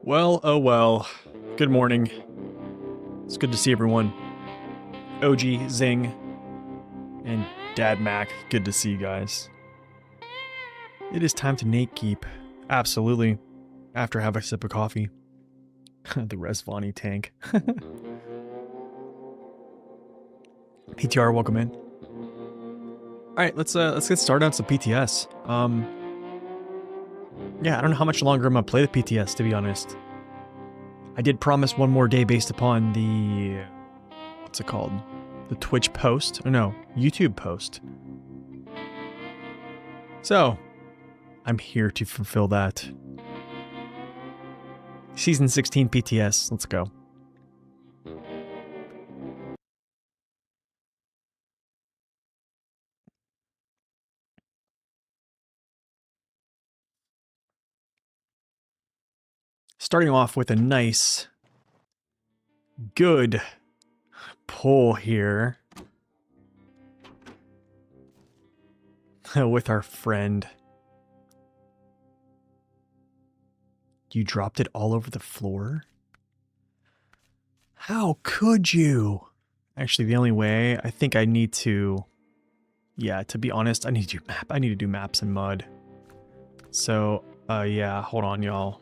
Well, oh well. Good morning. It's good to see everyone. OG, Zing, and Dad Mac, good to see you guys. It is time to Nate Keep. Absolutely. After I have a sip of coffee. The Resvani tank. PTR, welcome in. Alright, let's get started on some PTS. Yeah, I don't know how much longer I'm gonna play the PTS, to be honest. I did promise one more day based upon the... what's it called? The Twitch post? Oh no, YouTube post. So, I'm here to fulfill that. Season 16 PTS, let's go. Starting off with a nice, good pull here with our friend. You dropped it all over the floor? How could you? Actually, the only way, I think I need to... yeah, to be honest, I need to do maps in mud. So, yeah, hold on, y'all.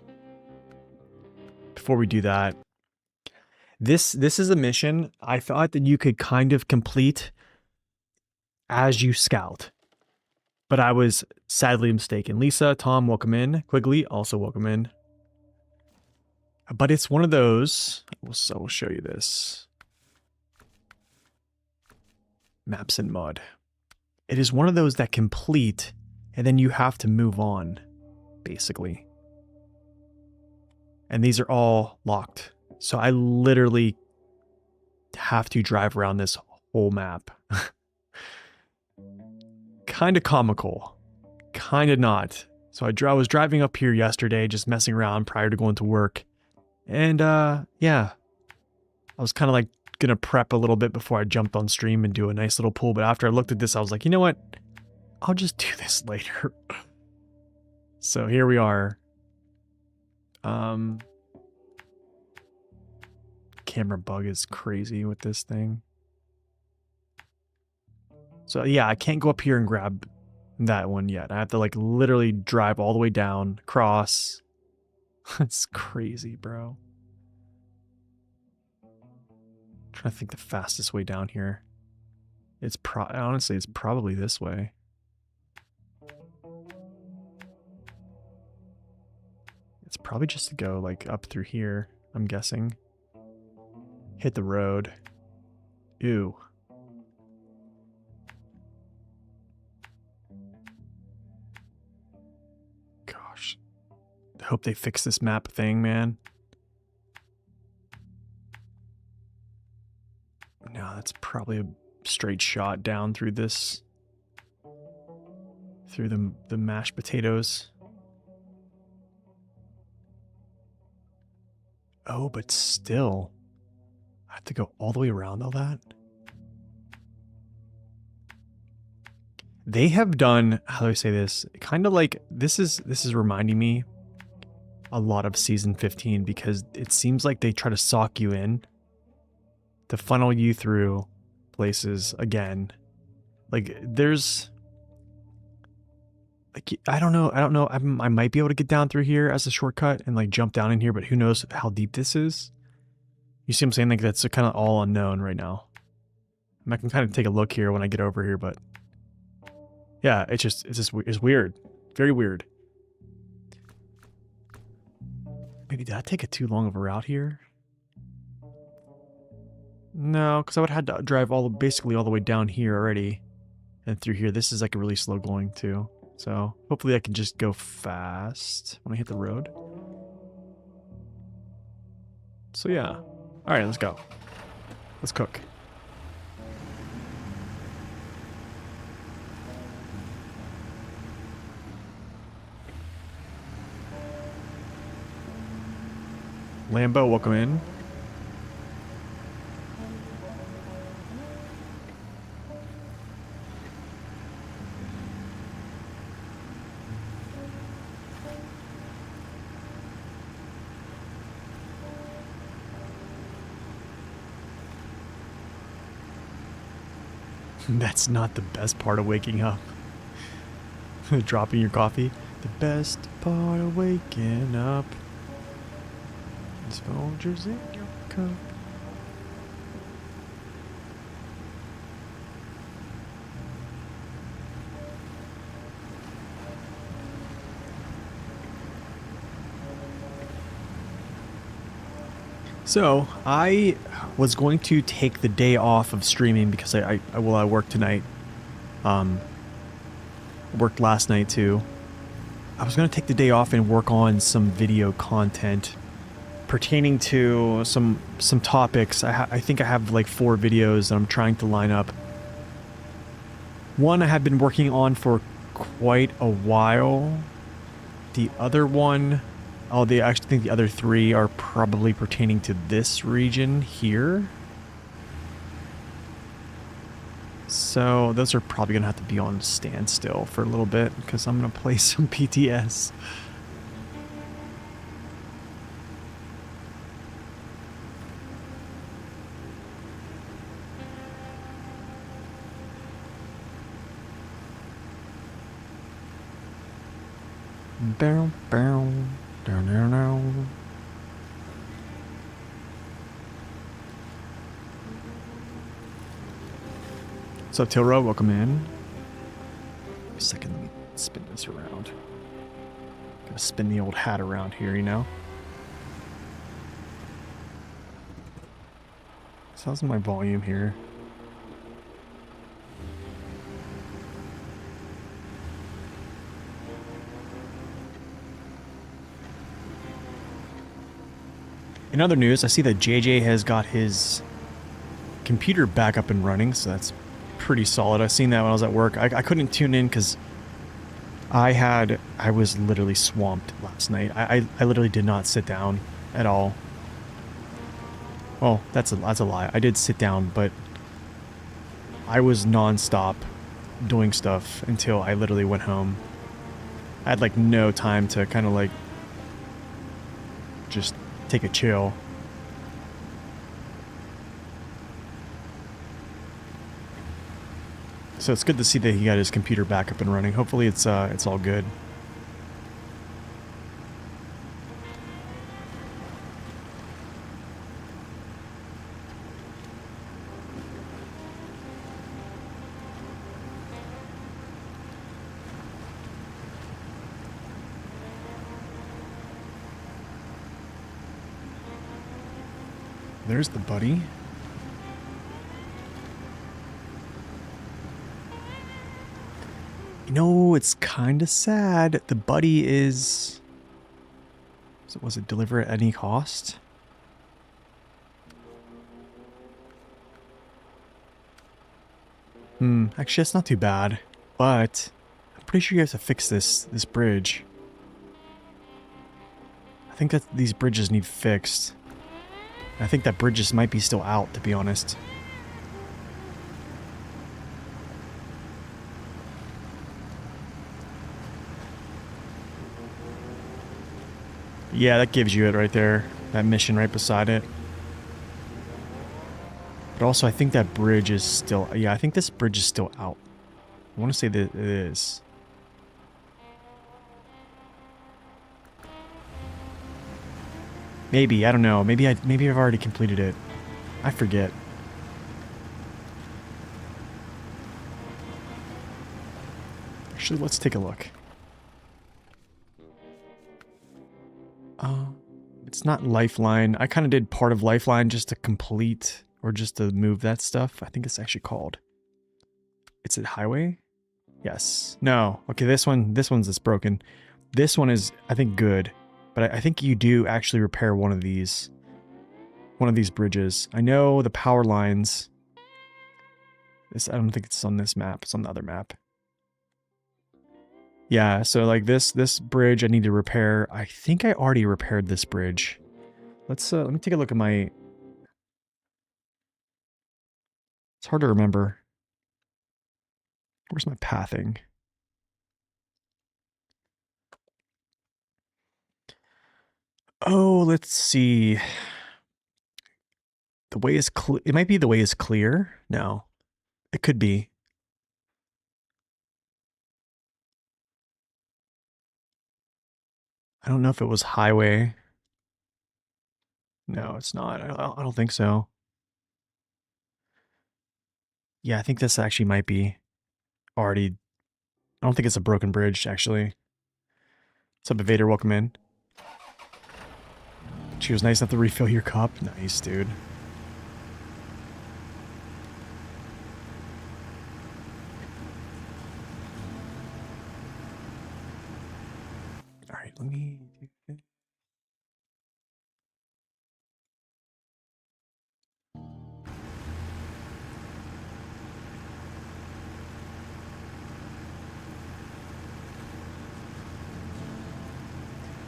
Before we do that, this is a mission I thought that you could kind of complete as you scout. But I was sadly mistaken. Lisa, Tom, welcome in. Quigley, also welcome in. But it's one of those, so we'll show you this. Maps in mud. It is one of those that complete, and then you have to move on, basically. And these are all locked. So I literally have to drive around this whole map. Kind of comical. Kind of not. So I was driving up here yesterday, just messing around prior to going to work. And, yeah. I was kind of like gonna prep a little bit before I jumped on stream and do a nice little pull. But after I looked at this, I was like, you know what? I'll just do this later. So here we are. Camera bug is crazy with this thing. So yeah, I can't go up here and grab that one yet. I have to like literally drive all the way down, cross. It's crazy, bro. I'm trying to think the fastest way down here. It's honestly, it's probably this way. It's probably just to go like up through here, I'm guessing. Hit the road. Ew. Gosh. I hope they fix this map thing, man. No, that's probably a straight shot down through this. Through the mashed potatoes. Oh, but still. I have to go all the way around all that? They have done, how do I say this? Kind of like, this is reminding me a lot of season 15 because it seems like they try to sock you in to funnel you through places again. Like there's like, I don't know. I might be able to get down through here as a shortcut and like jump down in here, but who knows how deep this is? You see what I'm saying? Like that's kind of all unknown right now. I can kind of take a look here when I get over here, but yeah, it's weird. Very weird. Maybe did I take it too long of a route here? No, because I would have had to drive basically all the way down here already. And through here. This is like a really slow going too. So hopefully I can just go fast when I hit the road. So yeah. Alright, let's go. Let's cook. Lambo, welcome in. That's not the best part of waking up. Dropping your coffee. The best part of waking up is Folgers in your cup. So, I was going to take the day off of streaming because I worked tonight. Worked last night too. I was going to take the day off and work on some video content pertaining to some topics. I think I have like 4 videos that I'm trying to line up. One I have been working on for quite a while. The other one, I actually think the other 3 are probably pertaining to this region here. So those are probably going to have to be on standstill for a little bit because I'm going to play some PTS. Bow, bow, down, down, down. What's up, Tilro? Welcome in. Wait a second, let me spin this around. Gotta spin the old hat around here, you know? So how's my volume here? In other news, I see that JJ has got his computer back up and running, so that's pretty solid. I seen that when I was at work. I couldn't tune in because I was literally swamped last night. I literally did not sit down at all. Well, that's a lie. I did sit down, but I was non-stop doing stuff until I literally went home. I had like no time to kind of like just take a chill. So it's good to see that he got his computer back up and running. Hopefully it's all good. There's the buddy. You know, it's kind of sad. The buddy is... Was it deliver at any cost? Actually that's not too bad. But I'm pretty sure you have to fix this bridge. I think that these bridges need fixed. I think that bridge just might be still out, to be honest. Yeah, that gives you it right there. That mission right beside it. But also, I think that bridge is still... Yeah, I think this bridge is still out. I want to say that it is. Maybe, I don't know. Maybe I've already completed it. I forget. Actually, let's take a look. It's not Lifeline. I kind of did part of Lifeline just to complete or just to move that stuff. I think it's actually called. It's at Highway? Yes. No. Okay, this one's just broken. This one is, I think, good. But I think you do actually repair one of these bridges. I know the power lines. I don't think it's on this map. It's on the other map. Yeah, so like this bridge I need to repair. I think I already repaired this bridge. Let me take a look at my... It's hard to remember. Where's my pathing? Oh, let's see. The way is clear. It might be the way is clear. No, it could be. I don't know if it was highway. No, it's not. I don't think so. Yeah, I think this actually might be already. I don't think it's a broken bridge, actually. What's up, Evader? Welcome in. She was nice enough to refill your cup. Nice, dude. All right, let me do this.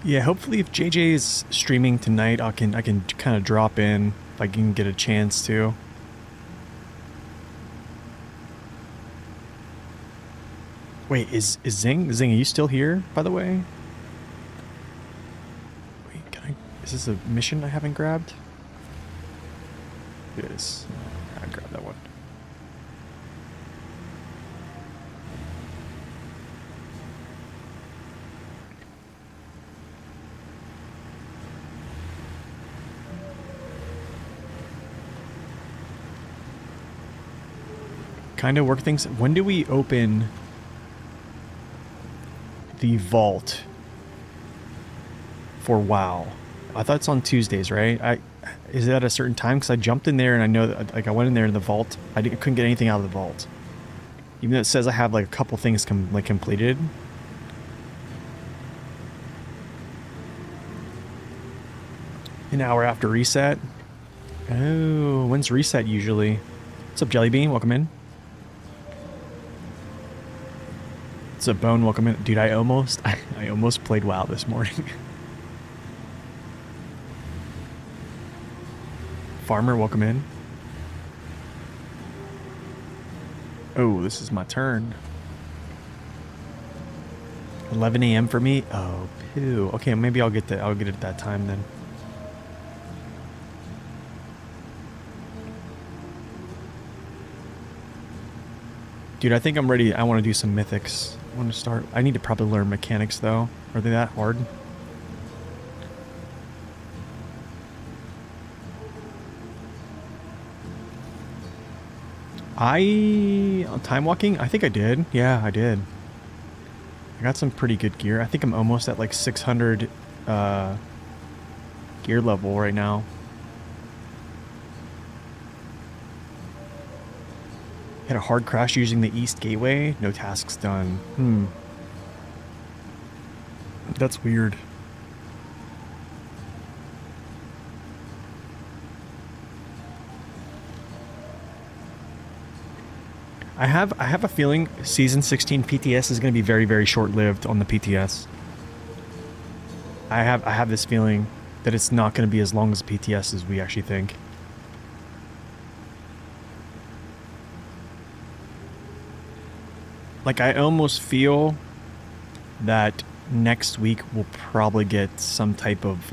Yeah, hopefully if JJ is streaming tonight, I can kind of drop in if I can get a chance to. Wait, is Zing? Zing, are you still here, by the way? Wait, can I... Is this a mission I haven't grabbed? It is. I grabbed that one. Kind of work things. When do we open the vault for WoW? I thought it's on Tuesdays, right? Is it at a certain time? Because I jumped in there and I know that, like, I went in there in the vault. I couldn't get anything out of the vault, even though it says I have like a couple things completed. An hour after reset. Oh, when's reset usually? What's up, Jellybean? Welcome in. What's up, Bone? Welcome in. Dude, I almost played WoW this morning. Farmer, welcome in. Oh, this is my turn. 11 a.m. for me? Oh, poo. Okay, maybe I'll get it at that time then. Dude, I think I'm ready. I want to do some mythics. I want to start. I need to probably learn mechanics though. Are they that hard? Time walking? I think I did. Yeah, I did. I got some pretty good gear. I think I'm almost at like 600 gear level right now. Had a hard crash using the East Gateway. No tasks done. That's weird. I have a feeling Season 16 PTS is going to be very, very short-lived on the PTS. I have this feeling that it's not going to be as long as PTS as we actually think. Like, I almost feel that next week we'll probably get some type of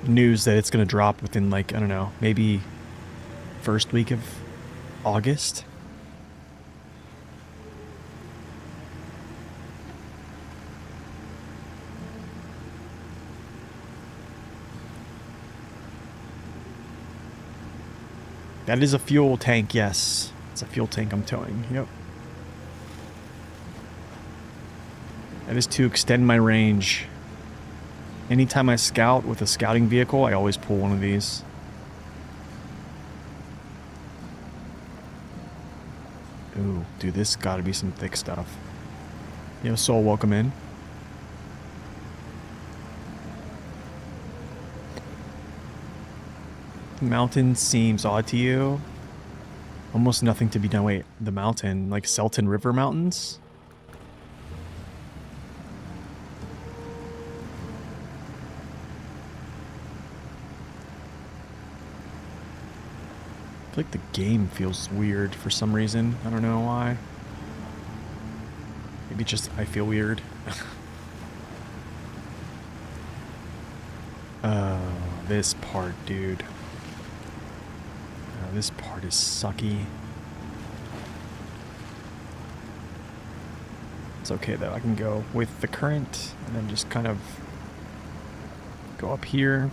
news that it's going to drop within, like, I don't know, maybe first week of August. That is a fuel tank, yes. It's a fuel tank I'm towing, yep. That is to extend my range. Anytime I scout with a scouting vehicle, I always pull one of these. Ooh, dude, this gotta be some thick stuff. Yo, Soul, welcome in. The mountain seems odd to you. Almost nothing to be done. Wait, the mountain, like Selton River Mountains? I feel like the game feels weird for some reason. I don't know why. Maybe just I feel weird. This part, dude. This part is sucky. It's okay though, I can go with the current and then just kind of go up here.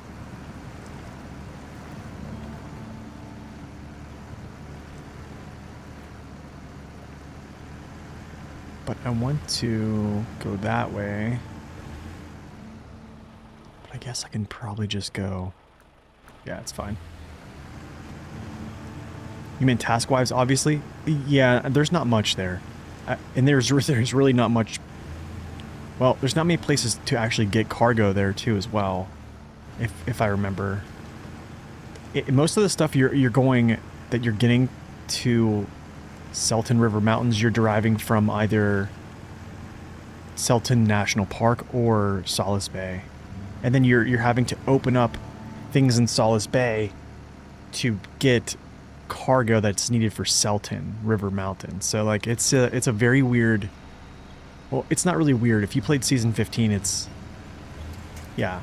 But I want to go that way. But I guess I can probably just go... Yeah, it's fine. You mean task-wise, obviously? Yeah, there's not much there. And there's really not much... Well, there's not many places to actually get cargo there, too, as well. If I remember. Most of the stuff you're going... That you're getting to Selton River Mountains, you're deriving from either Selton National Park or Solace Bay. And then you're having to open up things in Solace Bay to get cargo that's needed for Selton River Mountain. So like it's a very weird, well, it's not really weird. If you played season 15, it's, yeah.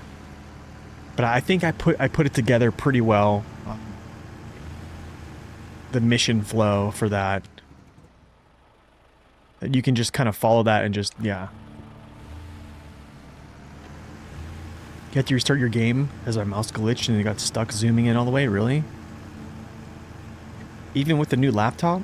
But I think I put it together pretty well. The mission flow for that. That you can just kind of follow that and just, yeah. You have to restart your game as my mouse glitched and it got stuck zooming in all the way, really? Even with the new laptop?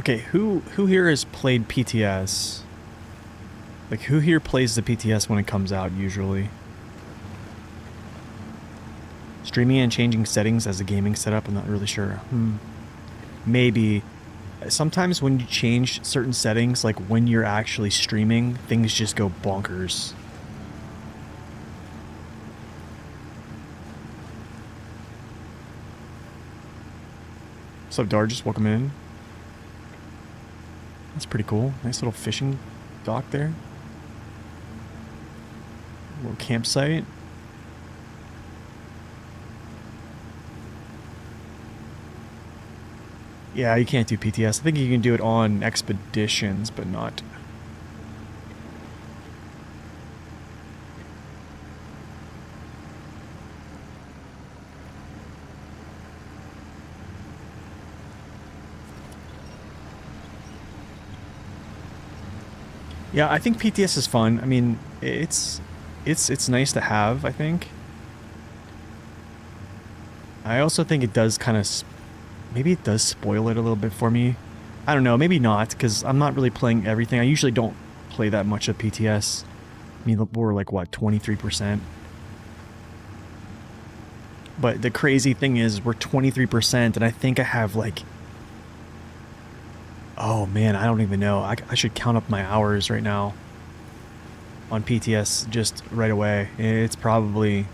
Okay, who here has played PTS? Like, who here plays the PTS when it comes out, usually? Streaming and changing settings as a gaming setup? I'm not really sure. Maybe. Sometimes when you change certain settings, like when you're actually streaming, things just go bonkers. What's up, Dargis? Welcome in. That's pretty cool. Nice little fishing dock there. Little campsite. Yeah, you can't do PTS. I think you can do it on expeditions, but not... Yeah, I think PTS is fun. I mean, it's nice to have, I think. I also think it does kind of... Maybe it does spoil it a little bit for me. I don't know, maybe not, because I'm not really playing everything. I usually don't play that much of PTS. I mean, we're like, what, 23%? But the crazy thing is, we're 23%, and I think I have, like... Oh, man, I don't even know. I should count up my hours right now on PTS just right away. It's probably...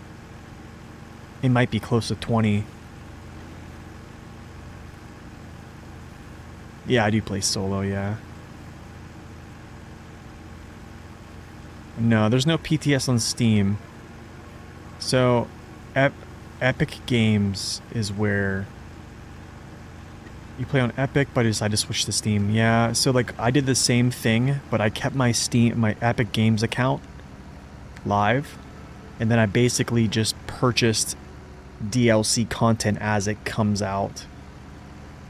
It might be close to 20. Yeah, I do play solo, yeah. No, there's no PTS on Steam. So, Epic Games is where... You play on Epic, but I decided to switch to Steam. Yeah, so like I did the same thing, but I kept my Epic Games account live, and then I basically just purchased DLC content as it comes out,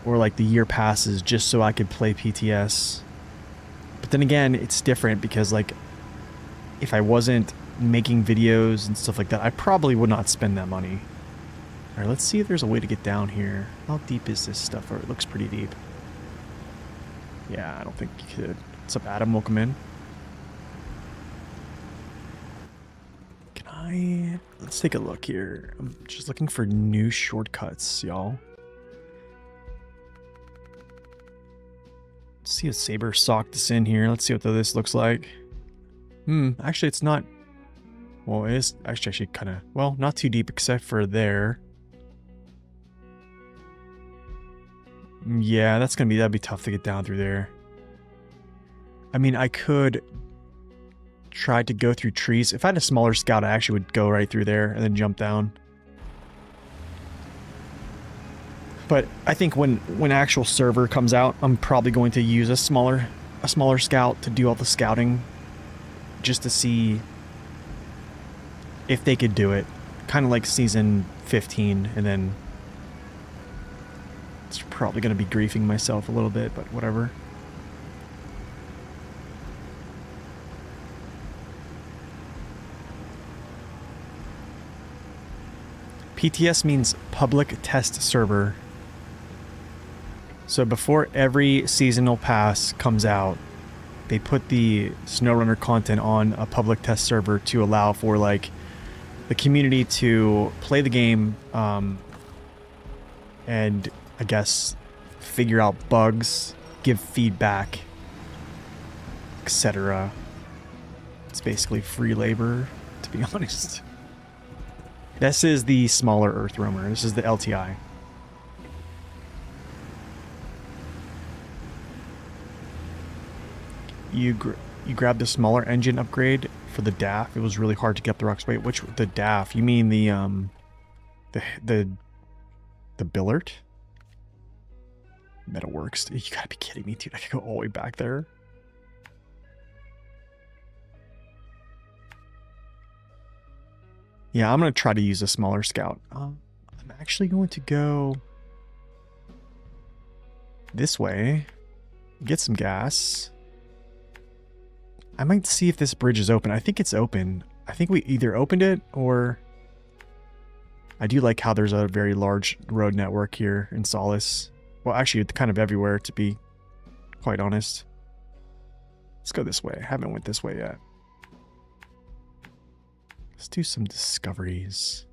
or like the year passes, just so I could play PTS. But then again, it's different because like if I wasn't making videos and stuff like that, I probably would not spend that money. Alright, let's see if there's a way to get down here. How deep is this stuff? Or it looks pretty deep. Yeah, I don't think you could. What's up, Adam? Welcome in. Can I... Let's take a look here. I'm just looking for new shortcuts, y'all. Let's see if Saber socked this in here. Let's see what this looks like. Actually, it's not... Well, it is actually kind of... Well, not too deep except for there. Yeah, that'd be tough to get down through there. I mean, I could try to go through trees. If I had a smaller scout, I actually would go right through there and then jump down. But I think when actual server comes out, I'm probably going to use a smaller scout to do all the scouting, just to see if they could do it. Kind of like season 15, and then it's probably going to be griefing myself a little bit, but whatever. PTS means public test server. So before every seasonal pass comes out, they put the SnowRunner content on a public test server to allow for like the community to play the game, and I guess figure out bugs, give feedback, etc. It's basically free labor, to be honest. This is the smaller Earth Roamer. This is the LTI. You grab the smaller engine upgrade for the DAF. It was really hard to get the rocks. Wait, which the DAF? You mean the Billert? Metalworks. You gotta be kidding me, dude. I could go all the way back there. Yeah, I'm gonna try to use a smaller scout. I'm actually going to go this way, get some gas. I might see if this bridge is open. I think it's open. I think we either opened it or... I do like how there's a very large road network here in Solace. Well, actually, it's kind of everywhere, to be quite honest. Let's go this way. I haven't went this way yet. Let's do some discoveries.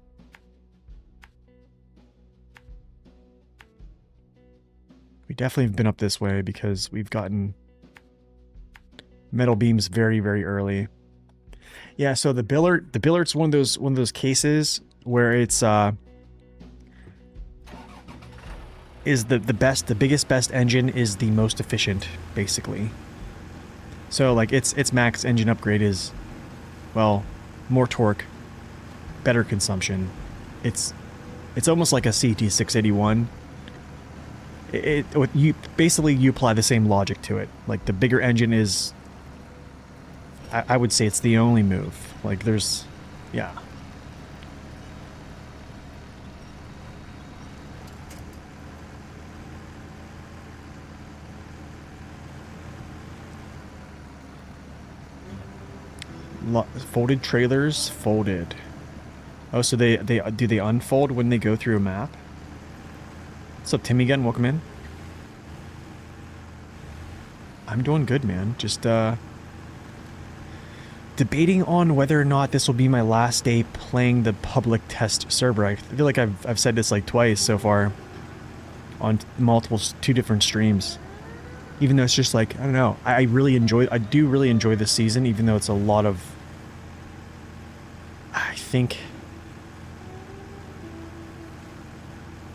We definitely have been up this way because we've gotten metal beams very, very early. Yeah, so the Billert's one of those cases where it's is the biggest best engine is the most efficient, basically. So like its max engine upgrade is, well, more torque, better consumption. It's almost like a CT681. You basically apply the same logic to it. Like the bigger engine is, I would say it's the only move. Like there's, yeah. Folded trailers, folded. Oh, so they unfold when they go through a map? What's up, Timmy Gun? Welcome in. I'm doing good, man. Just debating on whether or not this will be my last day playing the public test server. I feel like I've said this like twice so far on two different streams. Even though it's just like, I don't know, I do really enjoy this season, even though it's a lot of, I think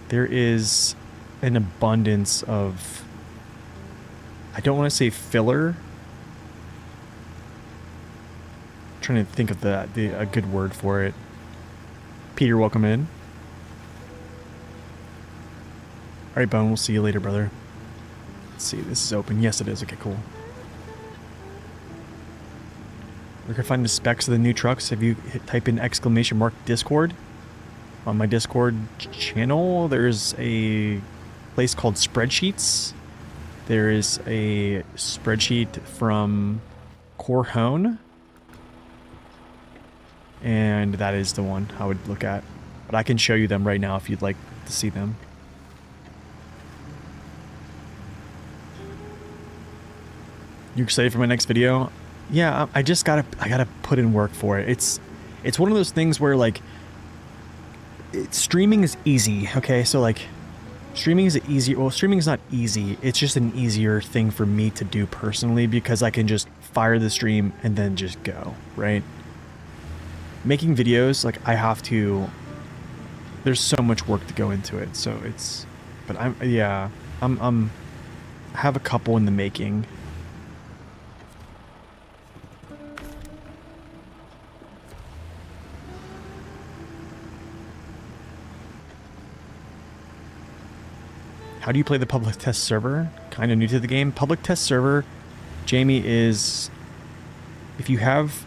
there is an abundance of, I don't want to say filler. I'm trying to think of a good word for it. Peter, welcome in. All right, Bone, we'll see you later, brother. Let's see, this is open. Yes, it is. Okay, cool. Where can I find the specs of the new trucks? Have you type in !! Discord? On my Discord channel, there's a place called Spreadsheets. There is a spreadsheet from Corhone. And that is the one I would look at. But I can show you them right now if you'd like to see them. You excited for my next video? Yeah, I gotta put in work for it. It's one of those things where like streaming is easy. Okay, so like streaming is easy. Well, streaming is not easy. It's just an easier thing for me to do personally because I can just fire the stream and then just go, right? Making videos, like I have to. There's so much work to go into it, so it's. But yeah. I have a couple in the making. How do you play the public test server? Kind of new to the game. Public test server, Jamie, is if you have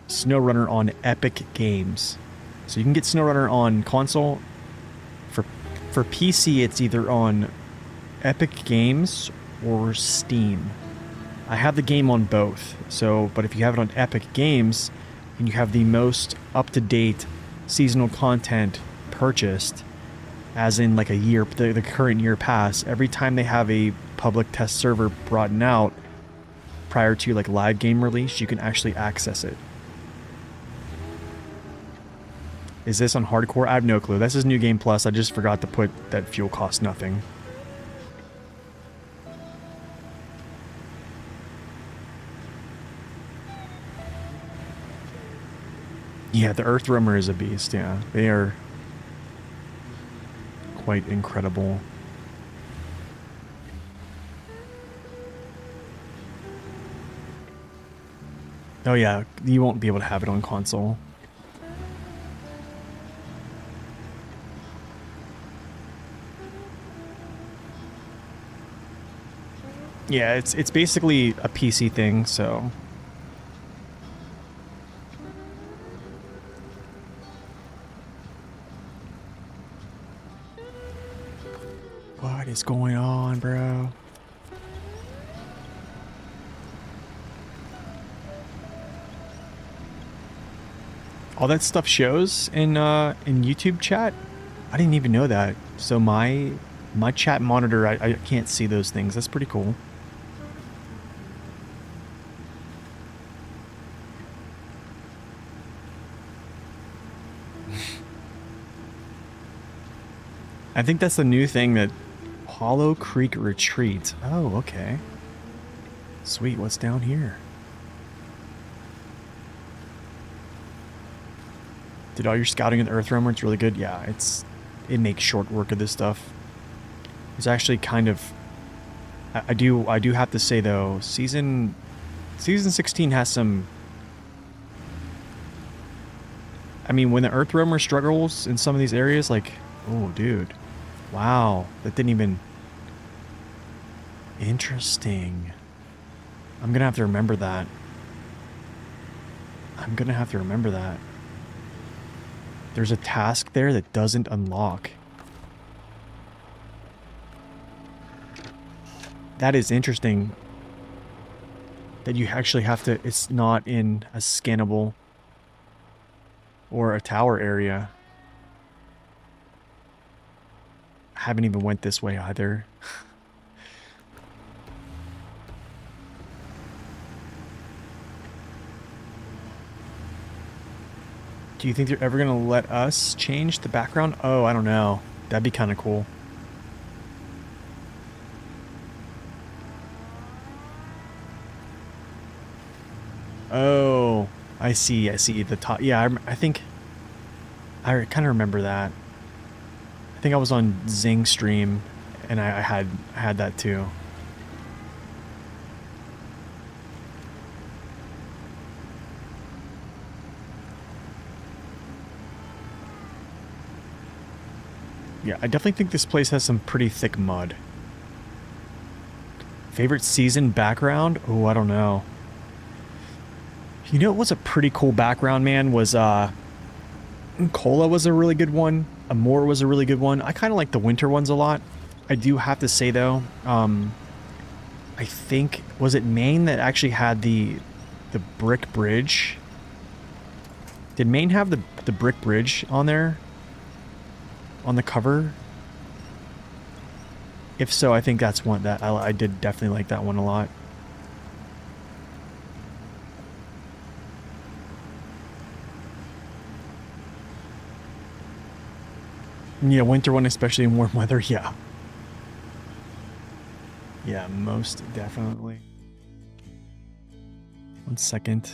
SnowRunner on Epic Games. So you can get SnowRunner on console. For PC, it's either on Epic Games or Steam. I have the game on both. So, but if you have it on Epic Games and you have the most up-to-date seasonal content purchased, as in like a year, the current year pass, every time they have a public test server brought out prior to like live game release, you can actually access it. Is this on hardcore? I have no clue. This is New Game Plus. I just forgot to put that fuel costs nothing. Yeah, the Earth Roamer is a beast, yeah. They are quite incredible. Oh yeah, you won't be able to have it on console. Yeah, it's basically a PC thing, so... What is going on, bro? All that stuff shows in YouTube chat? I didn't even know that. So my chat monitor, I can't see those things. That's pretty cool. I think that's the new thing, that Hollow Creek Retreat. Oh, okay. Sweet, what's down here? Did all your scouting in the Earth Roamer? It's really good. Yeah, it makes short work of this stuff. It's actually kind of... I do have to say though, season 16 has some... I mean, when the Earth Roamer struggles in some of these areas, like, oh, dude. Wow, that didn't even... Interesting. I'm gonna have to remember that. There's a task there that doesn't unlock. That is interesting. That you actually have to... It's not in a scannable or a tower area. I haven't even went this way either. Do you think they're ever gonna let us change the background? Oh, I don't know. That'd be kind of cool. Oh, I see the top. Yeah, I think I kind of remember that. I think I was on Zing stream and I had that too. Yeah, I definitely think this place has some pretty thick mud. Favorite season background? Oh, I don't know. You know what was a pretty cool background, man? Was Cola was a really good one. Amore was a really good one. I kind of like the winter ones a lot. I do have to say though, I think, was it Maine that actually had the brick bridge? Did Maine have the brick bridge on there? On the cover? If so, I think that's one that I did definitely like that one a lot. Yeah, winter one, especially in warm weather, yeah. Yeah, most definitely. 1 second.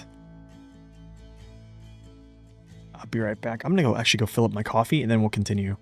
I'll be right back. I'm gonna actually go fill up my coffee and then we'll continue.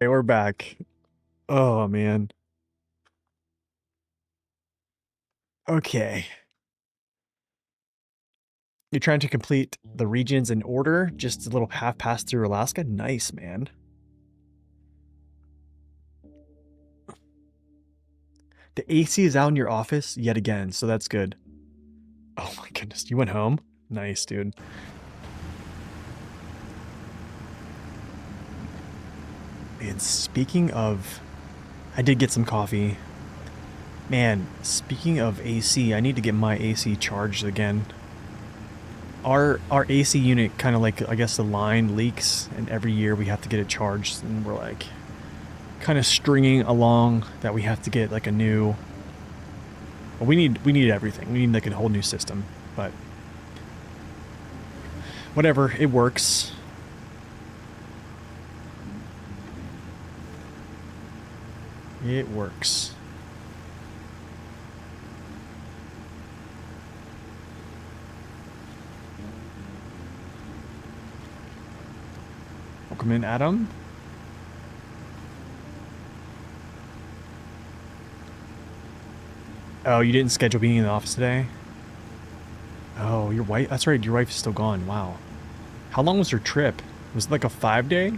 we're back. Oh, man. Okay. You're trying to complete the regions in order? Just a little half pass through Alaska? Nice, man. The AC is out in your office yet again, so that's good. Oh my goodness, you went home? Nice, dude. And speaking of... I did get some coffee. Man, speaking of AC, I need to get my AC charged again. Our AC unit kind of like, I guess the line leaks, and every year we have to get it charged, and we're like kind of stringing along that we have to get like a new... Well, we need everything. We need like a whole new system, but whatever, it works. It works. Welcome in, Adam. Oh, you didn't schedule being in the office today? Oh, your wife... That's right, your wife is still gone. Wow. How long was her trip? Was it like a 5-day?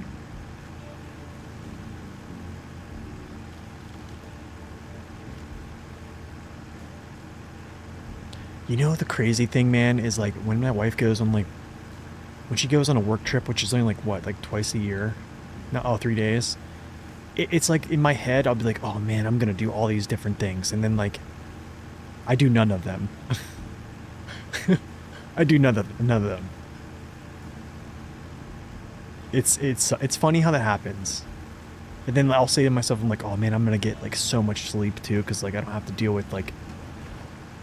You know the crazy thing, man, is like when my wife goes on like... When she goes on a work trip, which is only like, what, like twice a year? No, oh, 3 days. It's like in my head, I'll be like, oh man, I'm gonna do all these different things. And then like, I do none of them. I do none of them. It's funny how that happens. And then I'll say to myself, I'm like, oh man, I'm gonna get like so much sleep too, because like I don't have to deal with like,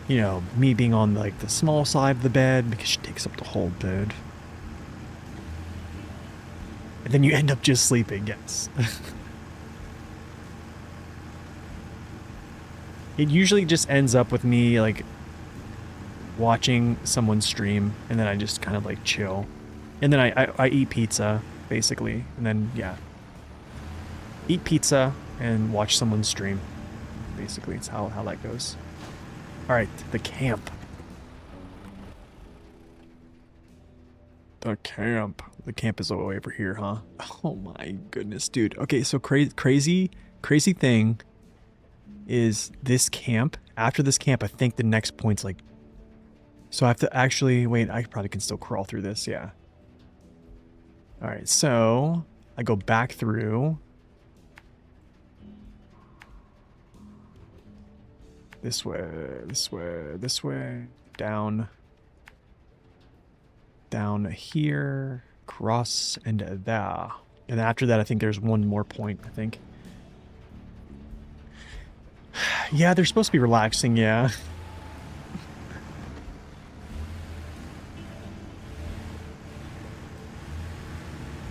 you know, me being on like the small side of the bed because she takes up the whole bed. And then you end up just sleeping, yes. It usually just ends up with me like watching someone stream, and then I just kind of like chill. And then I eat pizza, basically. And then, yeah. Eat pizza and watch someone stream. Basically, it's how that goes. Alright, the camp. The camp. The camp is all the way over here, huh? Oh my goodness, dude. Okay, so crazy thing is this camp. After this camp, I think the next point's like... So I have to actually... Wait, I probably can still crawl through this, yeah. Alright, so... I go back through... This way, this way, this way, down here, cross, and there. And after that, I think there's one more point, I think. Yeah, they're supposed to be relaxing, yeah.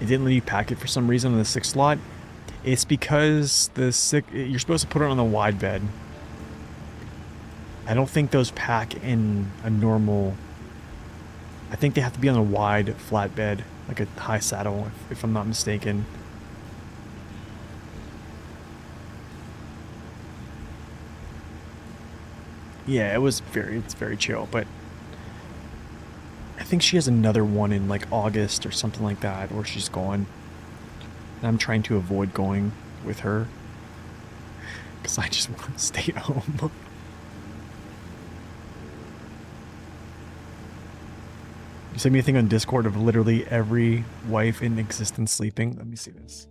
It didn't let you pack it for some reason on the 6th slot. It's because you're supposed to put it on the wide bed. I don't think those pack in a normal... I think they have to be on a wide flat bed, like a high saddle, if I'm not mistaken. Yeah, it's very chill, but I think she has another one in like August or something like that, or she's going. And I'm trying to avoid going with her because I just want to stay at home. You sent me a thing on Discord of literally every wife in existence sleeping. Let me see this.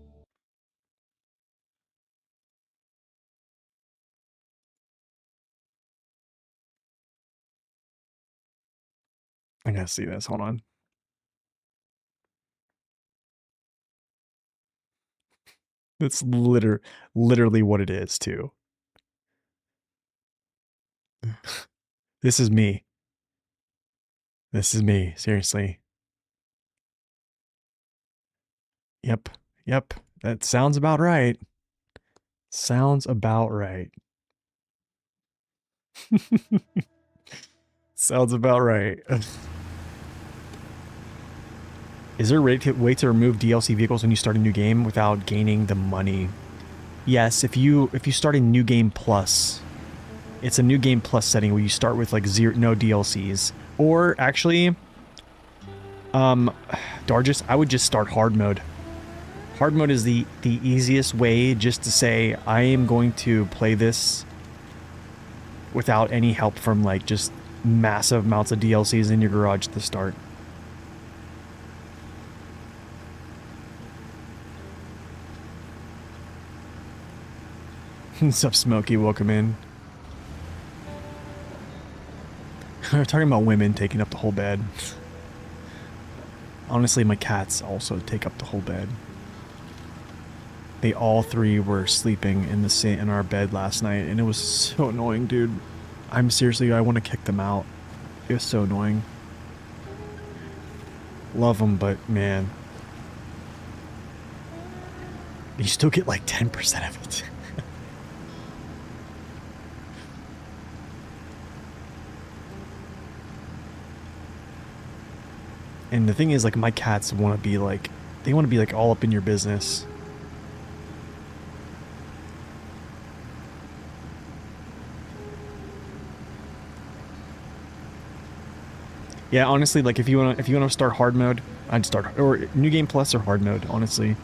I gotta see this. Hold on. That's literally what it is, too. This is me. This is me, seriously. Yep. That sounds about right. Sounds about right. Sounds about right. Is there a way to remove DLC vehicles when you start a new game without gaining the money? Yes, if you start a new game plus, it's a new game plus setting where you start with like no DLCs. Or actually, Dargis, I would just start hard mode. Hard mode is the easiest way just to say I am going to play this without any help from like just massive amounts of DLCs in your garage to start. What's up, Smokey? Welcome in. We're talking about women taking up the whole bed. Honestly, my cats also take up the whole bed. They all three were sleeping in our bed last night, and it was so annoying, dude. I want to kick them out. It was so annoying. Love them, but man, you still get like 10% of it. And the thing is, like, my cats want to be like, they want to be like all up in your business. Yeah, honestly, like if you want to start hard mode, I'd start, or new game plus or hard mode, honestly.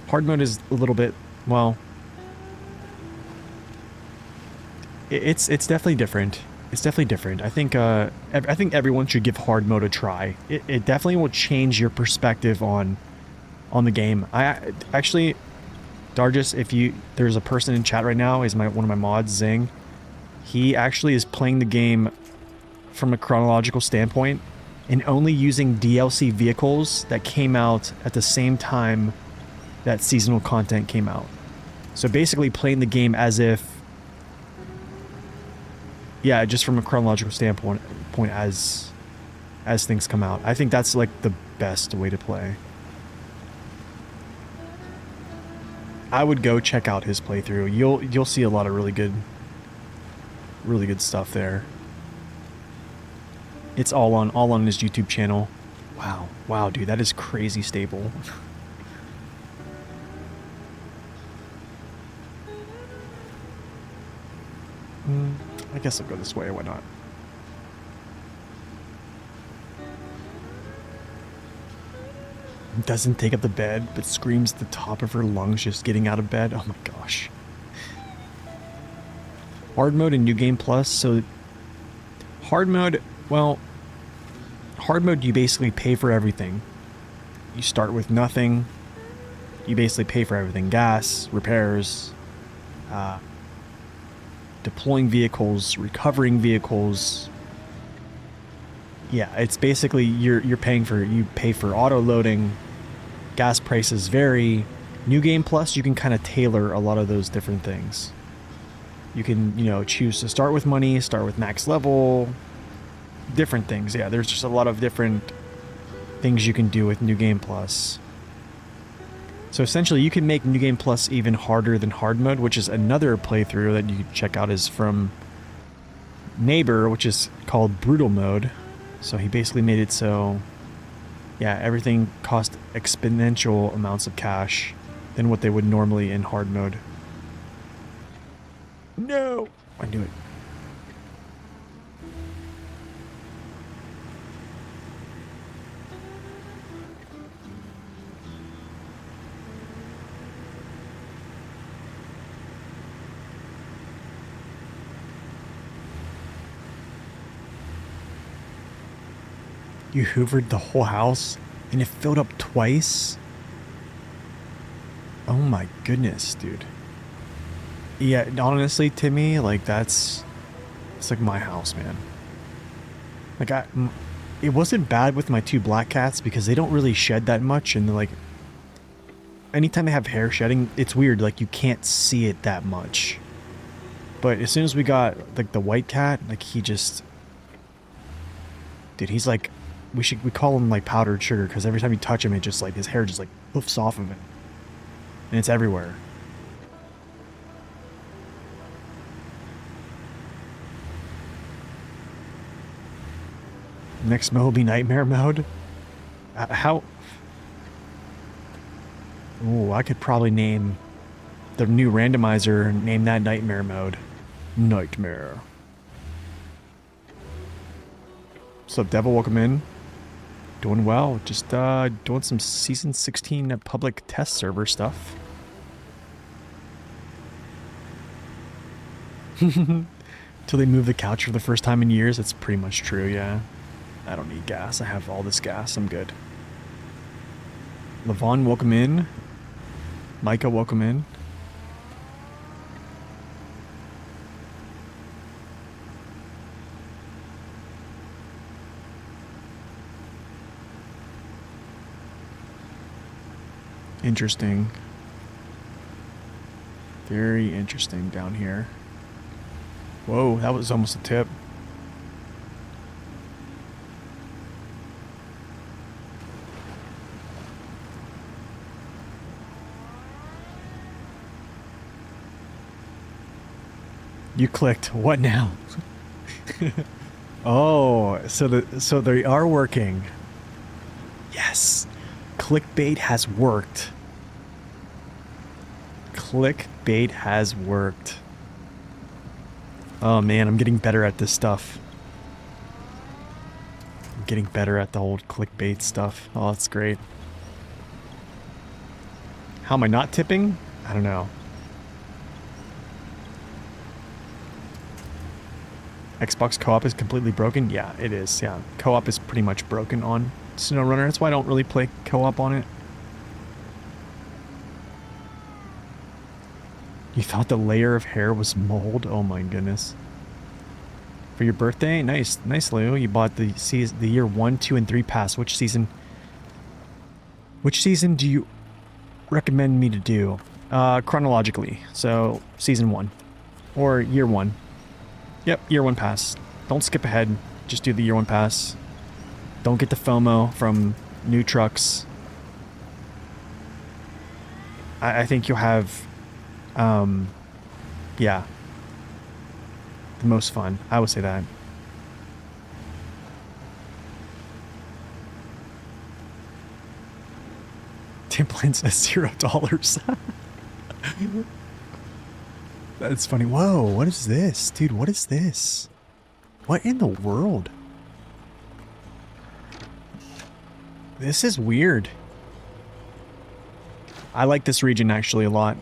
Hard mode is a little bit, well, it's definitely different. It's definitely different. I think everyone should give hard mode a try. It definitely will change your perspective on the game. I actually, Dargis, there's a person in chat right now, is one of my mods, Zing. He actually is playing the game from a chronological standpoint and only using DLC vehicles that came out at the same time that seasonal content came out. So basically playing the game as if, yeah, just from a chronological standpoint as things come out. I think that's like the best way to play. I would go check out his playthrough. You'll see a lot of really good stuff there. It's all on his YouTube channel. Wow, dude, that is crazy stable. I guess I'll go this way, why not? Doesn't take up the bed, but screams at the top of her lungs just getting out of bed. Oh my gosh. Hard mode and new game plus, so hard mode, well, hard mode you basically pay for everything. You start with nothing. You basically pay for everything. Gas, repairs, deploying vehicles, recovering vehicles. Yeah, it's basically you pay for auto loading. Gas prices vary. New game plus, you can kind of tailor a lot of those different things. You can, choose to start with money, start with max level, different things. Yeah, there's just a lot of different things you can do with new game plus. So essentially, you can make New Game Plus even harder than hard mode, which is another playthrough that you can check out is from Neighbor, which is called Brutal Mode. So he basically made it so, yeah, everything cost exponential amounts of cash than what they would normally in hard mode. No! I knew it. You hoovered the whole house and it filled up twice? Oh my goodness, dude. Yeah, honestly, Timmy, like it's like my house, man. Like it wasn't bad with my two black cats because they don't really shed that much, and like anytime they have hair shedding, it's weird, like you can't see it that much. But as soon as we got like the white cat, like he just, dude, he's like, we call him like powdered sugar because every time you touch him, it just like his hair just like hoofs off of it, and it's everywhere. Next mode will be nightmare mode. How? Oh, I could probably name the new randomizer, name that nightmare mode. Nightmare. What's up, Devil? Welcome in. Doing well. Just doing some Season 16 public test server stuff. Till they move the couch for the first time in years. That's pretty much true, yeah. I don't need gas. I have all this gas. I'm good. Levon, welcome in. Micah, welcome in. Interesting. Very interesting down here. Whoa, that was almost a tip. You clicked. What now? Oh, so they are working. Yes. Clickbait has worked. Clickbait has worked. Oh man, I'm getting better at this stuff. I'm getting better at the whole clickbait stuff. Oh, that's great. How am I not tipping? I don't know. Xbox co-op is completely broken? Yeah, it is. Yeah, co-op is pretty much broken on SnowRunner. That's why I don't really play co-op on it. You thought the layer of hair was mold? Oh my goodness. For your birthday? Nice. Nice, Leo. You bought the year 1, 2, and 3 pass. Which season do you recommend me to do? Chronologically. So, season 1. Or year 1. Yep, year 1 pass. Don't skip ahead. Just do the year 1 pass. Don't get the FOMO from new trucks. I think you'll have, yeah, the most fun. I would say that. Timplin says $0. That's funny. Whoa, what is this? Dude, what is this? What in the world? This is weird. I like this region actually a lot.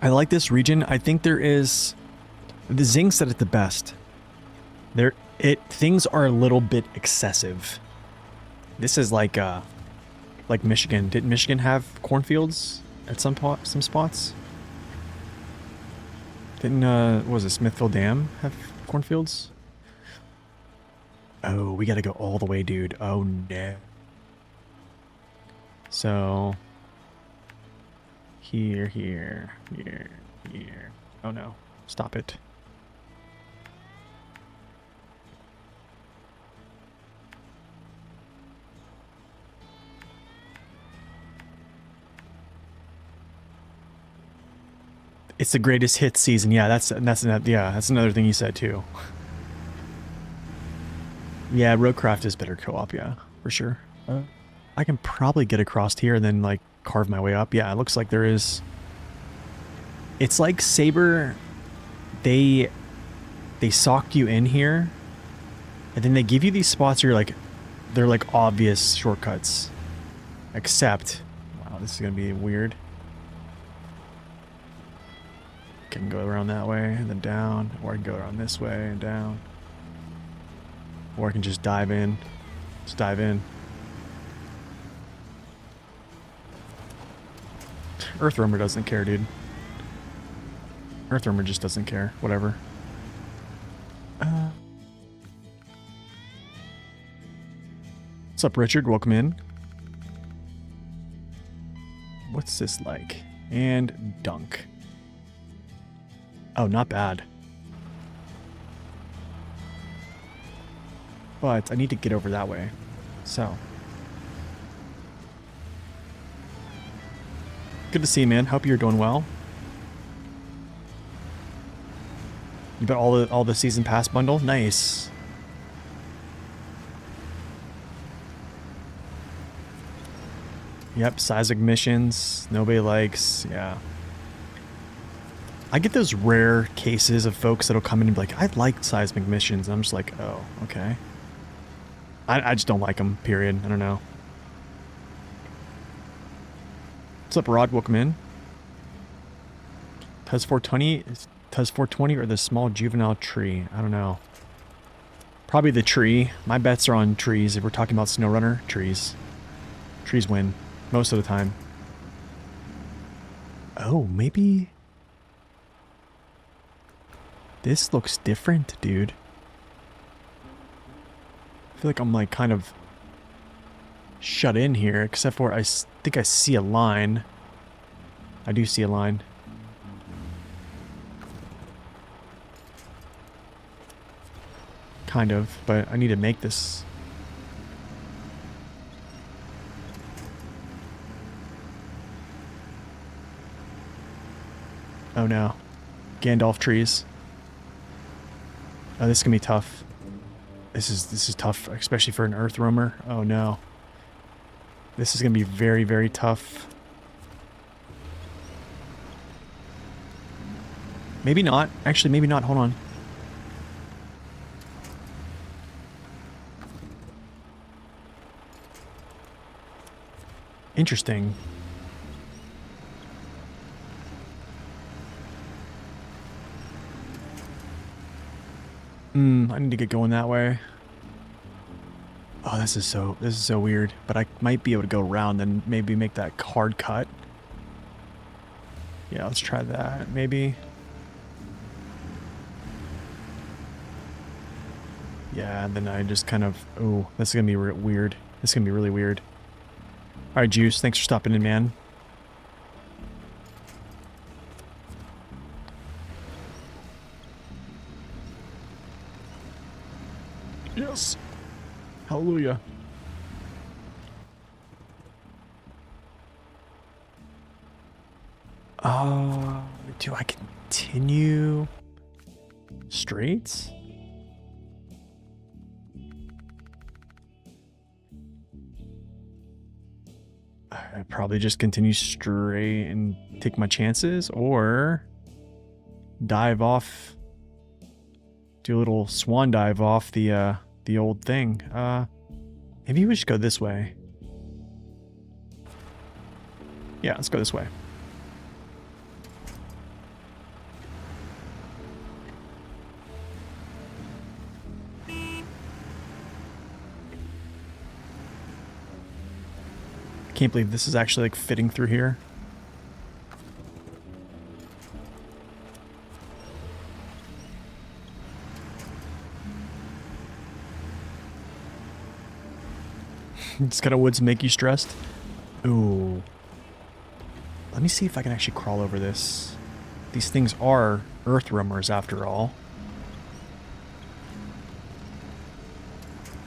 I like this region. I think there is... The Zing said it the best. Things are a little bit excessive. This is like Michigan. Didn't Michigan have cornfields at some spots? Didn't, what was it, Smithville Dam have cornfields? Oh, we gotta go all the way, dude. Oh, no. So... Here. Oh, no. Stop it. It's the greatest hit season. Yeah, that's another thing he said too. Yeah, Roadcraft is better co-op, yeah, for sure. I can probably get across here and then like carve my way up. Yeah, it looks like there is. It's like Saber, they sock you in here, and then they give you these spots where you're like, they're like obvious shortcuts. Except, wow, this is gonna be weird. Can go around that way and then down, or I can go around this way and down, or I can just dive in. Just dive in. Earthwormer doesn't care, dude. Earthwormer just doesn't care. Whatever. What's up, Richard? Welcome in. What's this like? And dunk. Oh, not bad. But I need to get over that way. So. Good to see you, man. Hope you're doing well. You got all the season pass bundle? Nice. Yep, seismic missions. Nobody likes. Yeah. I get those rare cases of folks that'll come in and be like, I like seismic missions. And I'm just like, oh, okay. I just don't like them, period. I don't know. What's up, Rod? Welcome in. Tuz 420 or the small juvenile tree? I don't know. Probably the tree. My bets are on trees. If we're talking about SnowRunner, trees. Trees win. Most of the time. Oh, maybe... This looks different, dude. I feel like I'm like kind of shut in here, except for I think I see a line. I do see a line. Kind of, but I need to make this. Oh no. Gandalf trees. Oh, this is gonna be tough. This is tough, especially for an earth roamer. Oh no. This is gonna be very, very tough. Maybe not. Actually, maybe not. Hold on. Interesting. I need to get going that way. Oh, this is so weird. But I might be able to go around and maybe make that hard cut. Yeah, let's try that. Maybe. Yeah, and then I just kind of... Oh, this is going to be weird. This is going to be really weird. Alright, Juice. Thanks for stopping in, man. Yes. Hallelujah. Do I continue straight? I probably just continue straight and take my chances, or dive off, do a little swan dive off the old thing. Maybe we should go this way. Yeah, let's go this way. Can't believe this is actually like fitting through here. This kind of woods make you stressed. Ooh. Let me see if I can actually crawl over this. These things are earth roamers after all.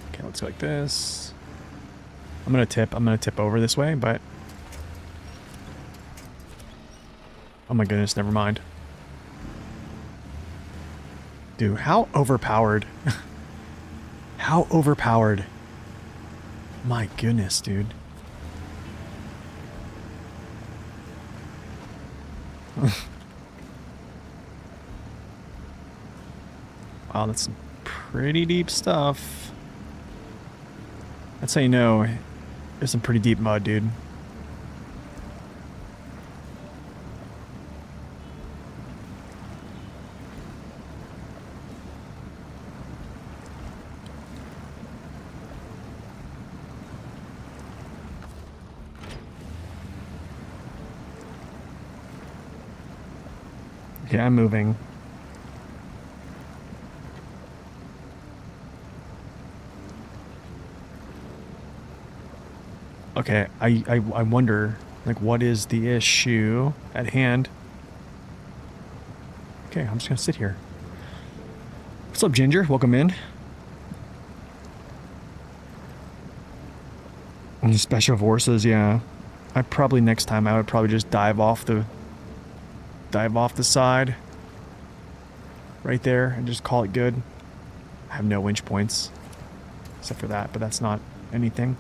Okay, let's go like this. I'm gonna tip over this way, but... Oh my goodness, never mind. Dude, how overpowered. How overpowered. My goodness, dude. Wow, that's some pretty deep stuff. That's how you know there's some pretty deep mud, dude. Okay, I'm moving. Okay, I wonder, like, what is the issue at hand? Okay, I'm just gonna sit here. What's up, Ginger? Welcome in. And special forces, yeah. Next time I would probably just dive off the side. Right there and just call it good. I have no winch points. Except for that, but that's not anything.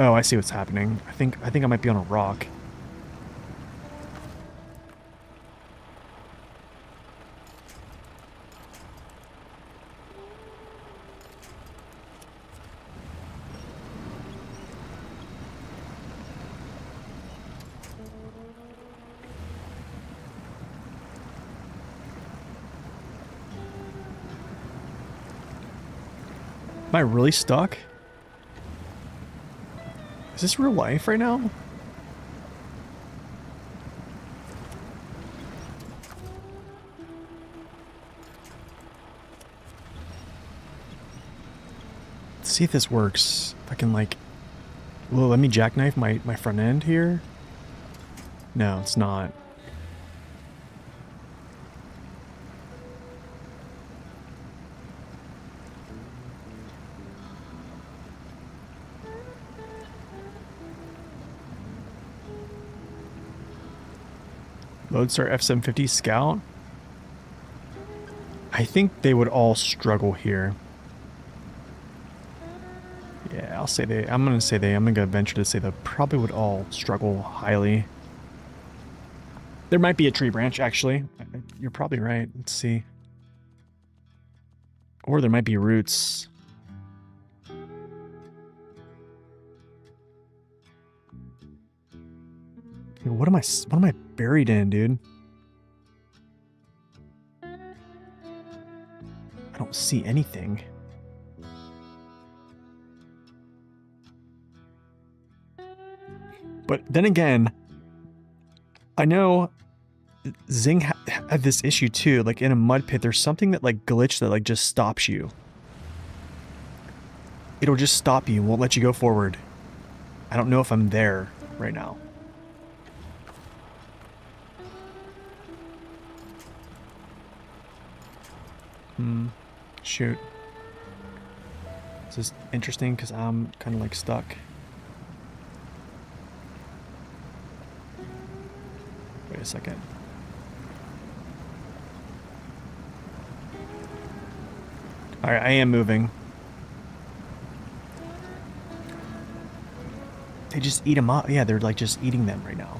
Oh, I see what's happening. I think I might be on a rock. Am I really stuck? Is this real life right now? Let's see if this works. If I can like... Well, let me jackknife my front end here. No, it's not. Lodestar F-750 Scout. I think they would all struggle here. Yeah, I'll say they. I'm gonna venture to say they probably would all struggle highly. There might be a tree branch, actually. You're probably right. Let's see. Or there might be roots. What am I buried in, dude? I don't see anything. But then again, I know Zing had this issue too. Like in a mud pit, there's something that like glitched that like just stops you. It'll just stop you, won't let you go forward. I don't know if I'm there right now. Shoot. This is interesting because I'm kind of like stuck. Wait a second. Alright, I am moving. They just eat them up. Yeah, they're like just eating them right now.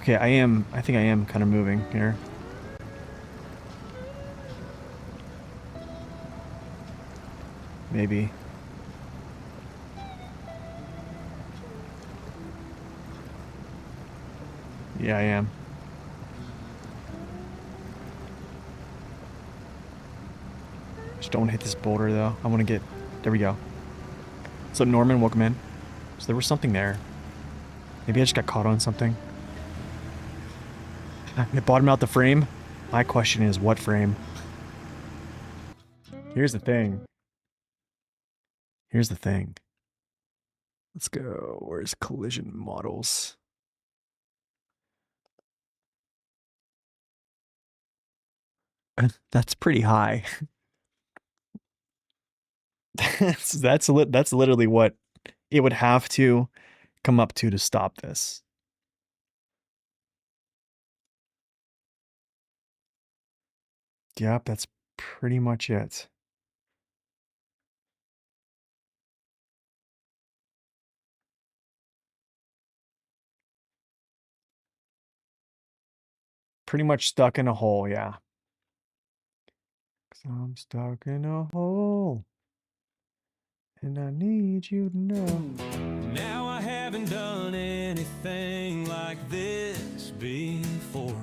Okay, I think I am kind of moving here. Maybe. Yeah, I am. Just don't hit this boulder, though. I want to get... There we go. So, Norman, welcome in. So there was something there. Maybe I just got caught on something. It bottomed out the frame. My question is, what frame? Here's the thing. Here's the thing. Let's go. Where's collision models? That's pretty high. That's literally what it would have to come up to stop this. Yep, that's pretty much it. Pretty much stuck in a hole, yeah. 'Cause I'm stuck in a hole. And I need you to know. Now I haven't done anything like this before.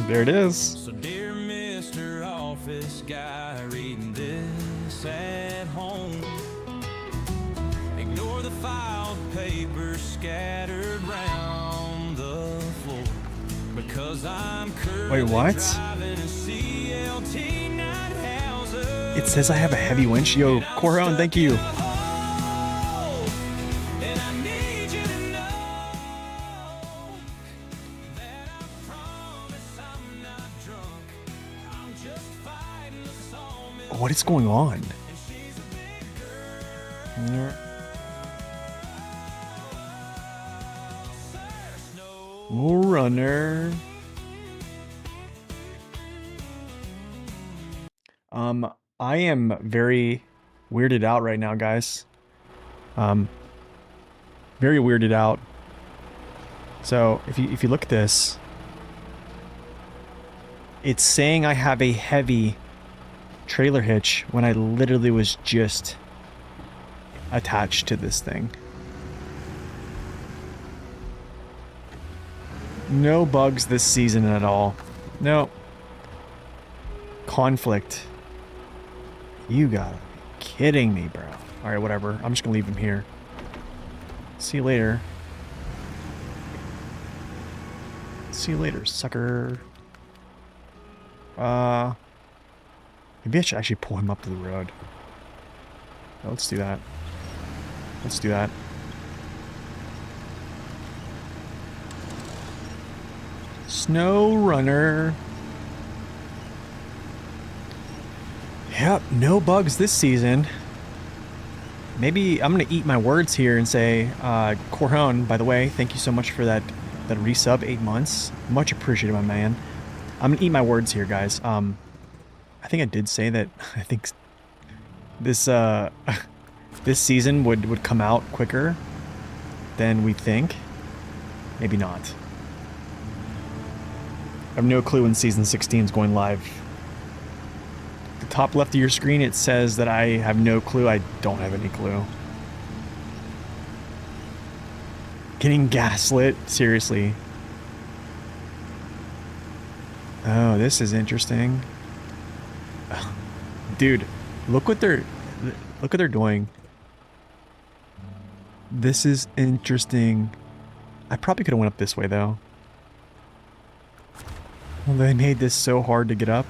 There it is. So dear Mr. Office Guy reading this at home, ignore the filed papers scattered round the floor, because I'm currently driving a CLT Nighthouser. It says I have a heavy winch. Yo, Coron, thank you. What is going on? More runner. I am very weirded out right now, guys. Very weirded out. So if you look at this, it's saying I have a heavy trailer hitch when I literally was just attached to this thing. No bugs this season at all. No. Conflict. You gotta be kidding me, bro. Alright, whatever. I'm just gonna leave him here. See you later. See you later, sucker. Maybe I should actually pull him up to the road. Oh, let's do that. Let's do that. Snow runner. Yep, no bugs this season. Maybe I'm gonna eat my words here and say, Corhone, by the way, thank you so much for that resub, 8 months. Much appreciated, my man. I'm gonna eat my words here, guys. I think I did say that I think this this season would come out quicker than we think. Maybe not. I have no clue when season 16 is going live. The top left of your screen, it says that I have no clue. I don't have any clue. Getting gaslit? Seriously. Oh, this is interesting. Dude, look what they're doing. This is interesting. I probably could have went up this way though. Well, they made this so hard to get up.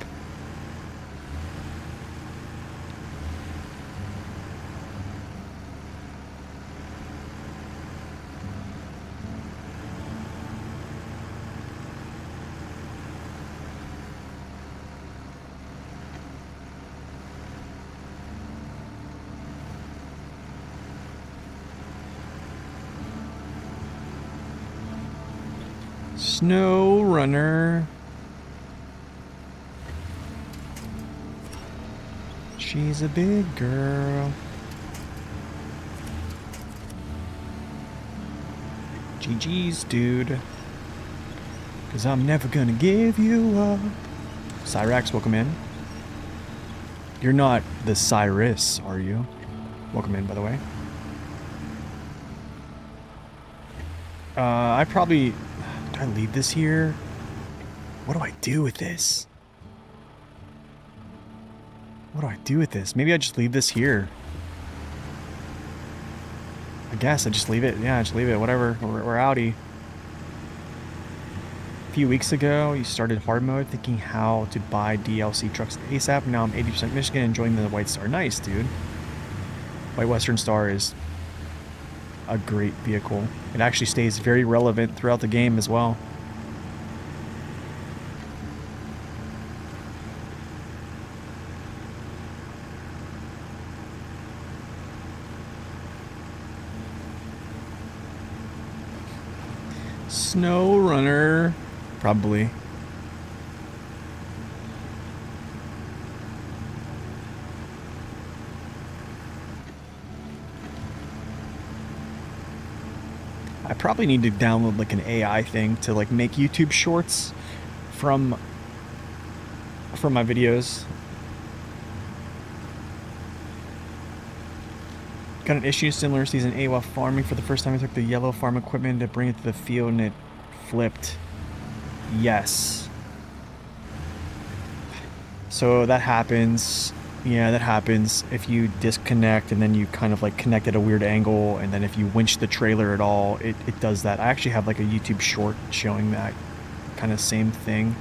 Snow runner. She's a big girl. GG's, dude. Cause I'm never gonna give you up. Cyrax, welcome in. You're not the Cyrus, are you? Welcome in, by the way. I probably... Do I leave this here? What do I do with this? What do I do with this? Maybe I just leave this here. I guess I just leave it. Yeah, just leave it. Whatever. We're outie. A few weeks ago, you started hard mode thinking how to buy DLC trucks ASAP. Now I'm 80% Michigan, enjoying the White Star. Nice, dude. White Western Star is a great vehicle. It actually stays very relevant throughout the game as well. Snow runner, probably. I probably need to download like an AI thing to like make YouTube shorts from my videos. Got an issue similar season 8 while farming for the first time. I took the yellow farm equipment to bring it to the field and it flipped. Yes. So that happens. Yeah, that happens if you disconnect and then you kind of like connect at a weird angle, and then if you winch the trailer at all, it does that. I actually have like a YouTube short showing that kind of same thing.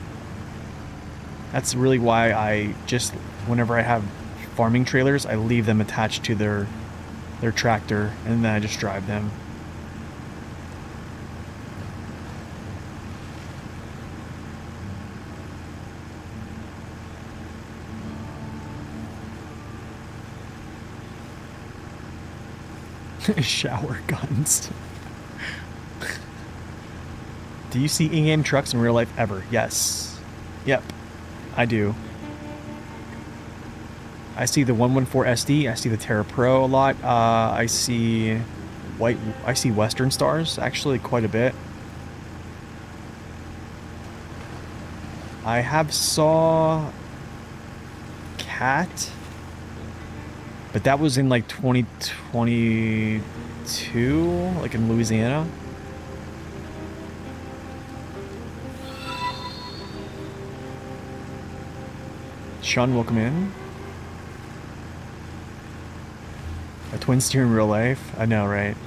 That's really why I just, whenever I have farming trailers, I leave them attached to their tractor, and then I just drive them. Shower guns. Do you see in-game trucks in real life ever? Yes. Yep, I do. I see the 114 SD. I see the Terra Pro a lot. I see Western Stars actually quite a bit. I have saw Cat, but that was in like 2022, like in Louisiana. Sean, welcome in. A twin steer in real life? I know, right?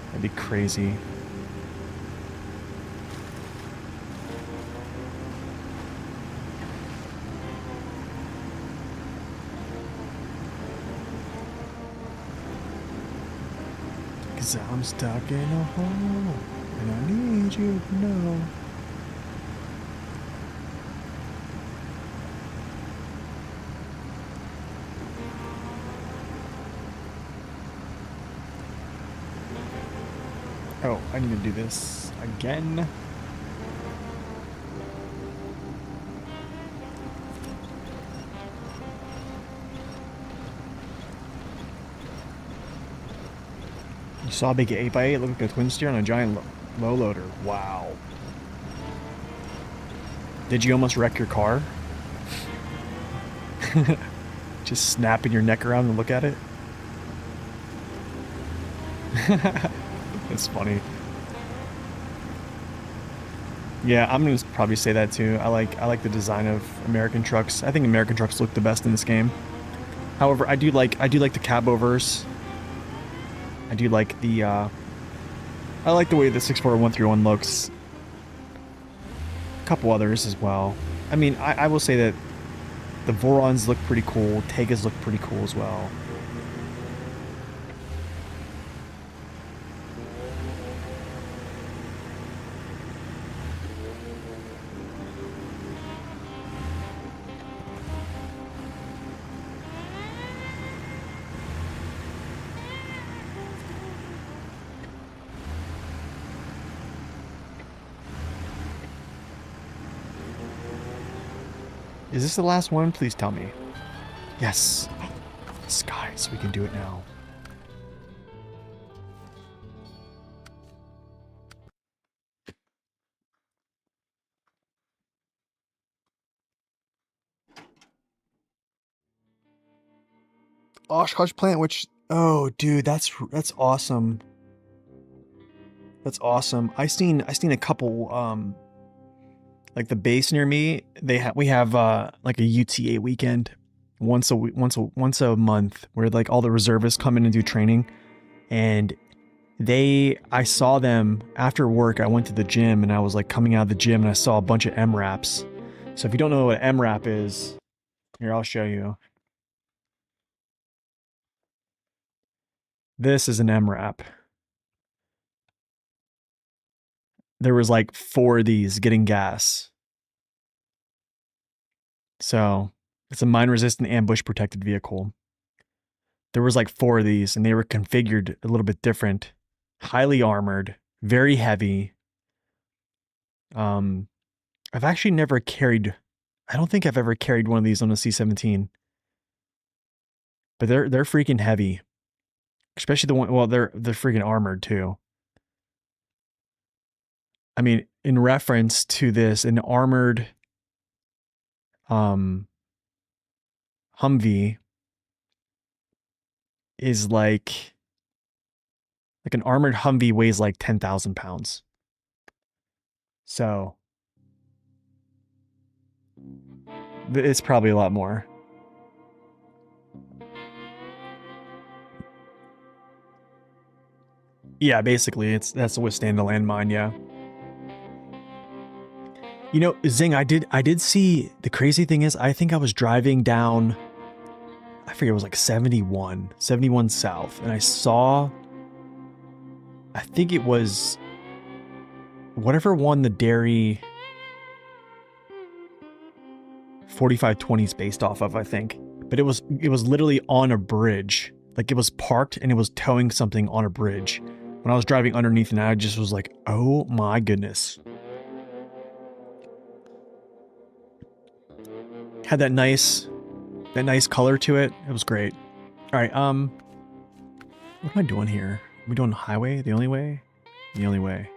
That'd be crazy. Cause I'm stuck in a hole, and I need you to know. Oh, I need to do this again. You saw a big 8x8 look like a twin steer on a giant low loader. Wow. Did you almost wreck your car? Just snapping your neck around and look at it? That's funny. Yeah, I'm gonna probably say that too. I like the design of American trucks. I think American trucks look the best in this game. However, I do like the cabovers. I do like the I like the way the 64131 looks. A couple others as well. I mean, I will say that the Vorons look pretty cool. Tegas look pretty cool as well. Is this the last one? Please tell me. Yes. Sky, so we can do it now. Oshkosh plant, which... Oh, dude, that's awesome. That's awesome. I seen a couple, like the base near me, we have like a UTA weekend once a month where like all the reservists come in and do training, and I saw them after work. I went to the gym and I was like coming out of the gym and I saw a bunch of MRAPs. So if you don't know what MRAP is, here, I'll show you. This is an MRAP. There was like 4 of these getting gas. So it's a mine resistant ambush protected vehicle. There was like 4 of these and they were configured a little bit different. Highly armored, very heavy. I've actually never carried, I don't think I've ever carried one of these on a C-17. But they're freaking heavy. Especially the one, well, they're freaking armored too. I mean, in reference to this, an armored Humvee is like an armored Humvee weighs like 10,000 pounds. So it's probably a lot more. Yeah, basically that's to withstand a landmine, yeah. You know, Zing, I did see, the crazy thing is, I think I was driving down, I forget, it was like 71 south, and I saw, I think it was whatever one the Dairy 4520 is based off of, I think. But it was literally on a bridge. Like it was parked and it was towing something on a bridge. When I was driving underneath and I just was like, oh my goodness. Had that nice color to it. It was great. All right, what am I doing here? Are we doing highway? The only way? The only way.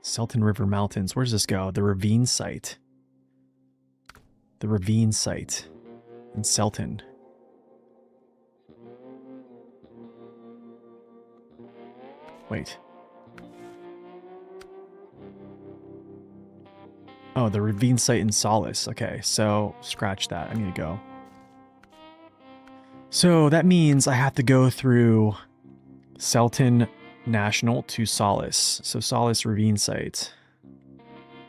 Selton River Mountains. Where does this go? The ravine site. The ravine site in Selton. Wait. Oh, the ravine site in Solace. Okay, so scratch that. I need to go. So that means I have to go through Selton National to Solace. So Solace ravine site.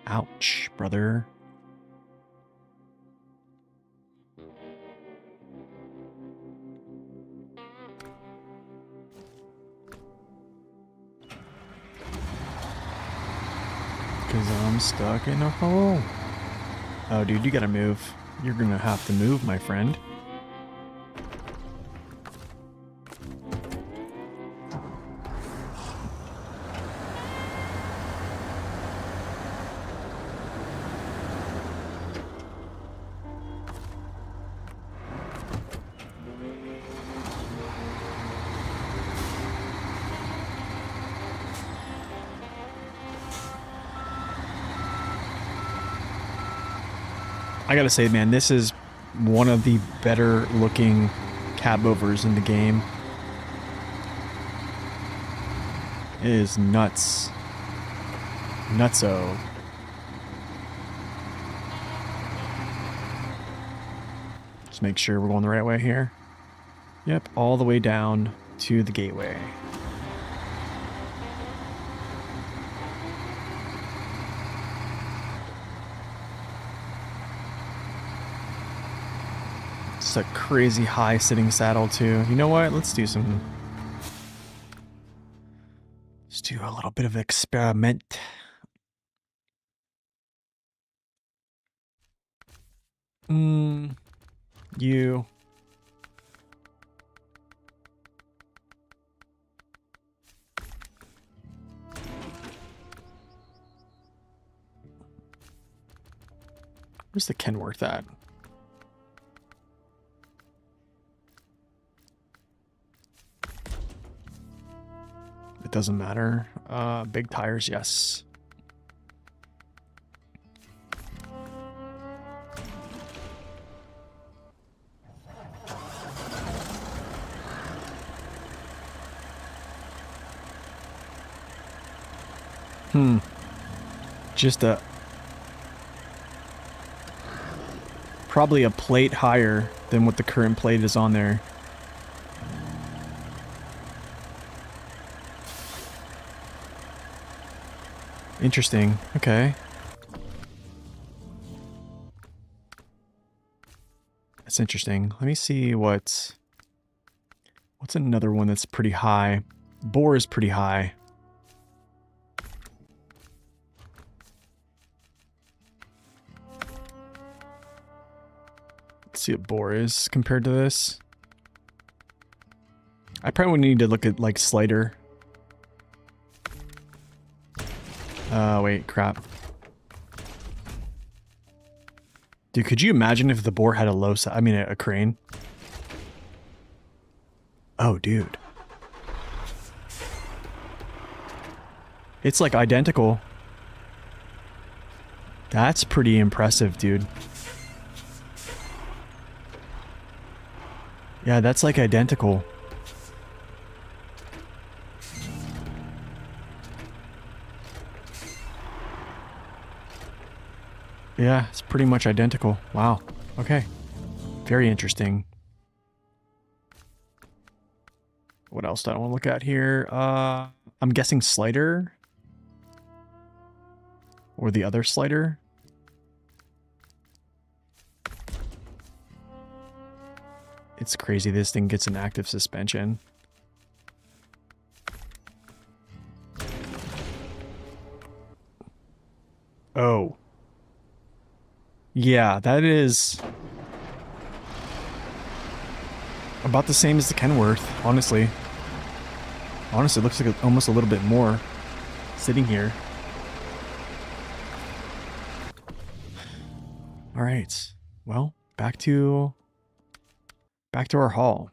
Ouch, brother. Because I'm stuck in a hole. Oh, dude, you gotta move. You're gonna have to move, my friend. I gotta say, man, this is one of the better looking cab overs in the game. It is nuts. Nutso. Just make sure we're going the right way here. Yep, all the way down to the gateway. It's a crazy high sitting saddle too. You know what? Let's do a little bit of experiment. You. Where's the Kenworth at? It doesn't matter. Big tires, yes. Just probably a plate higher than what the current plate is on there. Interesting. Okay. That's interesting. Let me see what's another one that's pretty high. Bore is pretty high. Let's see what Bore is compared to this. I probably would need to look at like Slider. Wait, crap. Dude, could you imagine if the Bore had a crane? Oh, dude. It's like identical. That's pretty impressive, dude. Yeah, that's like identical. Yeah, it's pretty much identical. Wow. Okay. Very interesting. What else do I want to look at here? I'm guessing Slider. Or the other Slider. It's crazy this thing gets an active suspension. Oh. Yeah, that is... About the same as the Kenworth, honestly. Honestly, it looks like almost a little bit more sitting here. All right. Well, back to our haul.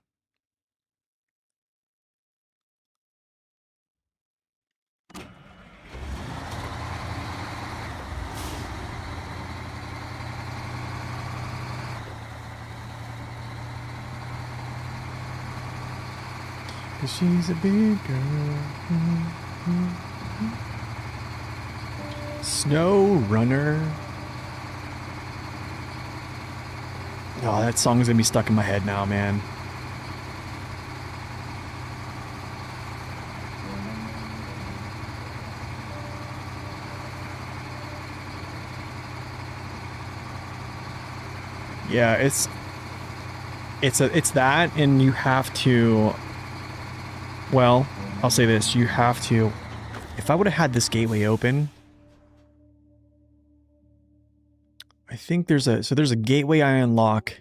Cause she's a big girl. Snow Runner. Oh, that song is gonna be stuck in my head now, man. Yeah, it's that, and you have to. Well, I'll say this: you have to. If I would have had this gateway open, I think there's a gateway I unlock,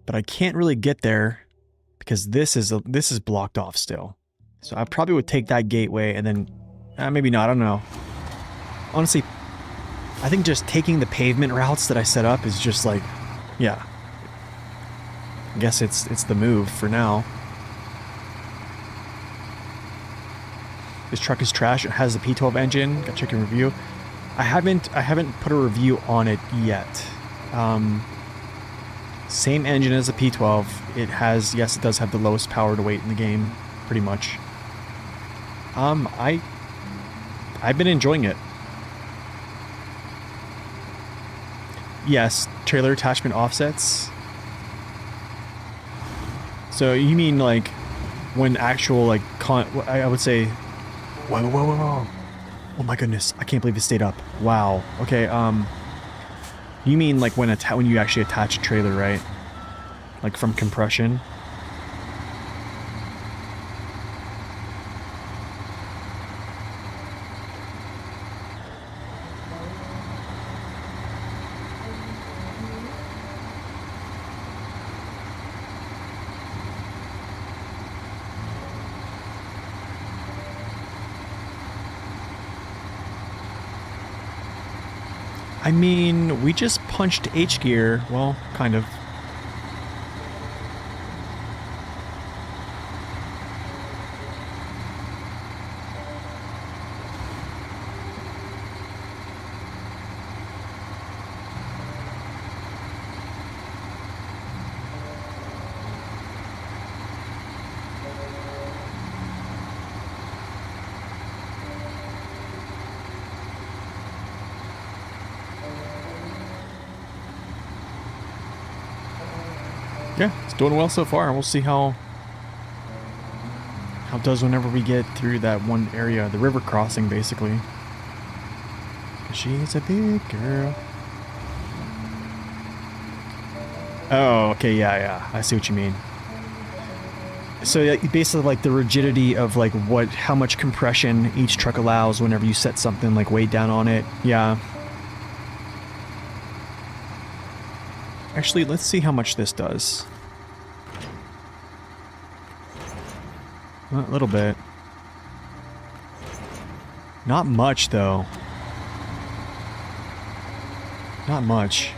but I can't really get there because this is blocked off still. So I probably would take that gateway and then maybe not. I don't know. Honestly, I think just taking the pavement routes that I set up is just like, yeah. I guess it's the move for now. This truck is trash. It has the P12 engine. Got to check your review. I haven't put a review on it yet. Same engine as the P12. It does have the lowest power to weight in the game, pretty much. I've been enjoying it. Yes, trailer attachment offsets. So you mean like when actual like I would say, whoa. Oh my goodness, I can't believe it stayed up. Wow. Okay, you mean like when you actually attach a trailer, right? Like from compression? I mean, we just punched H gear. Well, kind of. Yeah, it's doing well so far. We'll see how it does whenever we get through that one area, the river crossing, basically. She's a big girl. Oh, okay, yeah, I see what you mean. So yeah, basically, like the rigidity of like how much compression each truck allows whenever you set something like weight down on it. Yeah. Actually, let's see how much this does. A little bit. Not much, though. Not much.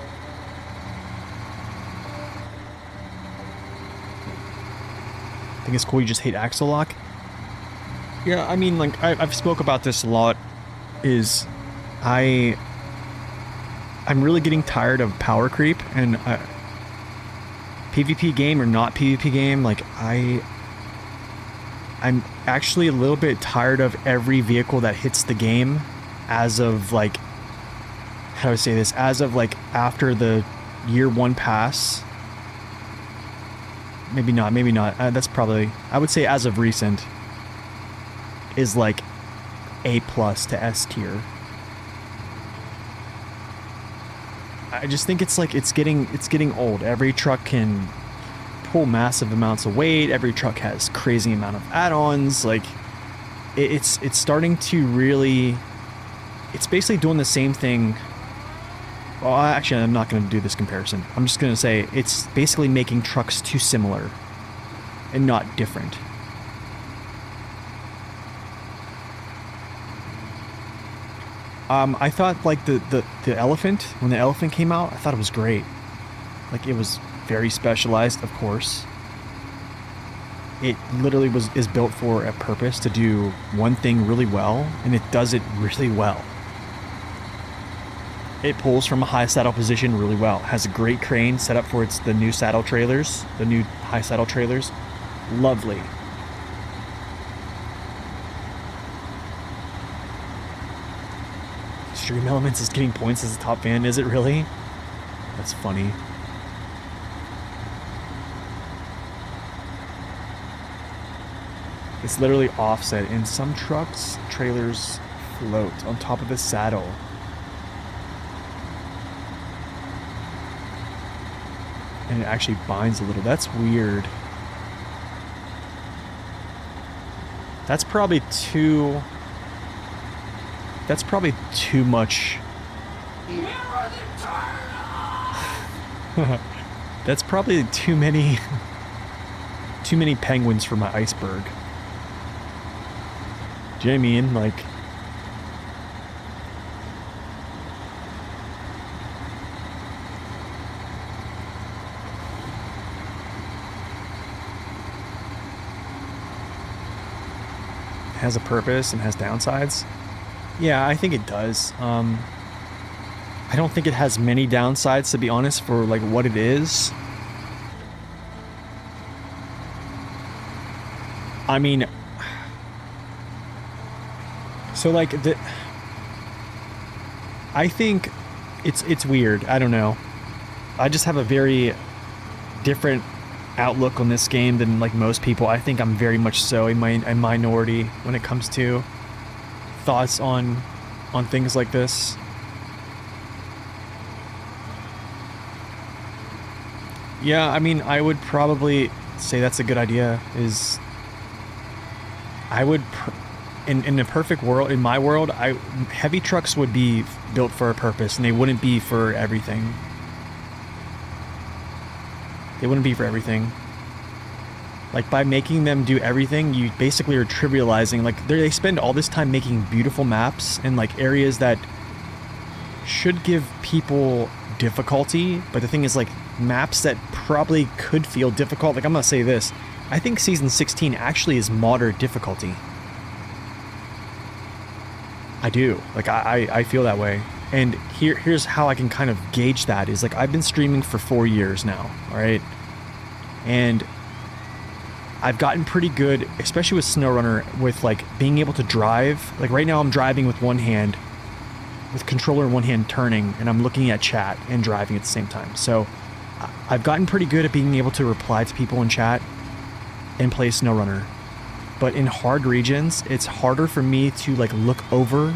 I think it's cool you just hate axle lock. Yeah, I mean, like, I've spoke about this a lot, I'm really getting tired of power creep, and PvP game or not PvP game, like I'm actually a little bit tired of every vehicle that hits the game as of like, how do I say this, as of like after the year 1 pass. Maybe not, that's probably, I would say as of recent is like A+ to S tier. I just think it's like it's getting old. Every truck can pull massive amounts of weight. Every truck has crazy amount of add-ons. Like it's starting to really, it's basically doing the same thing. Well, actually, I'm not going to do this comparison. I'm just going to say it's basically making trucks too similar. and not different. I thought like the elephant, when the elephant came out, I thought it was great. Like it was very specialized, of course. It literally is built for a purpose to do one thing really well, and it does it really well. It pulls from a high saddle position really well. It has a great crane set up for the new saddle trailers, the new high saddle trailers. Lovely. Stream Elements is getting points as a top fan. Is it really? That's funny. It's literally offset. In some trucks, trailers float on top of the saddle. And it actually binds a little. That's weird. That's probably too... That's probably too much. That's probably too many penguins for my iceberg. Do you know what I mean? Like, it has a purpose and has downsides. Yeah, I think it does. I don't think it has many downsides, to be honest, for like what it is. I mean, so like I think it's weird. I don't know. I just have a very different outlook on this game than like most people. I think I'm very much so a minority when it comes to thoughts on things like this. Yeah, I mean, I would probably say that's a good idea. Is I would in a perfect world, in my world, heavy trucks would be built for a purpose, and they wouldn't be for everything. They wouldn't be for everything. Like, by making them do everything, you basically are trivializing. Like, they spend all this time making beautiful maps in, like, areas that should give people difficulty. But the thing is, like, maps that probably could feel difficult. Like, I'm gonna say this. I think Season 16 actually is moderate difficulty. I do. Like, I feel that way. And here's how I can kind of gauge that. Is, like, I've been streaming for 4 years now, alright? And I've gotten pretty good, especially with SnowRunner, with like being able to drive. Like right now I'm driving with one hand, with controller in one hand turning, and I'm looking at chat and driving at the same time. So I've gotten pretty good at being able to reply to people in chat and play SnowRunner. But in hard regions, it's harder for me to like look over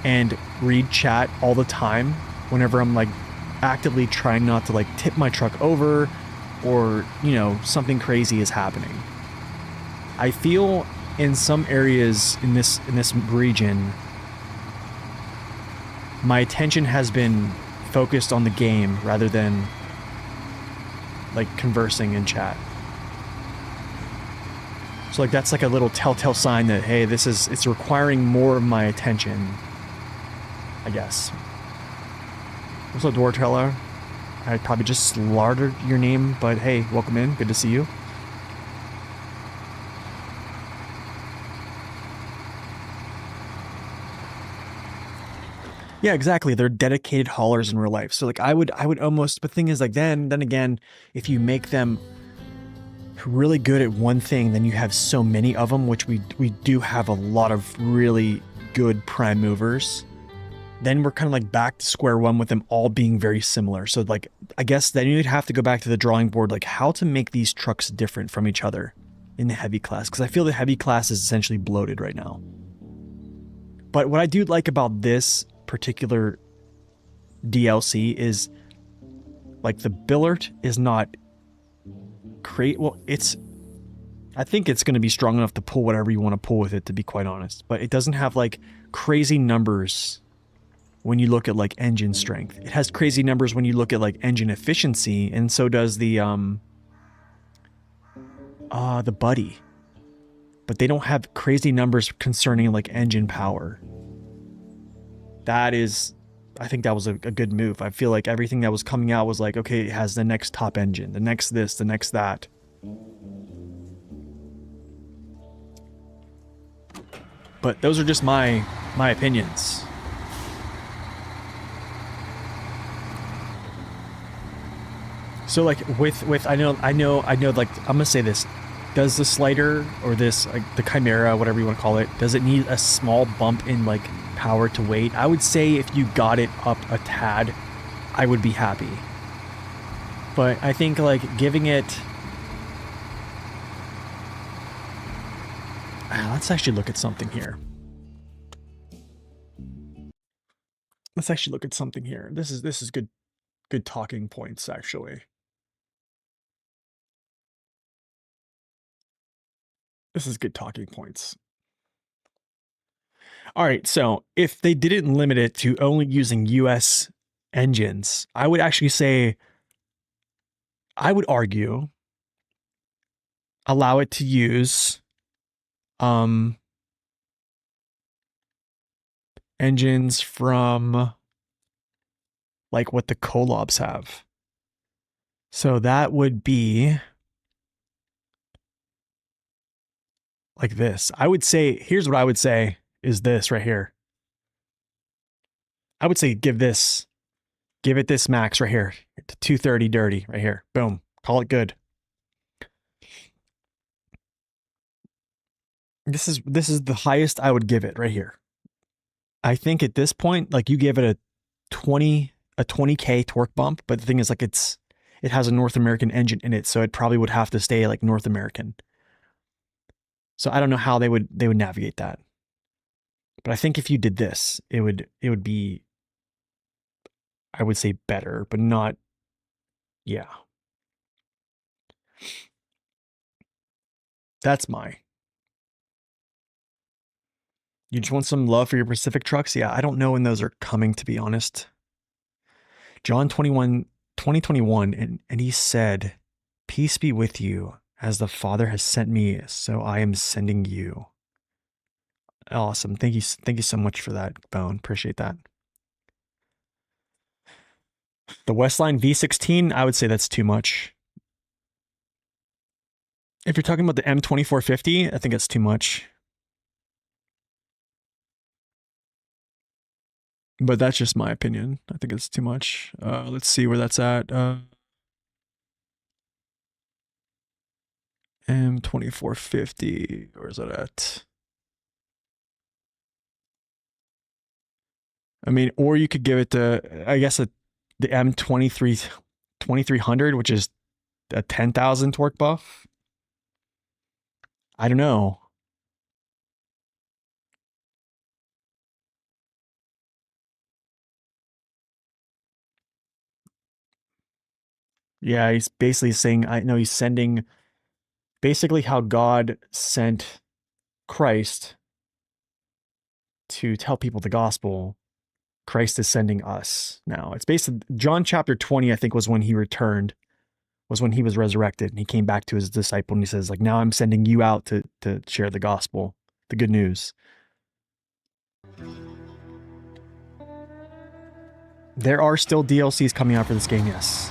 and read chat all the time whenever I'm like actively trying not to like tip my truck over, or, you know, something crazy is happening. I feel in some areas in this region, my attention has been focused on the game rather than like conversing in chat. So like that's like a little telltale sign that, hey, it's requiring more of my attention, I guess. What's up, Dwartella? I probably just slaughtered your name, but hey, welcome in. Good to see you. Yeah, exactly. They're dedicated haulers in real life. So like I would almost, but the thing is like then again, if you make them really good at one thing, then you have so many of them, which we do have a lot of really good prime movers. Then we're kind of like back to square one with them all being very similar. So like, I guess then you'd have to go back to the drawing board, like how to make these trucks different from each other in the heavy class. Because I feel the heavy class is essentially bloated right now. But what I do like about this particular DLC is like the billet is not great. Well, I think it's going to be strong enough to pull whatever you want to pull with it, to be quite honest. But it doesn't have like crazy numbers when you look at like engine strength. It has crazy numbers when you look at like engine efficiency, and so does the The Buddy. But they don't have crazy numbers concerning like engine power. That is, I think that was a good move. I feel like everything that was coming out was like, okay, it has the next top engine, the next this, the next that. But those are just my opinions. So like with I know like I'm gonna say this. Does the slider or this like the Chimera, whatever you want to call it, does it need a small bump in like power to weight? I would say if you got it up a tad, I would be happy. But I think like giving it, let's actually look at something here. Let's actually look at something here. This is good talking points actually. This is good talking points. All right, so if they didn't limit it to only using US engines, I would actually say, I would argue, allow it to use engines from like what the Kolobs have. So that would be like this. I would say, here's what I would say is this right here. I would say give it this max right here to 230 dirty right here. Boom. Call it good. This is the highest I would give it right here. I think at this point, like you give it a 20K torque bump, but the thing is like it has a North American engine in it, so it probably would have to stay like North American. So I don't know how they would navigate that. But I think if you did this, it would be, I would say better, but not, yeah. That's you just want some love for your Pacific trucks? Yeah, I don't know when those are coming, to be honest. John 2021, and he said, "Peace be with you, as the Father has sent me, so I am sending you." Awesome. Thank you so much for that, Bone. Appreciate that. The Westline V16, I would say that's too much. If you're talking about the M2450, I think that's too much. But that's just my opinion. I think it's too much. Let's see where that's at. M2450, where's that at? I mean, or you could give it to, I guess, the M2300, which is a 10,000 torque buff. I don't know. Yeah, he's basically saying, I know he's sending basically how God sent Christ to tell people the gospel. Christ is sending us now. It's basically John chapter 20, I think, was when he returned, was when he was resurrected, and he came back to his disciple and he says, like, now I'm sending you out to share the gospel, the good news. There are still DLCs coming out for this game, yes.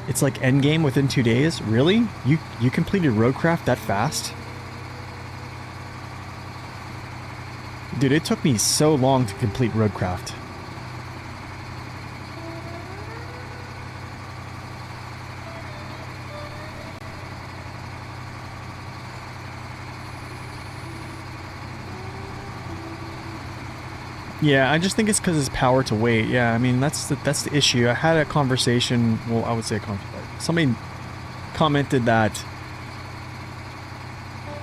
It's like endgame within 2 days? Really? You completed Roadcraft that fast? Dude, it took me so long to complete Roadcraft. Yeah, I just think it's because it's power to weight. Yeah, I mean, that's the issue. I had a conversation, well, I would say somebody commented that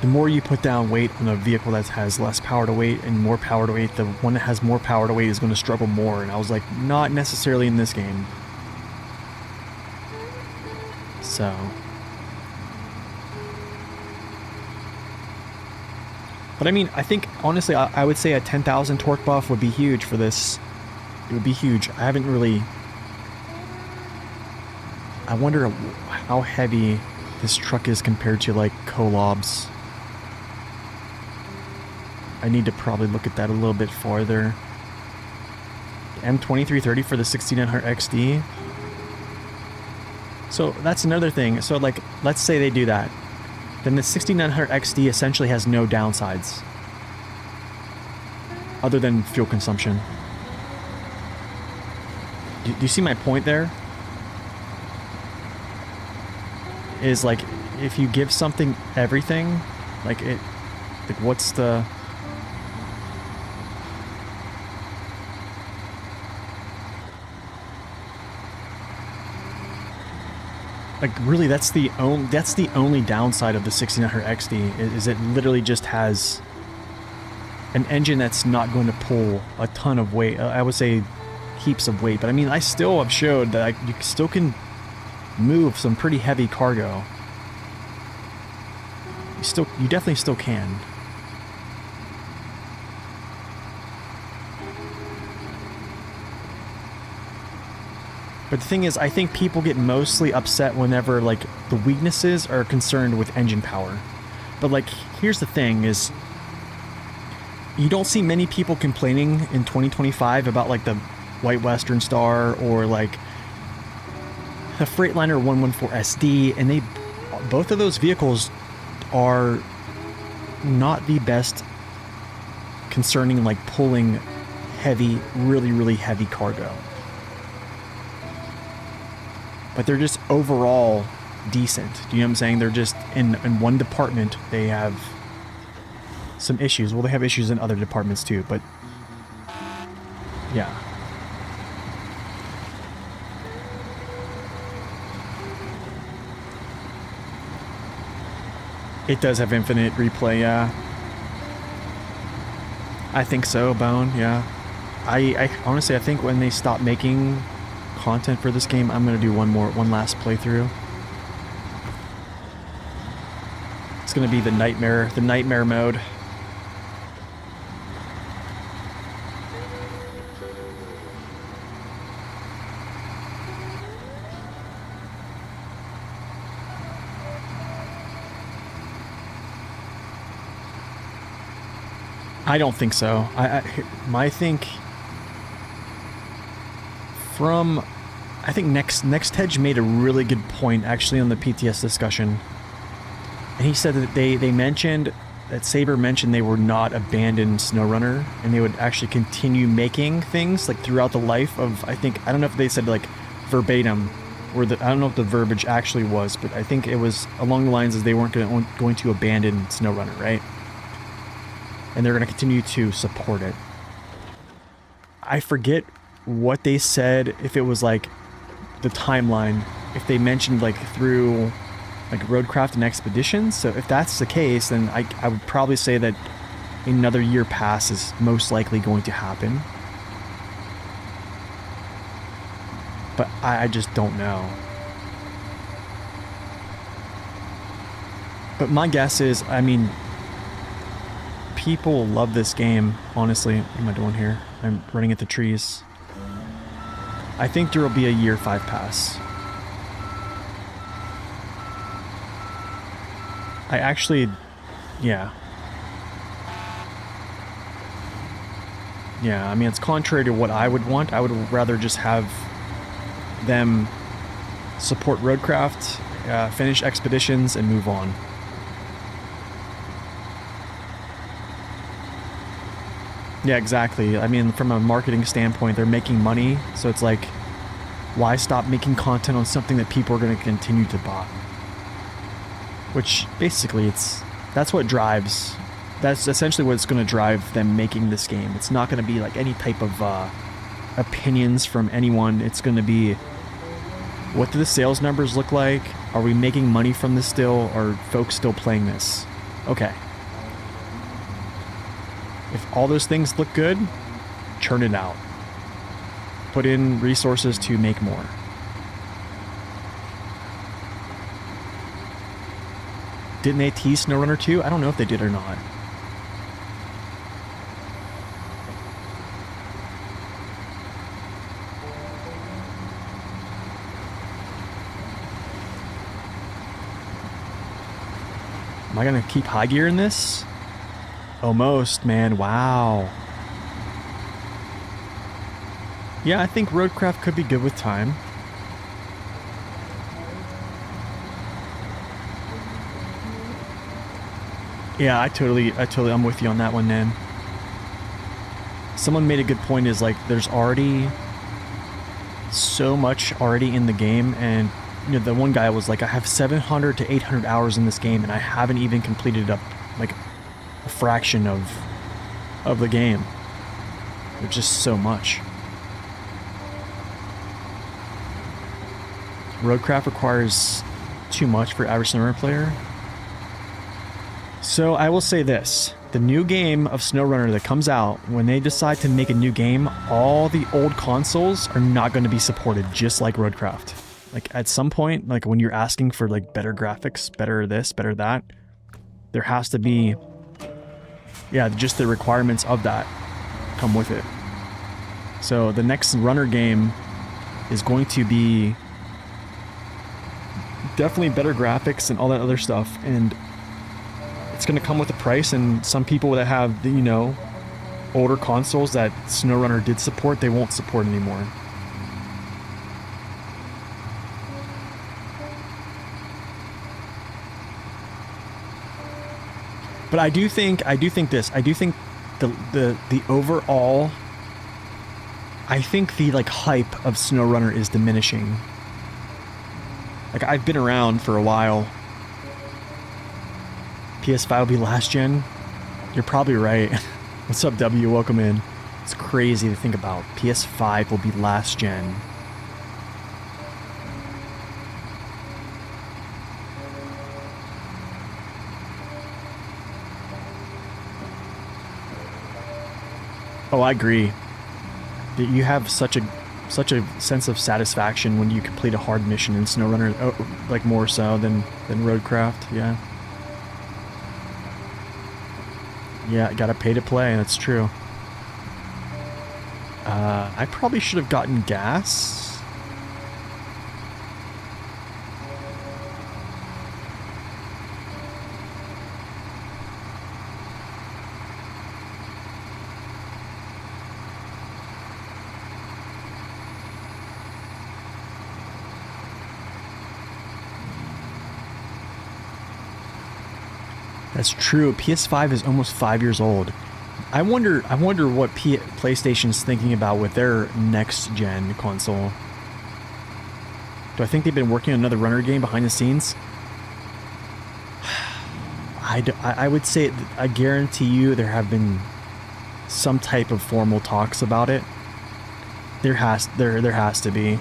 the more you put down weight on a vehicle that has less power to weight and more power to weight, the one that has more power to weight is going to struggle more. And I was like, not necessarily in this game. So. But I mean, I think, honestly, I would say a 10,000 torque buff would be huge for this. It would be huge. I haven't really I wonder how heavy this truck is compared to like Kolob's. I need to probably look at that a little bit farther. M2330 for the 6900 XD. So that's another thing. So like, let's say they do that. Then the 6900 XD essentially has no downsides. Other than fuel consumption. Do you see my point there? Is like, if you give something everything, like what's the... Like really, that's the only downside of the 6900 XD is it literally just has an engine that's not going to pull a ton of weight. I would say heaps of weight, but I mean, I still have showed that you still can move some pretty heavy cargo. You definitely still can. But the thing is, I think people get mostly upset whenever, like, the weaknesses are concerned with engine power. But, like, here's the thing is, you don't see many people complaining in 2025 about, like, the White Western Star or, like, the Freightliner 114 SD, and both of those vehicles are not the best concerning, like, pulling heavy, really, really heavy cargo. But they're just overall decent. Do you know what I'm saying? They're just in one department, they have some issues. Well, they have issues in other departments too, but yeah. It does have infinite replay, yeah. I think so, Bone, yeah. I honestly, I think when they stop making content for this game, I'm gonna do one last playthrough. It's gonna be the nightmare mode. I don't think so. I think Next Hedge made a really good point actually on the PTS discussion. And he said that they mentioned that Saber mentioned they were not abandoned SnowRunner and they would actually continue making things like throughout the life of, I don't know if they said like verbatim or I don't know what the verbiage actually was, but I think it was along the lines as they weren't going to abandon SnowRunner, right? And they're going to continue to support it. I forget what they said, if it was like the timeline, if they mentioned like through like roadcraft and expeditions. So if that's the case, then I would probably say that another year pass is most likely going to happen. But I just don't know. But my guess is, I mean, people love this game, honestly. What am I doing here? I'm running at the trees. I think there will be a year 5 pass. I actually, yeah. Yeah, I mean, it's contrary to what I would want. I would rather just have them support roadcraft, finish expeditions, and move on. Yeah, exactly. I mean, from a marketing standpoint, they're making money, so it's like, why stop making content on something that people are going to continue to buy? Which, basically, that's what drives, that's essentially what's going to drive them making this game. It's not going to be like any type of opinions from anyone. It's going to be, what do the sales numbers look like? Are we making money from this still? Are folks still playing this? Okay. If all those things look good, churn it out. Put in resources to make more. Didn't they tease SnowRunner 2? I don't know if they did or not. Am I gonna keep high gear in this? Almost, man. Wow. Yeah, I think roadcraft could be good with time. Yeah, I'm with you on that one, man. Someone made a good point, is like, there's already so much already in the game, and you know, the one guy was like, I have 700 to 800 hours in this game, and I haven't even completed up like a fraction of the game. There's just so much. Roadcraft requires too much for average SnowRunner player. So I will say this, the new game of SnowRunner that comes out, when they decide to make a new game, all the old consoles are not going to be supported, just like Roadcraft. Like at some point, like when you're asking for like better graphics, better this, better that, there has to be, yeah, just the requirements of that come with it. So the next runner game is going to be definitely better graphics and all that other stuff, and it's going to come with a price, and some people that have the, you know, older consoles that SnowRunner did support, they won't support anymore. But I do think the overall, I think the like hype of SnowRunner is diminishing. Like, I've been around for a while. PS5 will be last gen. You're probably right. What's up, W? Welcome in. It's crazy to think about. PS5 will be last gen. Oh, I agree. You have such a sense of satisfaction when you complete a hard mission in SnowRunner, like more so than Roadcraft. Yeah. Yeah, gotta pay to play, that's true. I probably should have gotten gas. That's true. PS5 is almost 5 years old. I wonder what PlayStation's thinking about with their next gen console. Do I think they've been working on another runner game behind the scenes? I would say, I guarantee you there have been some type of formal talks about it. There has to be.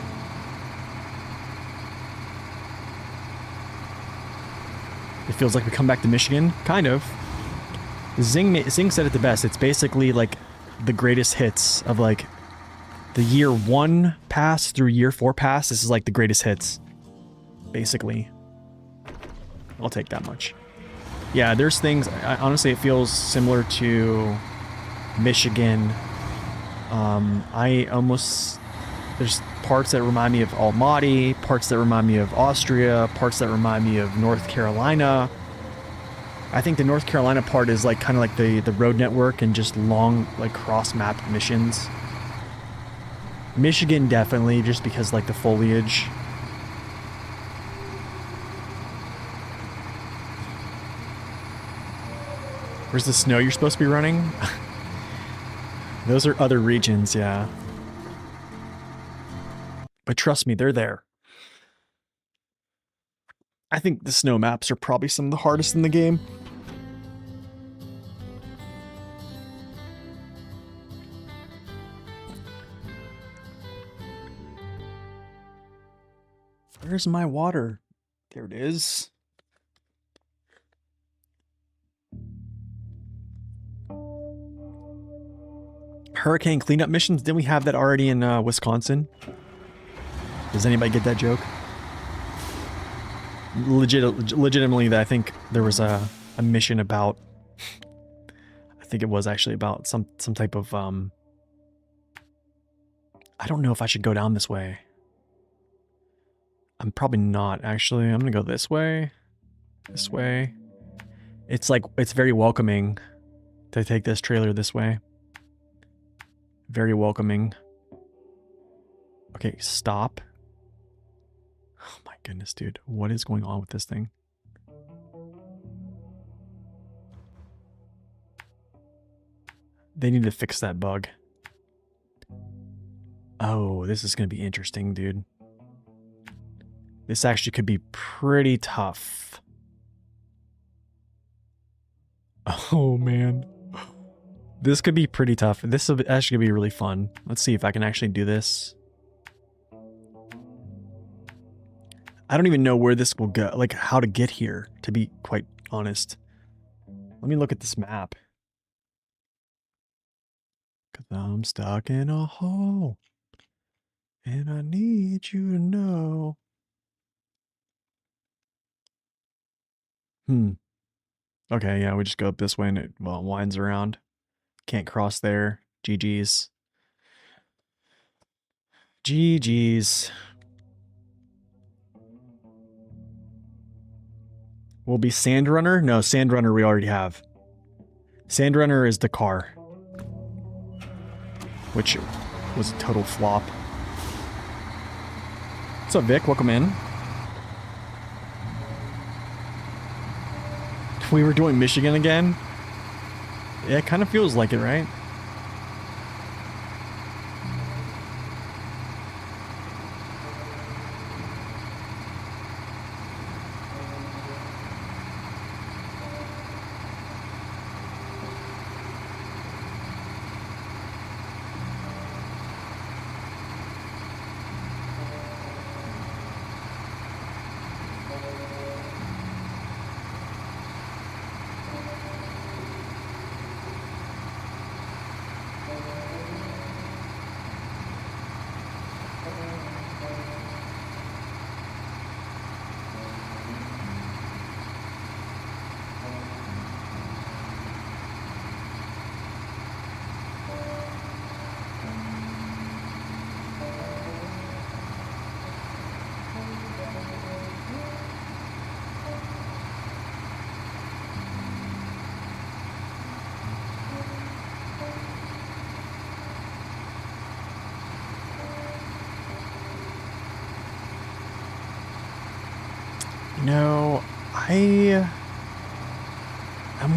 It feels like we come back to Michigan, kind of. Zing said it the best. It's basically like the greatest hits of like the year 1 pass through year 4 pass. This is like the greatest hits, basically. I'll take that much. Yeah, there's things. Honestly, it feels similar to Michigan. There's parts that remind me of Almaty, parts that remind me of Austria, parts that remind me of North Carolina. I think the North Carolina part is like kind of like the road network and just long, like cross-map missions. Michigan definitely, just because like the foliage. Where's the snow you're supposed to be running? Those are other regions, yeah. But trust me, they're there. I think the snow maps are probably some of the hardest in the game. Where's my water? There it is. Hurricane cleanup missions? Didn't we have that already in Wisconsin? Does anybody get that joke? Legitimately, that I think there was a mission about. I think it was actually about some type of I don't know if I should go down this way. I'm probably not, actually. I'm gonna go this way. This way. It's like, it's very welcoming to take this trailer this way. Very welcoming. Okay, stop. Oh my goodness, dude. What is going on with this thing? They need to fix that bug. Oh, this is going to be interesting, dude. This actually could be pretty tough. Oh, man. This could be pretty tough. This will actually be really fun. Let's see if I can actually do this. I don't even know where this will go, like how to get here, to be quite honest. Let me look at this map. Cause I'm stuck in a hole. And I need you to know. Okay, yeah, we just go up this way and it, well, it winds around. Can't cross there. GG's. GG's. Will be Sandrunner? No, Sandrunner we already have. Sandrunner is the car. Which was a total flop. What's up, Vic? Welcome in. We were doing Michigan again? Yeah, it kind of feels like it, right? No, I'm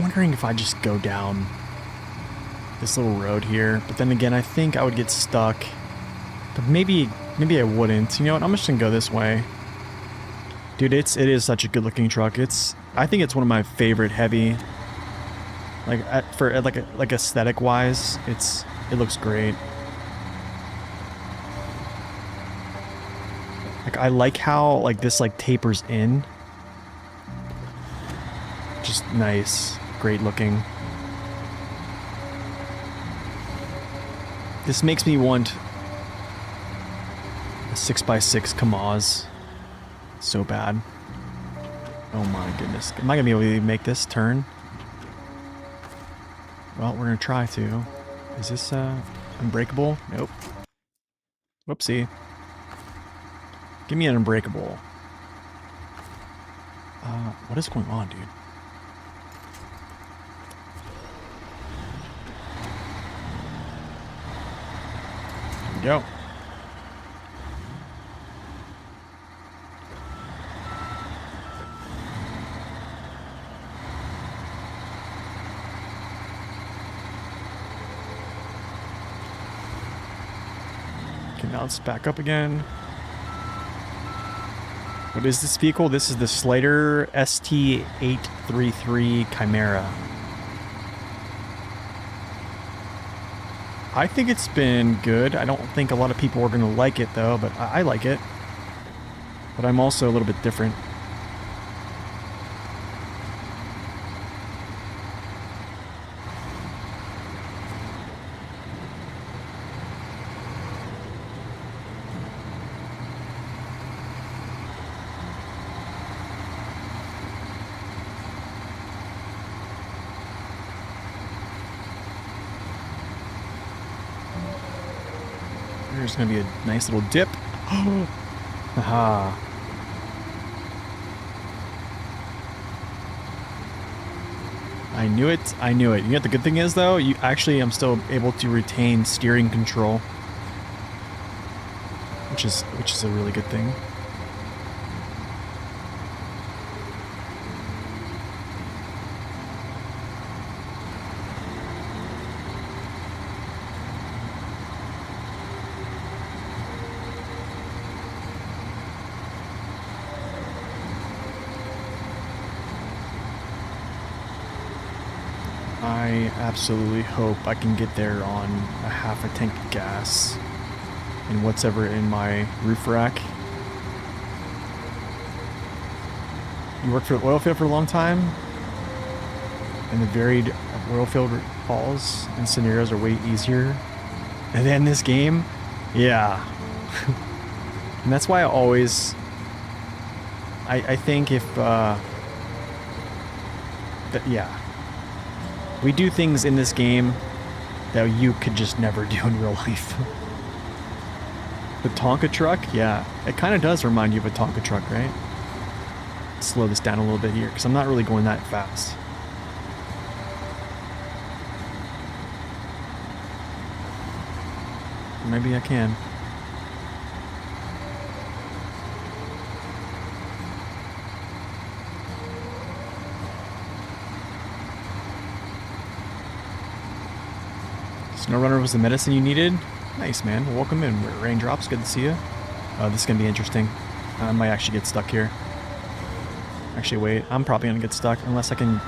wondering if I just go down this little road here, but then again, I think I would get stuck. But maybe I wouldn't. You know what? I'm just gonna go this way. Dude, it is such a good-looking truck. I think it's one of my favorite heavy. Like aesthetic-wise, it looks great. Like I like how like this like tapers in. Just nice, great looking. This makes me want a 6x6 Kamaz so bad. Oh my goodness. Am I gonna be able to make this turn? Well, we're gonna try to. Is this unbreakable? Nope. Whoopsie. Give me an unbreakable. What is going on, dude? Here we go. Okay, now let's back up again. What is this vehicle? This is the Slater ST833 Chimera. I think it's been good. I don't think a lot of people are going to like it though, but I like it. But I'm also a little bit different. There's going to be a nice little dip. Haha. I knew it. I knew it. You know what the good thing is, though? You actually, I'm still able to retain steering control, which is a really good thing. I absolutely hope I can get there on a half a tank of gas and whatever in my roof rack. You worked for the oil field for a long time, and the varied oil field calls and scenarios are way easier than this game. Yeah. And that's why I always... I think if... yeah. We do things in this game that you could just never do in real life. The Tonka truck, yeah, it kind of does remind you of a Tonka truck, right? Slow this down a little bit here, because I'm not really going that fast. Maybe I can. SnowRunner was the medicine you needed? Nice, man. Well, welcome in. Raindrops, good to see you. This is going to be interesting. I might actually get stuck here. Actually, wait. I'm probably going to get stuck unless I can...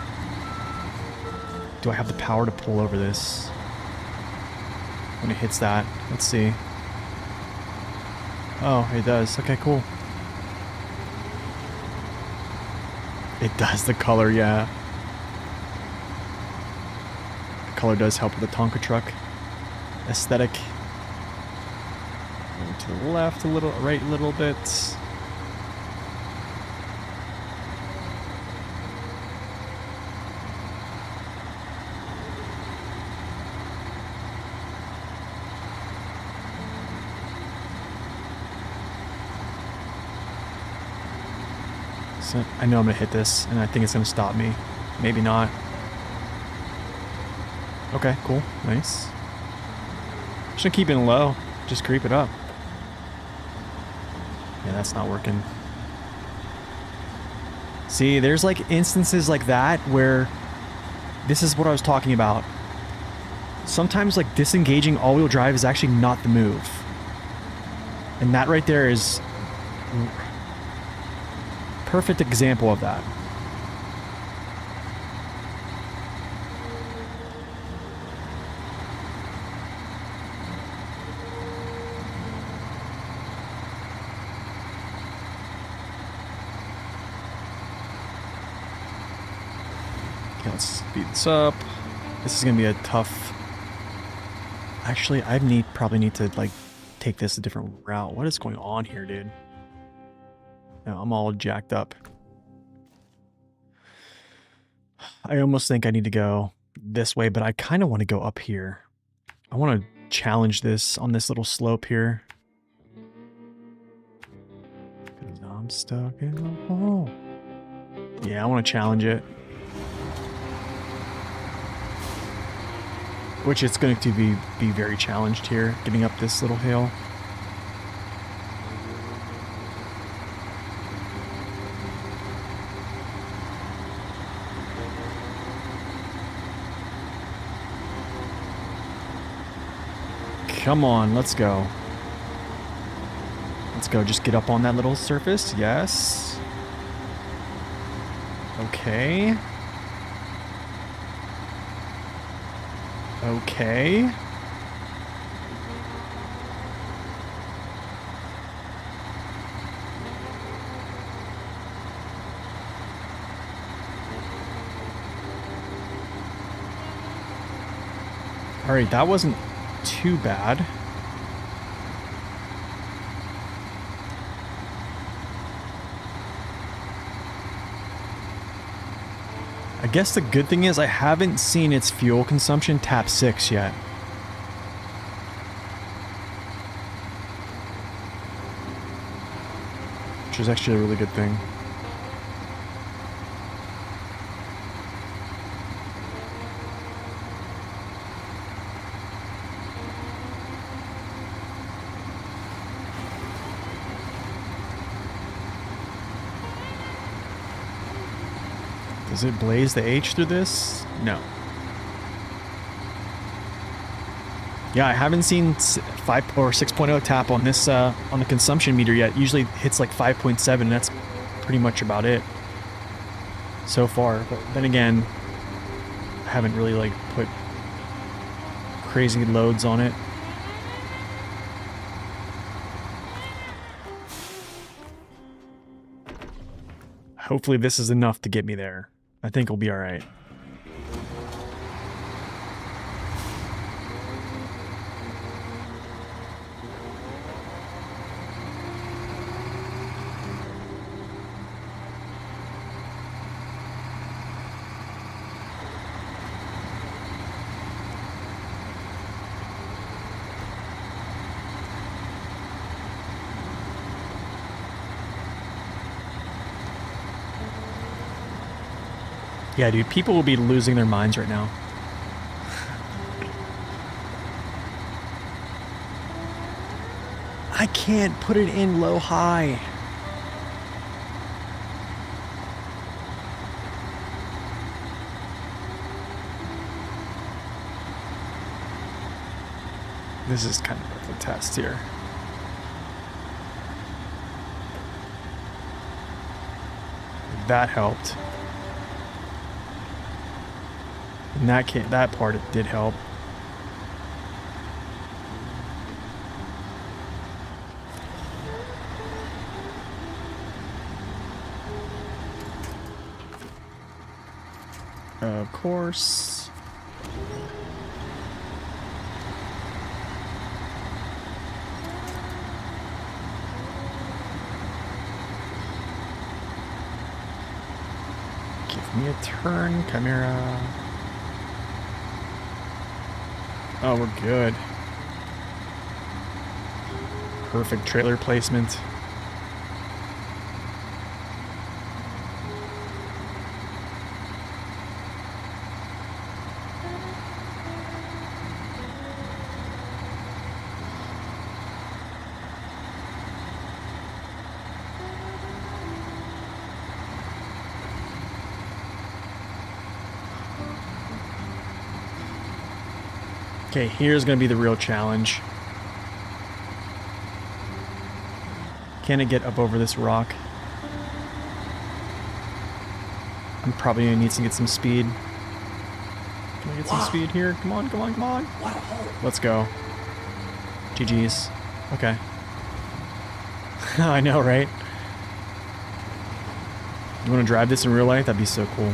Do I have the power to pull over this? When it hits that. Let's see. Oh, it does. Okay, cool. It does. The color, yeah. The color does help with the Tonka truck aesthetic. Going to the left a little, right a little bit. So I know I'm gonna hit this, and I think it's gonna stop me. Maybe not. Okay, cool, nice. Just gonna keep it low, just creep it up. Yeah, that's not working. See, there's like instances like that where this is what I was talking about. Sometimes like disengaging all-wheel drive is actually not the move. And that right there is perfect example of that. Okay, let's speed this up. This is gonna be a tough... Actually, I probably need to like take this a different route. What is going on here, dude? No, I'm all jacked up. I almost think I need to go this way, but I kind of want to go up here. I want to challenge this on this little slope here. Because I'm stuck in a hole. Yeah, I want to challenge it. Which it's going to be very challenged here, getting up this little hill. Come on, let's go. Let's go, just get up on that little surface. Yes. Okay. Okay. All right, that wasn't too bad. I guess the good thing is I haven't seen its fuel consumption tap 6 yet. Which is actually a really good thing. Does it blaze the H through this? No. Yeah, I haven't seen 5 or 6.0 tap on this on the consumption meter yet. Usually it hits like 5.7, and that's pretty much about it so far. But then again, I haven't really like put crazy loads on it. Hopefully this is enough to get me there. I think we'll be all right. Yeah, dude, people will be losing their minds right now. I can't put it in low high. This is kind of a test here. That helped. And that part it did help. Of course. Give me a turn, Chimera. Oh, we're good. Perfect trailer placement. Okay, here's going to be the real challenge. Can it get up over this rock? I'm probably going to need to get some speed. Can I get some speed here? Come on, come on, come on. Let's go. GG's. Okay. I know, right? You want to drive this in real life? That'd be so cool.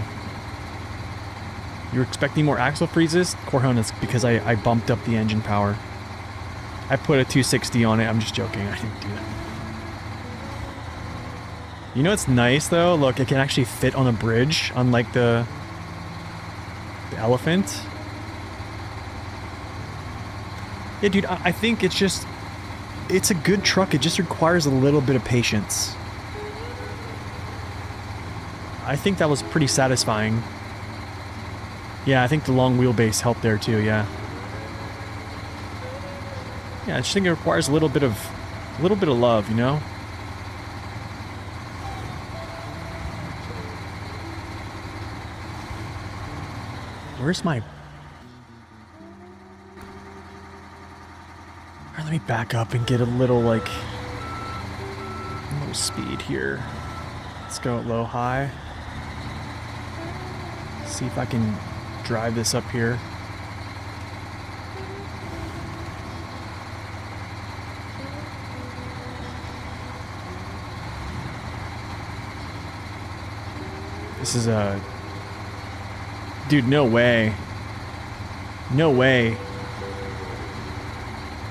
You're expecting more axle freezes? Corhon, it's because I bumped up the engine power. I put a 260 on it. I'm just joking. I didn't do that. You know what's nice though? Look, it can actually fit on a bridge, unlike the Elephant. Yeah, dude, I think it's a good truck. It just requires a little bit of patience. I think that was pretty satisfying. Yeah, I think the long wheelbase helped there too, yeah. Yeah, I just think it requires a little bit of love, you know? Where's my... Alright, let me back up and get a little, like... a little speed here. Let's go at low high. See if I can drive this up here. This is a... Dude, no way. No way.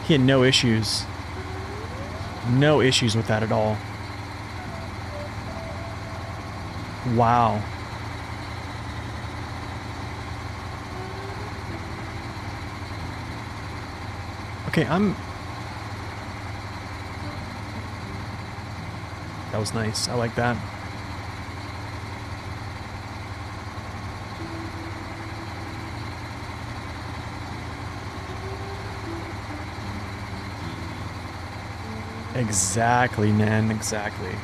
He had no issues. No issues with that at all. Wow. Okay, That was nice. I like that. Exactly, man. Exactly.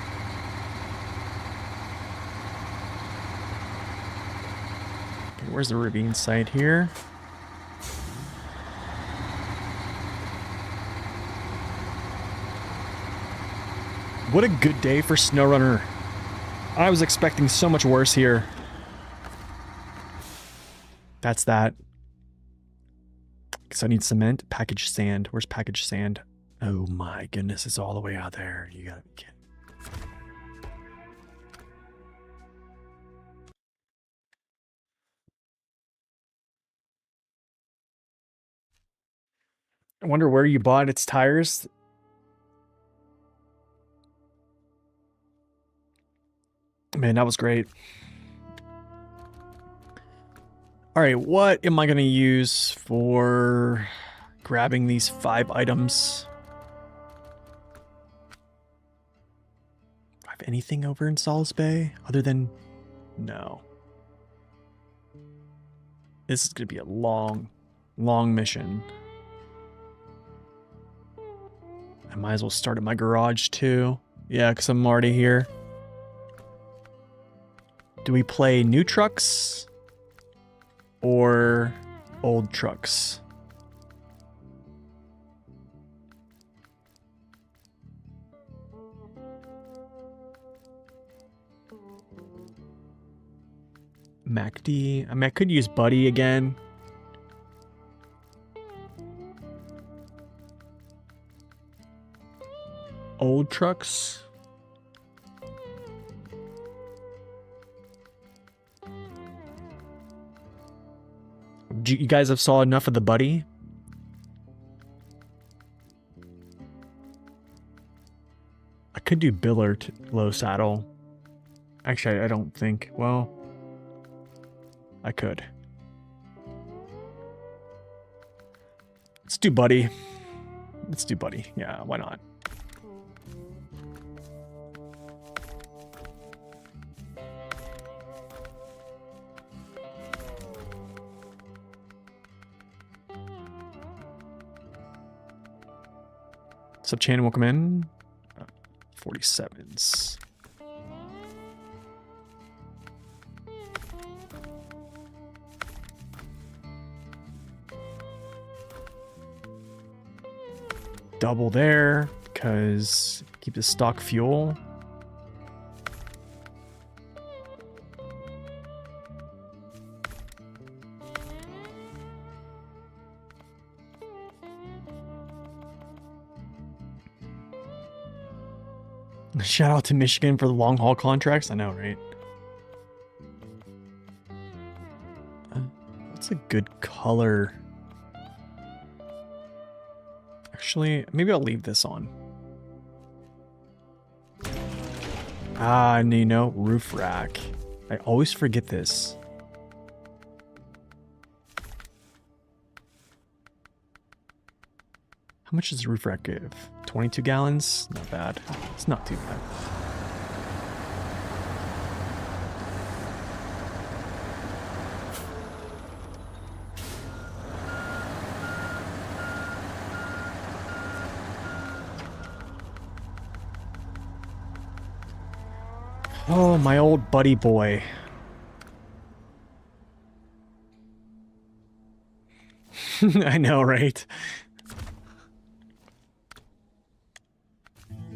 Where's the ravine site here? What a good day for SnowRunner. I was expecting so much worse here. That's that. Because I need cement. Packaged sand. Where's packaged sand? Oh my goodness, it's all the way out there. You gotta be kidding. I wonder where you bought its tires. Man, that was great. All right, what am I going to use for grabbing these 5 items? Do I have anything over in Solace Bay other than... No. This is going to be a long, long mission. I might as well start at my garage too. Yeah, because I'm already here. Do we play new trucks or old trucks? MacD. I mean, I could use Buddy again. Old trucks. You guys have saw enough of the Buddy? I could do Billard low saddle. Actually, I don't think. Well, I could. Let's do Buddy. Let's do Buddy. Yeah, why not? Sub channel, welcome in. 47s. Double there because keep the stock fuel. Shout out to Michigan for the long haul contracts. I know, right? What's a good color? Actually, maybe I'll leave this on. And you know, roof rack. I always forget this. How much does the roof rack give? 22 gallons? Not bad. It's not too bad. Oh, my old buddy boy. I know, right?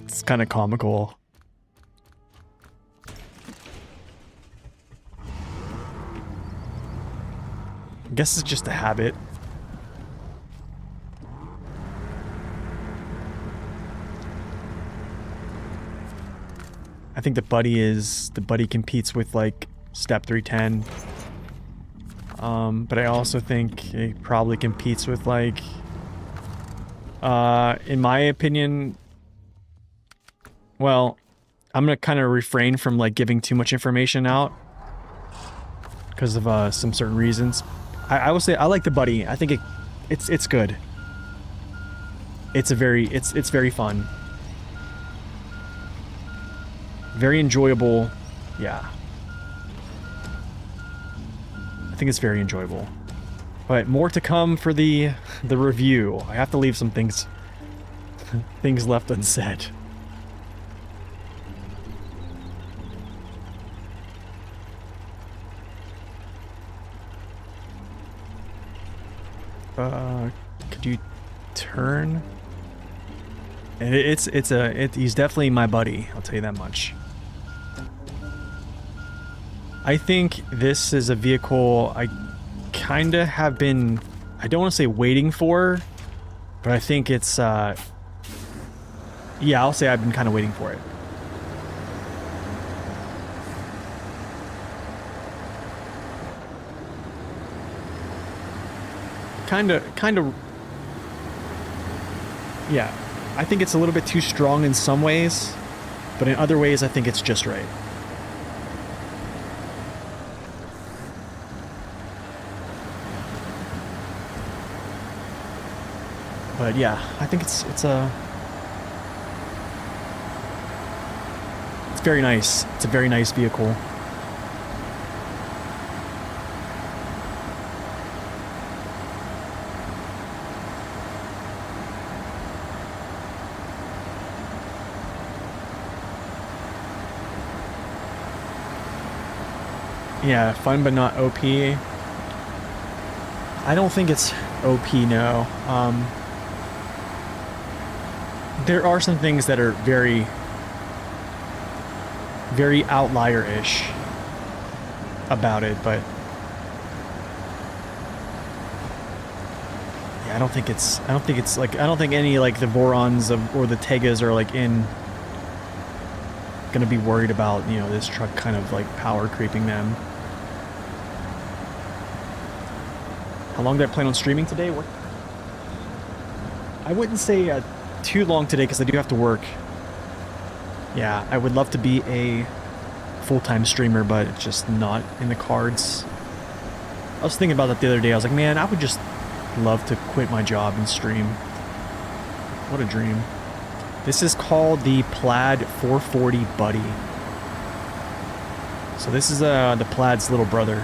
It's kind of comical. I guess it's just a habit. I think the buddy competes with like step 310. But I also think it probably competes with like, in my opinion, well, I'm gonna kind of refrain from like giving too much information out because of some certain reasons. I will say I like the buddy. I think it's good. It's very fun. Very enjoyable. Yeah. I think it's very enjoyable. But more to come for the review. I have to leave some things left unsaid. Could you turn? And he's definitely my buddy, I'll tell you that much. I think this is a vehicle I kinda have been, I don't want to say waiting for, but I think it's, yeah, I'll say I've been kind of waiting for it. Kind of, yeah. I think it's a little bit too strong in some ways, but in other ways I think it's just right. But yeah, I think it's very nice. It's a very nice vehicle. Yeah, fun but not OP. I don't think it's OP, no. There are some things that are very, very outlier-ish about it, but yeah, I don't think any like the Vorons or the Tegas are like gonna be worried about, you know, this truck kind of like power creeping them. How long do I plan on streaming today? What? I wouldn't say too long today because I do have to work. Yeah, I would love to be a full-time streamer, but it's just not in the cards. I was thinking about that the other day. I was like, man, I would just love to quit my job and stream. What a dream. This is called the Plaid 440 Buddy. So this is the Plaid's little brother.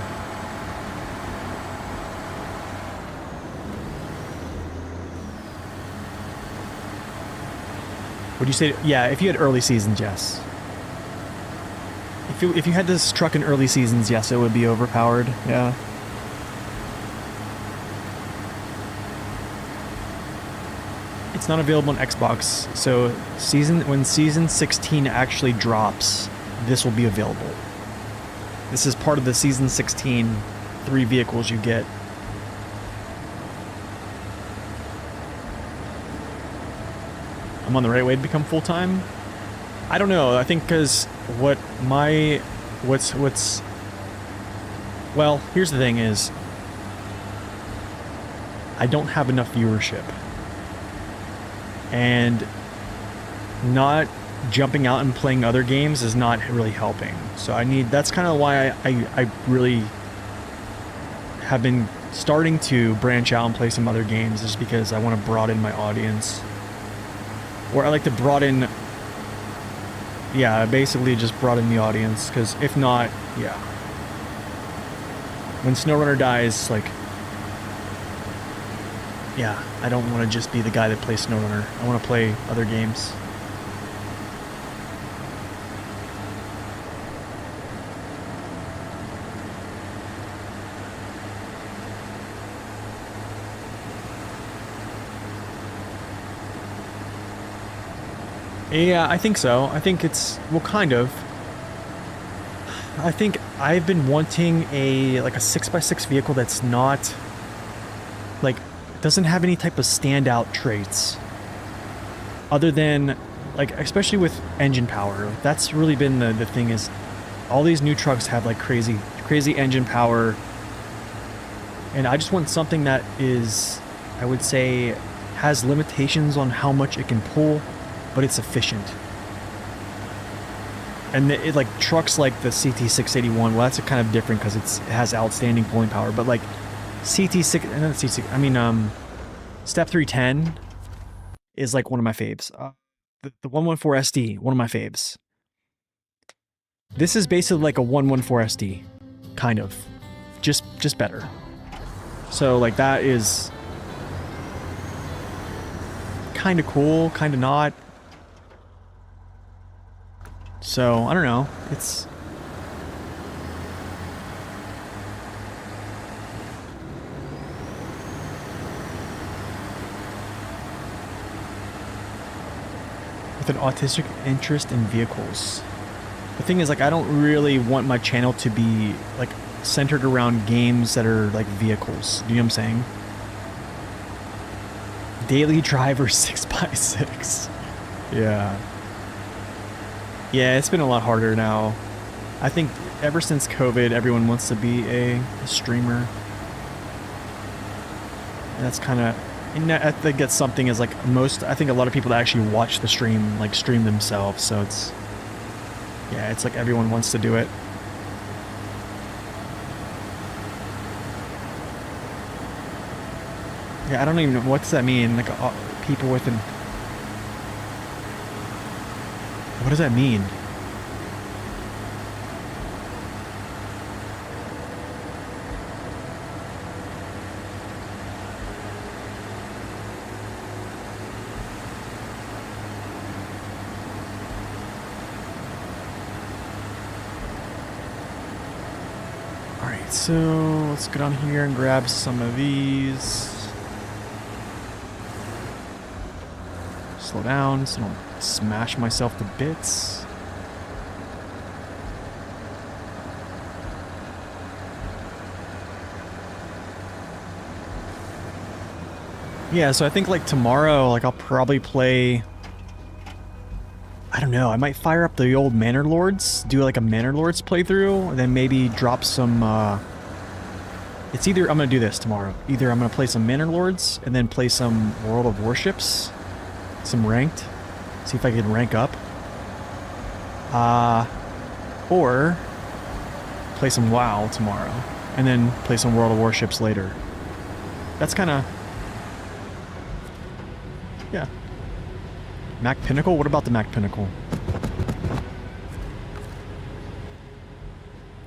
Would you say, yeah, if you had early seasons, yes. If you had this truck in early seasons, yes, it would be overpowered, yeah. It's not available on Xbox, so when Season 16 actually drops, this will be available. This is part of the Season 16 3 vehicles you get. I'm on the right way to become full-time? I don't know. I think because well, here's the thing is, I don't have enough viewership. And not jumping out and playing other games is not really helping. So that's kind of why I really have been starting to branch out and play some other games, is because I want to broaden my audience. Or I like to broaden, yeah, basically just broaden the audience, because if not, yeah. When SnowRunner dies, like, yeah, I don't want to just be the guy that plays SnowRunner. I want to play other games. Yeah, I think so. I think it's, well, kind of. I think I've been wanting like a 6x6 vehicle that's not, like, doesn't have any type of standout traits. Other than, like, especially with engine power. That's really been the thing, is all these new trucks have, like, crazy engine power. And I just want something that is, I would say, has limitations on how much it can pull, but it's efficient. And like trucks like the CT681, well, that's kind of different because it has outstanding pulling power. But like Step 310 is like one of my faves. The 114 SD, one of my faves. This is basically like a 114 SD, kind of, just better. So like that is kind of cool, kind of not. So, I don't know, it's... with an autistic interest in vehicles. The thing is, like, I don't really want my channel to be, like, centered around games that are, like, vehicles. Do you know what I'm saying? Daily driver 6x6. Yeah. Yeah, it's been a lot harder now. I think ever since COVID, everyone wants to be a streamer. And that's kind of... I think that's something is, like, I think a lot of people that actually watch the stream, like, stream themselves. So it's... Yeah, it's like everyone wants to do it. Yeah, I don't even know. What does that mean? Like, people with an... What does that mean? Alright, so let's get on here and grab some of these. Slow down so I don't smash myself to bits. Yeah, so I think like tomorrow, like I'll probably play... I don't know, I might fire up the old Manor Lords, do like a Manor Lords playthrough, and then maybe drop some, It's either, I'm gonna do this tomorrow. Either I'm gonna play some Manor Lords, and then play some World of Warships. Some ranked. See if I can rank up. Or play some WoW tomorrow. And then play some World of Warships later. That's kind of... Yeah. Mac Pinnacle? What about the Mac Pinnacle?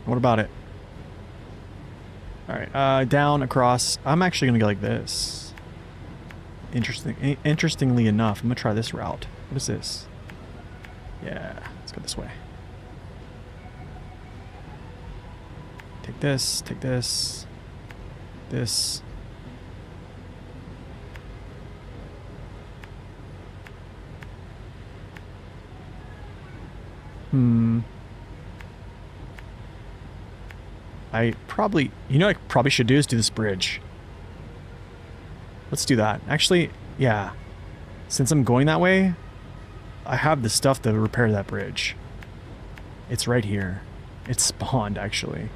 What about it? Alright, down, across. I'm actually going to go like this. Interestingly enough, I'm going to try this route. What is this? Yeah, let's go this way. Take this, this. I probably, you know what I probably should do is do this bridge. Let's do that. Actually, yeah. Since I'm going that way, I have the stuff to repair that bridge. It's right here. It's spawned, actually.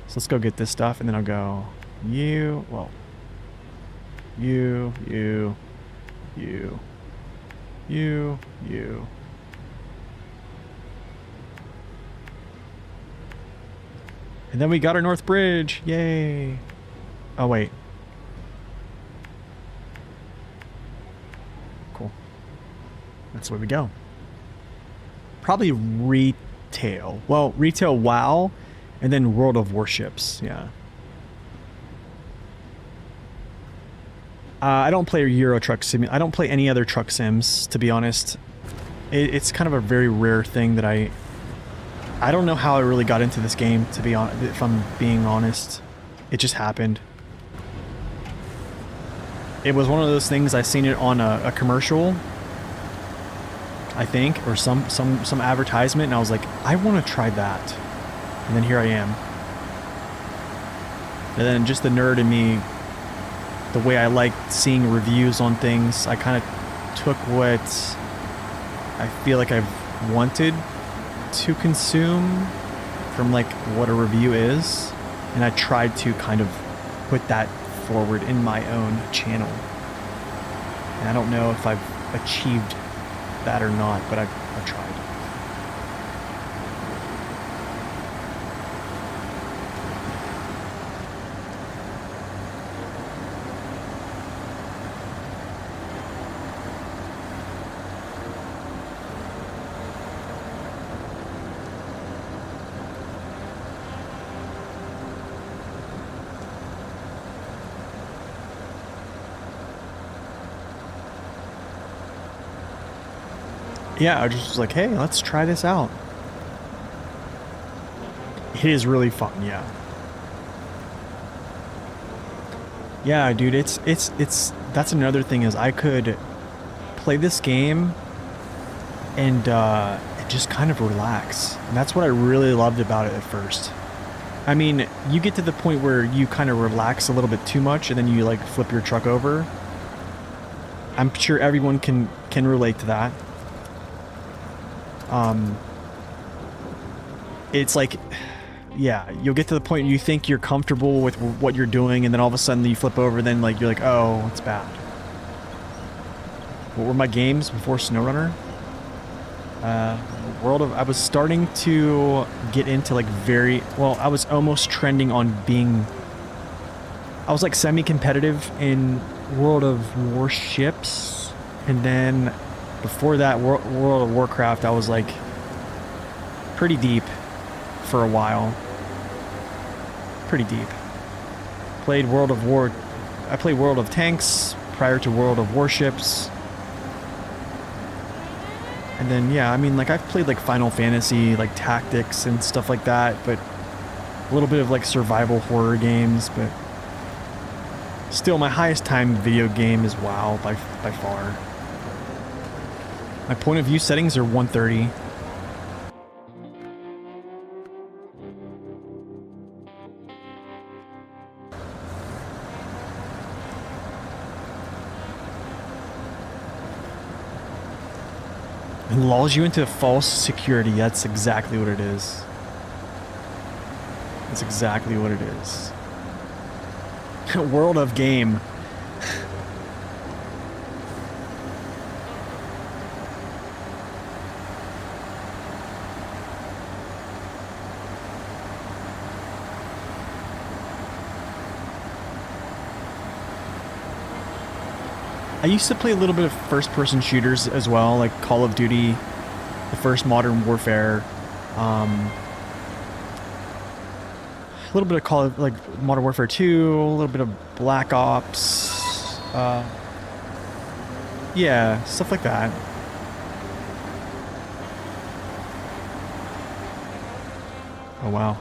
So let's go get this stuff, and then I'll go... You... You... And then we got our North Bridge! Yay! Oh, wait. Cool. That's where we go. Probably retail. Well, retail WoW, and then World of Warships. Yeah. I don't play Euro Truck Sim. I don't play any other truck sims, to be honest. It's kind of a very rare thing that I don't know how I really got into this game, to be honest. If I'm being honest, it just happened. It was one of those things. I seen it on a commercial, I think, or some advertisement, and I was like, I want to try that. And then here I am. And then just the nerd in me, the way I like seeing reviews on things, I kind of took what I feel like I've wanted to consume from like what a review is, and I tried to kind of put that forward in my own channel. And I don't know if I've achieved that or not, but I've tried. Yeah, I just was like, hey, let's try this out. It is really fun, yeah. Yeah, dude, it's that's another thing is I could play this game and just kind of relax. And that's what I really loved about it at first. I mean, you get to the point where you kind of relax a little bit too much, and then you like flip your truck over. I'm sure everyone can relate to that. It's like, yeah, you'll get to the point you think you're comfortable with what you're doing, and then all of a sudden you flip over, then like you're like, oh, it's bad. What were my games before SnowRunner? I was starting to get into like I was almost trending on being, I was like semi-competitive in World of Warships, and then before that, World of Warcraft, I was like pretty deep for a while. Pretty deep. I played World of Tanks prior to World of Warships. And then, yeah, I mean, like, I've played, like, Final Fantasy, like, Tactics and stuff like that, but a little bit of, like, survival horror games, but still, my highest time video game is WoW by far. My point of view settings are 130. It lulls you into false security. That's exactly what it is. That's exactly what it is. World of game. I used to play a little bit of first-person shooters as well, like Call of Duty, the first Modern Warfare, a little bit of Modern Warfare 2, a little bit of Black Ops, yeah, stuff like that. Oh wow.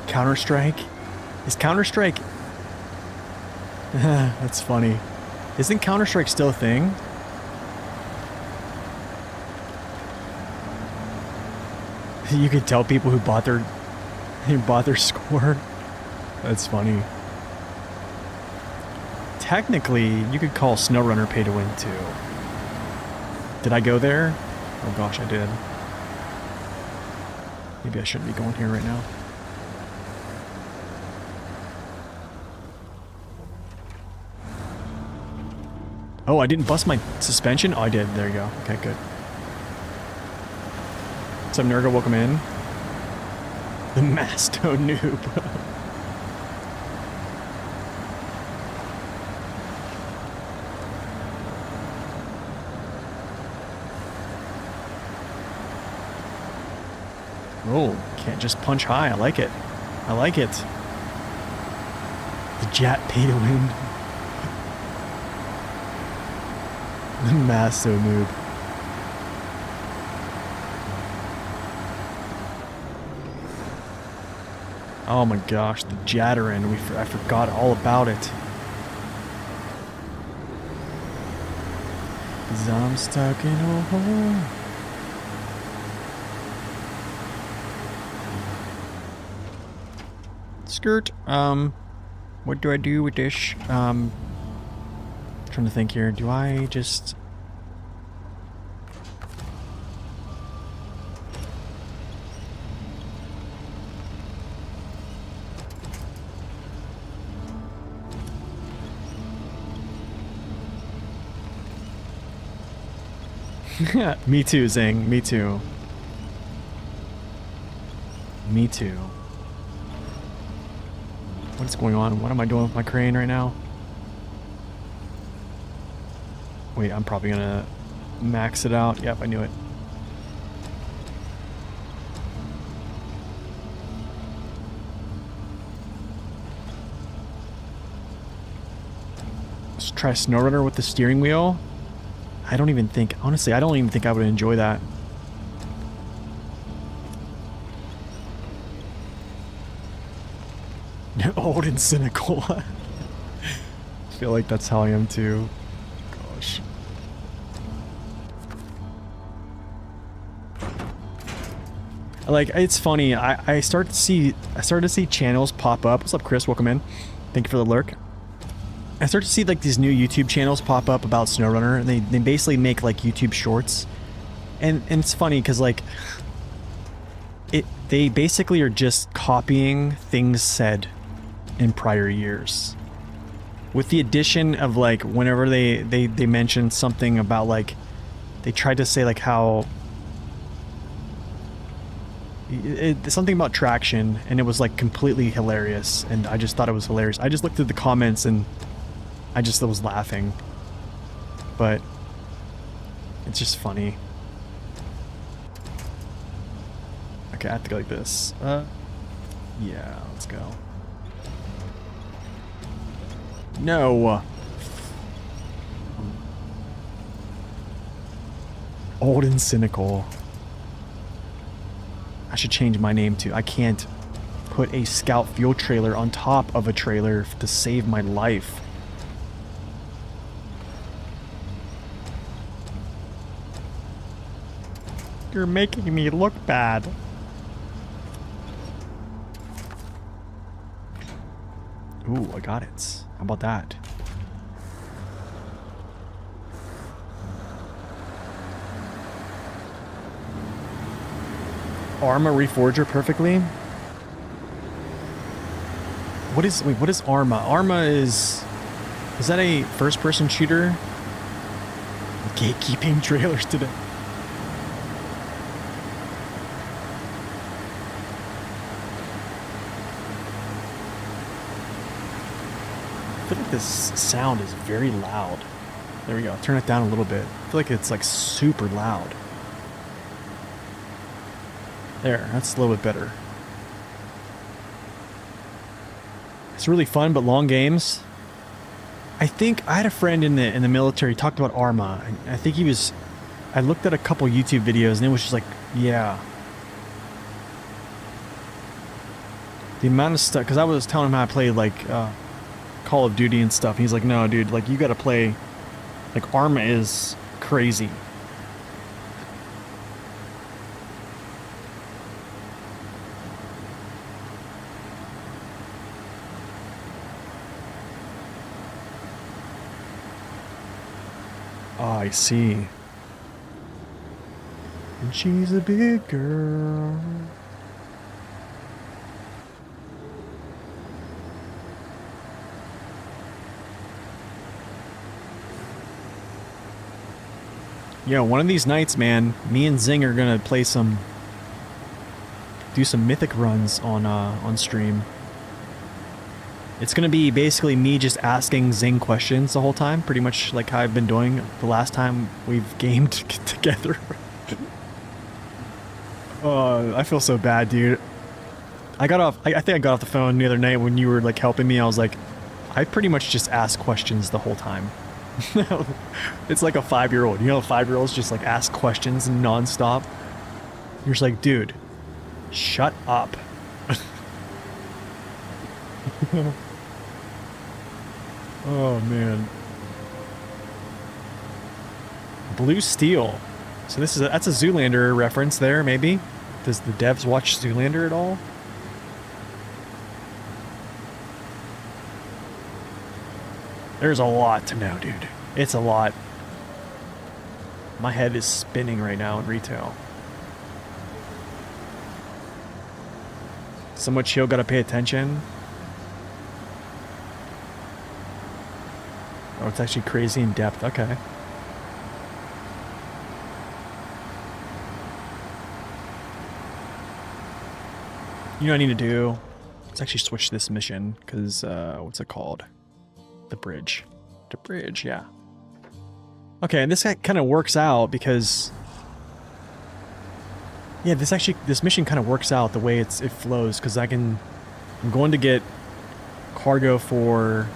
Counter-Strike? Is Counter-Strike... That's funny. Isn't Counter-Strike still a thing? You could tell people who bought their score. That's funny. Technically, you could call SnowRunner pay to win too. Did I go there? Oh gosh, I did. Maybe I shouldn't be going here right now. Oh, I didn't bust my suspension? Oh, I did. There you go. Okay, good. What's up, Nurgle? Welcome in. The Masto noob. Oh, can't just punch high. I like it. I like it. The Jat pay to win. The Masto noob. Oh my gosh, the Jatterin. I forgot all about it. 'Cause I'm stuck in a hole. Skirt. What do I do with this? Trying to think here. Do I just... Me too, Zing. Me too. Me too. What's going on? What am I doing with my crane right now? Wait, I'm probably gonna max it out. Yep, I knew it. Let's try SnowRunner with the steering wheel. I don't even think, honestly, I don't even think I would enjoy that. Old and cynical. I feel like that's how I am too. Gosh. Like, it's funny. I started to see channels pop up. What's up, Chris? Welcome in. Thank you for the lurk. I start to see like these new YouTube channels pop up about SnowRunner, and they basically make like YouTube shorts, and it's funny because like they basically are just copying things said in prior years, with the addition of like whenever they mention something about like they tried to say like how something about traction, and it was like completely hilarious, and I just thought it was hilarious. I just looked at the comments and I just was laughing, but it's just funny. Okay, I have to go like this. Yeah, let's go. No. Old and cynical. I should change my name to. I can't put a Scout fuel trailer on top of a trailer to save my life. You're making me look bad. Ooh, I got it. How about that? Arma reforger perfectly. What is Arma? Arma is that a first-person shooter? Gatekeeping trailers today. I feel like this sound is very loud. There we go. Turn it down a little bit. I feel like it's like super loud. There, that's a little bit better. It's really fun, but long games. I think I had a friend in the military talked about Arma. I think he was. I looked at a couple YouTube videos and it was just like, yeah. The amount of stuff, because I was telling him how I played like Call of Duty and stuff. And he's like, no, dude, like you got to play. Like Arma is crazy. Oh, I see. And she's a big girl. Yo, one of these nights, man, me and Zing are gonna play do some mythic runs on stream. It's gonna be basically me just asking Zing questions the whole time, pretty much like how I've been doing the last time we've gamed together. Oh, I feel so bad, dude. I think I got off the phone the other night when you were like helping me. I was like, I pretty much just ask questions the whole time. It's like a 5-year-old. You know, 5-year-olds just like ask questions nonstop. You're just like, dude, shut up. Oh man. Blue Steel. So that's a Zoolander reference there, maybe? Does the devs watch Zoolander at all? There's a lot to know, dude. It's a lot. My head is spinning right now in retail. Somewhat chill, gotta pay attention. Oh, it's actually crazy in depth. Okay. You know what I need to do? Let's actually switch this mission, because, what's it called? The bridge. The bridge, yeah. Okay, and this kind of works out because... Yeah, this mission kind of works out the way it flows, because I'm going to get cargo for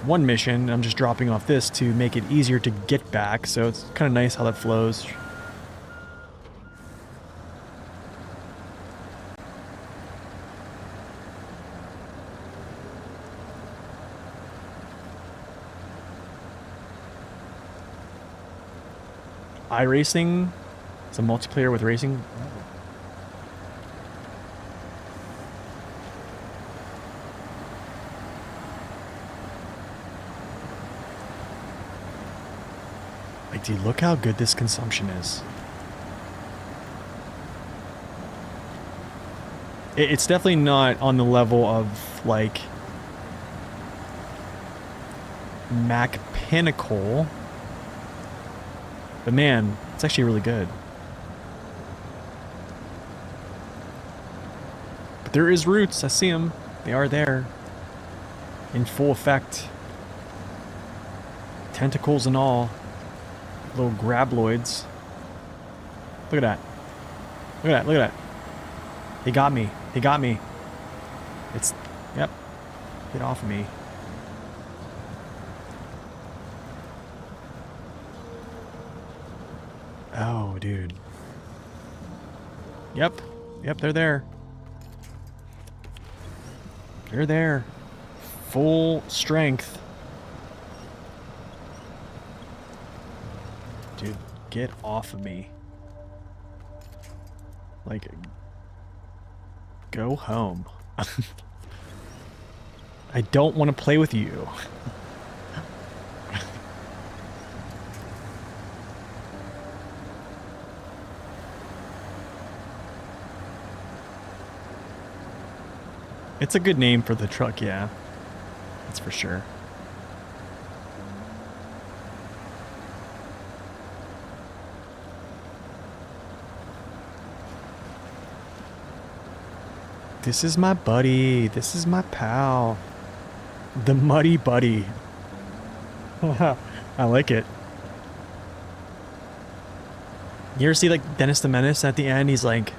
one mission. I'm just dropping off this to make it easier to get back, so it's kind of nice how that flows. iRacing? It's a multiplayer with racing? Like, dude, look how good this consumption is. It's definitely not on the level of, like, Mac Pinnacle. But man, it's actually really good. But there is roots. I see them. They are there. In full effect. Tentacles and all. Little grabloids. Look at that. Look at that. Look at that. He got me. He got me. It's... Yep. Get off of me. Oh, dude. Yep. Yep, they're there. They're there. Full strength. Dude, get off of me. Like, go home. I don't want to play with you. It's a good name for the truck, yeah. That's for sure. This is my buddy. This is my pal. The Muddy Buddy. I like it. You ever see, like, Dennis the Menace at the end? He's like...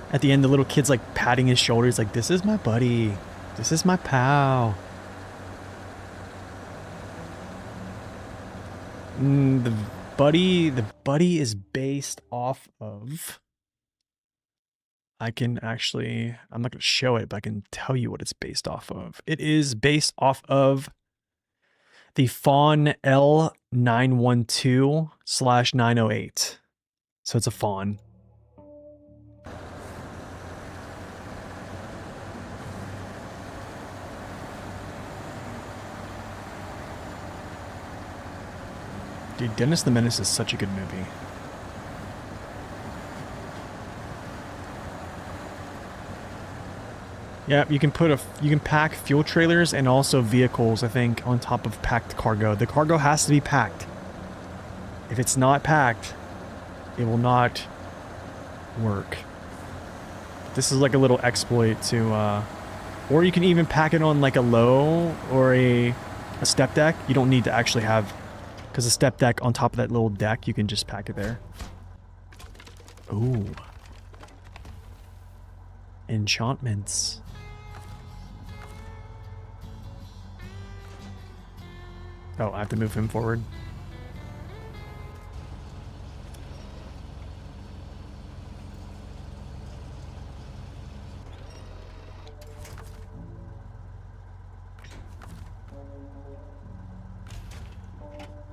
At the end, the little kid's, like, patting his shoulder. He's like, this is my buddy. This is my pal. The buddy is based off of... I can actually... I'm not going to show it, but I can tell you what it's based off of. It is based off of the Fawn L912/908. So it's a Fawn. Dude, Dennis the Menace is such a good movie. Yeah, you can pack fuel trailers and also vehicles, I think, on top of packed cargo. The cargo has to be packed. If it's not packed, it will not work. This is like a little exploit to, or you can even pack it on like a low or a step deck. You don't need to actually have, because a step deck on top of that little deck, you can just pack it there. Ooh. Enchantments. Oh, I have to move him forward.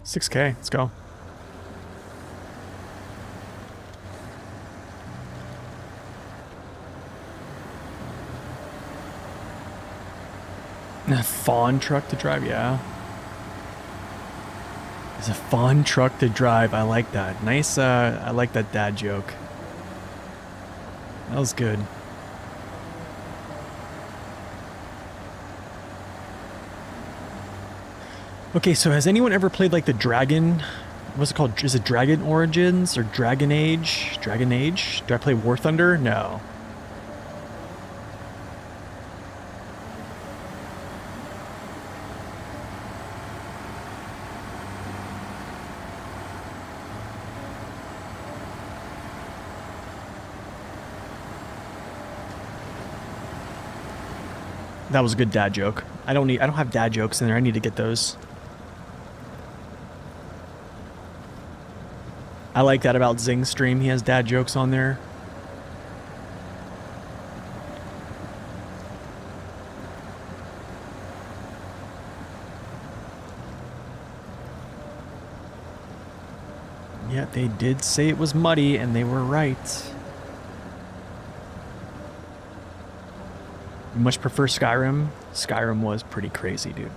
$6K, let's go. A fawn truck to drive, yeah. It's a fun truck to drive. I like that. Nice, I like that dad joke. That was good. Okay, so has anyone ever played like the Dragon? What's it called? Is it Dragon Origins or Dragon Age? Dragon Age? Do I play War Thunder? No. That was a good dad joke. I don't have dad jokes in there. I need to get those. I like that about Zing's stream. He has dad jokes on there. Yeah, they did say it was muddy, and they were right. You much prefer Skyrim? Skyrim was pretty crazy, dude.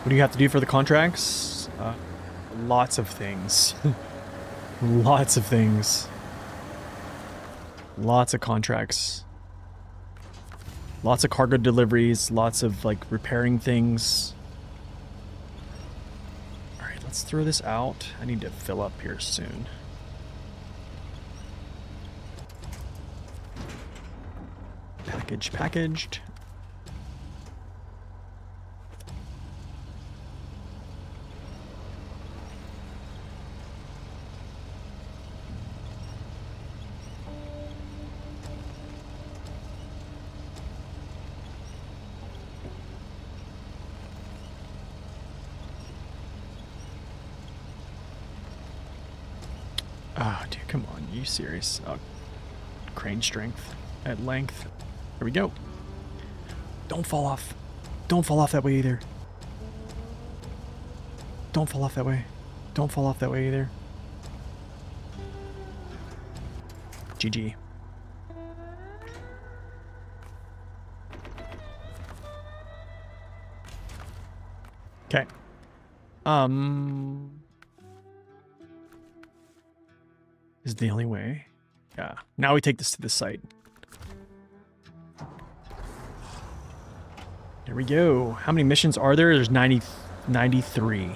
What do you have to do for the contracts? Lots of things. Lots of things. Lots of contracts. Lots of cargo deliveries, lots of like repairing things. Alright, let's throw this out. I need to fill up here soon. Packaged. Oh, dude, come on. Are you serious? Oh, crane strength at length. Here we go. Don't fall off. Don't fall off that way either. Don't fall off that way. Don't fall off that way either. GG. Okay. Is the only way. Yeah. Now we take this to the site. There we go. How many missions are there? There's 93.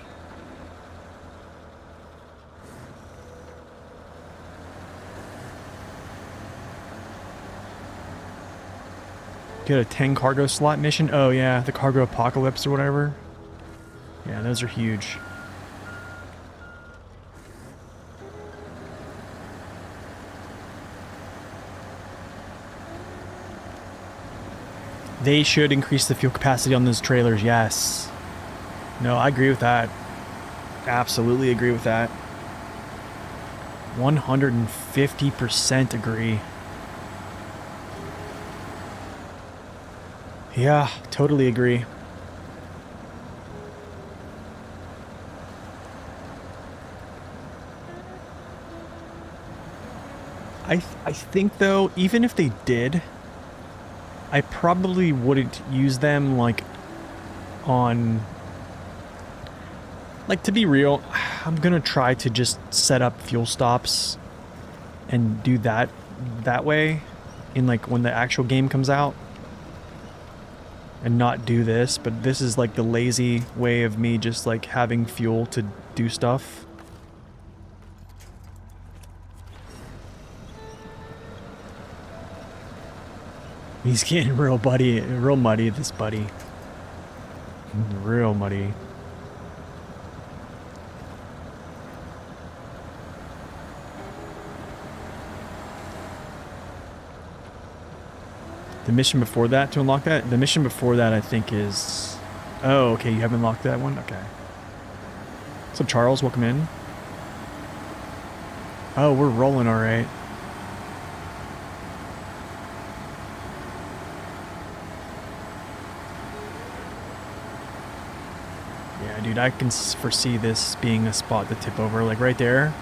Get a 10 cargo slot mission. Oh yeah, the cargo apocalypse or whatever. Yeah, those are huge. They should increase the fuel capacity on those trailers, yes. No, I agree with that. Absolutely agree with that. 150% agree. Yeah, totally agree. I think though, even if they did, I probably wouldn't use them like on, like, to be real, I'm gonna try to just set up fuel stops and do that way in like when the actual game comes out and not do this, but this is like the lazy way of me just like having fuel to do stuff. He's getting real muddy, this buddy. Real muddy. The mission before that to unlock that? The mission before that I think is... Oh, okay, you haven't unlocked that one? Okay. What's up, Charles? Welcome in. Oh, we're rolling alright. Yeah, dude, I can foresee this being a spot to tip over. Like right there.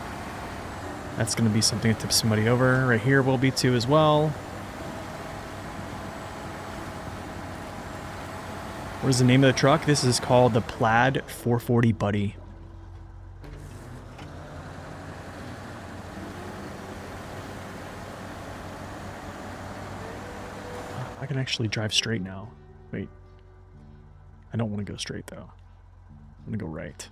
That's going to be something to tip somebody over. Right here will be too as well. What is the name of the truck? This is called the Plaid 440 Buddy. I can actually drive straight now. Wait. I don't want to go straight though. I'm going to go right.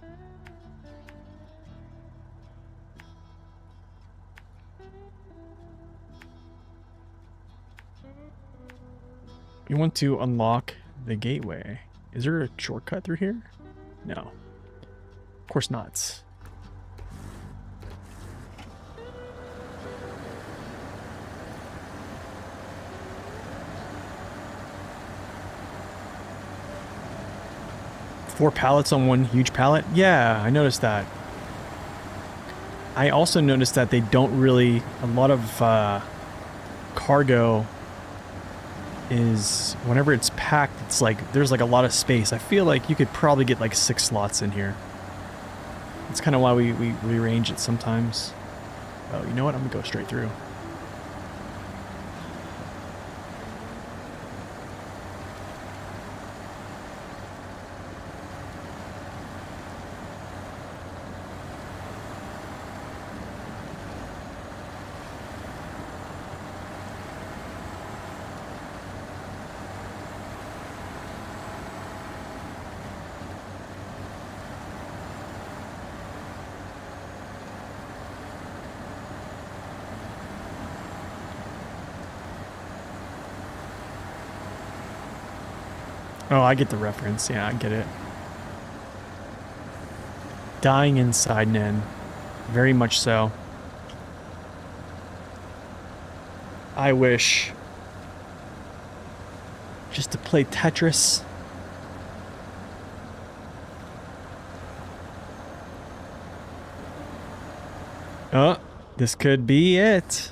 We want to unlock the gateway. Is there a shortcut through here? No. Of course not. Four pallets on one huge pallet? Yeah, I noticed that. I also noticed that they don't really... A lot of cargo is... Whenever it's packed, it's like... There's like a lot of space. I feel like you could probably get like 6 slots in here. That's kind of why we rearrange it sometimes. Oh, you know what? I'm gonna go straight through. Oh, I get the reference. Yeah, I get it. Dying inside Nen. Very much so. I wish just to play Tetris. Oh, this could be it.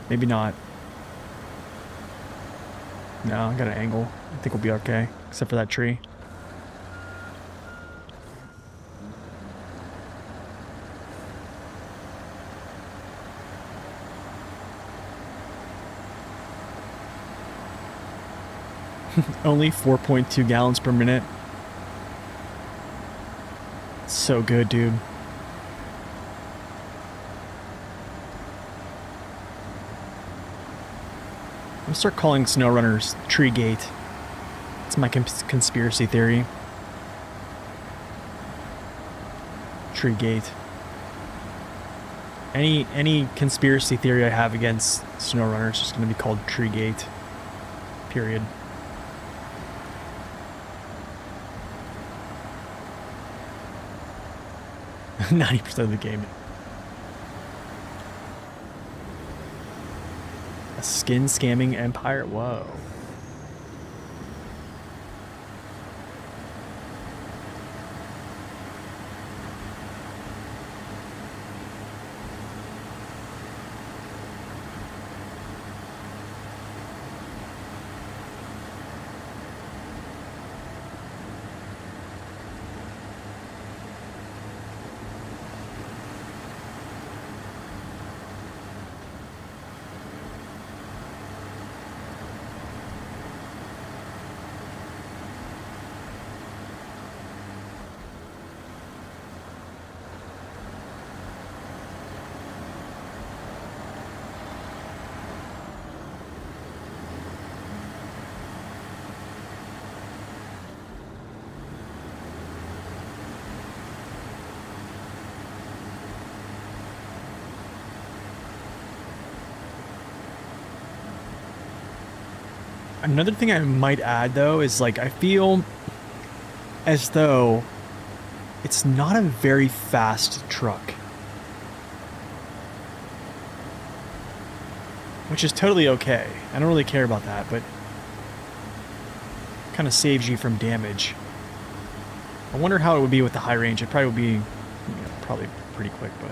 Maybe not. No, I got an angle. I think we'll be okay, except for that tree. Only 4.2 gallons per minute. So good, dude. I'm gonna start calling snow runners Tree Gate. It's my conspiracy theory. Tree Gate. Any conspiracy theory I have against snow runners is gonna be called Tree Gate. Period. %90 of the game. A skin scamming empire? Whoa. Another thing I might add, though, is like I feel as though it's not a very fast truck. Which is totally okay. I don't really care about that, but kind of saves you from damage. I wonder how it would be with the high range. It probably would be, probably pretty quick, but...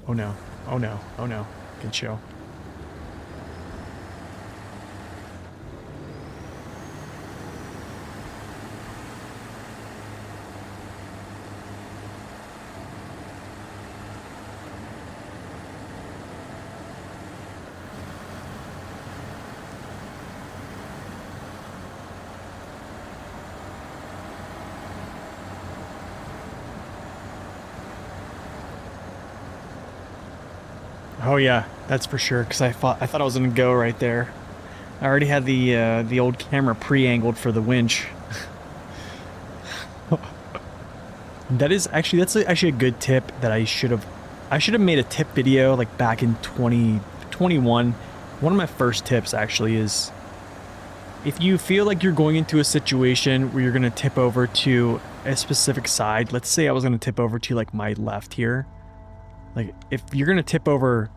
Oh no, oh no, oh no. Good show. Oh yeah, that's for sure. Because I thought I was gonna go right there. I already had the old camera pre-angled for the winch. That's actually a good tip that I should have made a tip video like back in 2021. One of my first tips actually is if you feel like you're going into a situation where you're going to tip over to a specific side. Let's say I was going to tip over to like my left here. Like if you're going to tip over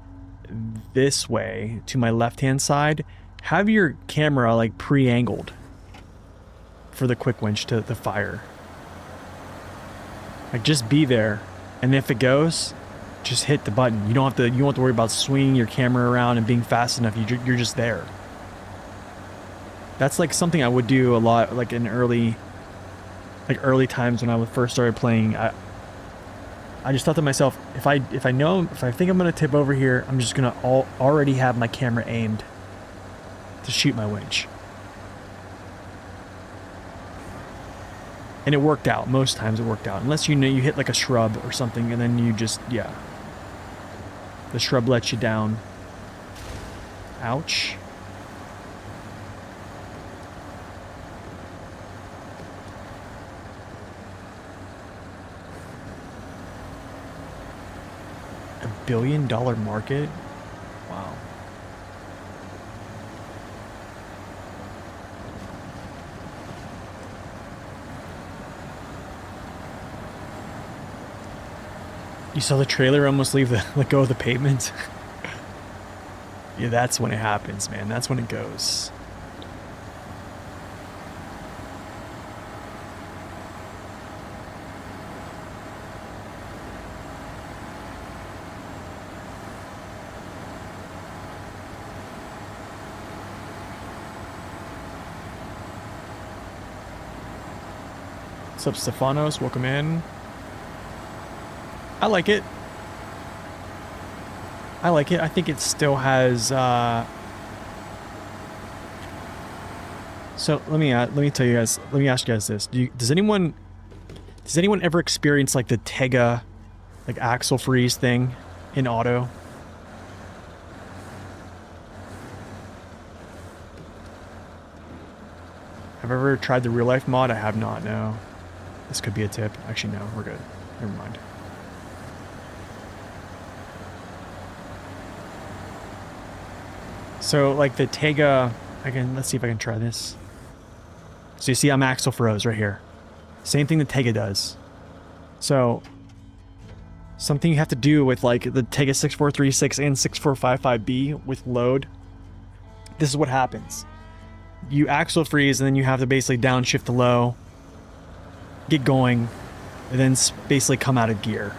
this way to my left-hand side, have your camera like pre-angled for the quick winch to the fire. Like just be there, and if it goes, just hit the button. You don't have to worry about swinging your camera around and being fast enough. You're just there. That's like something I would do a lot, like in early times when I first started playing. I just thought to myself, if I think I'm gonna tip over here, I'm just gonna already have my camera aimed to shoot my winch. And it worked out. Most times it worked out. Unless you hit like a shrub or something and then you just, yeah. The shrub lets you down. Ouch. $1 billion market? Wow. You saw the trailer almost let go of the pavement? Yeah, that's when it happens, man. That's when it goes. What's up, Stefanos? Welcome in. I like it. I like it. I think it still has, So let me tell you guys, let me ask you guys this. Does anyone ever experience like the Tega, like axle freeze thing in auto? Have I ever tried the real life mod? I have not, no. This could be a tip. Actually, no, we're good. Never mind. So like the Tega, let's see if I can try this. So you see I'm axle froze right here. Same thing the Tega does. So something you have to do with like the Tega 6436 and 6455B with load. This is what happens. You axle freeze and then you have to basically downshift to low, get going, and then basically come out of gear.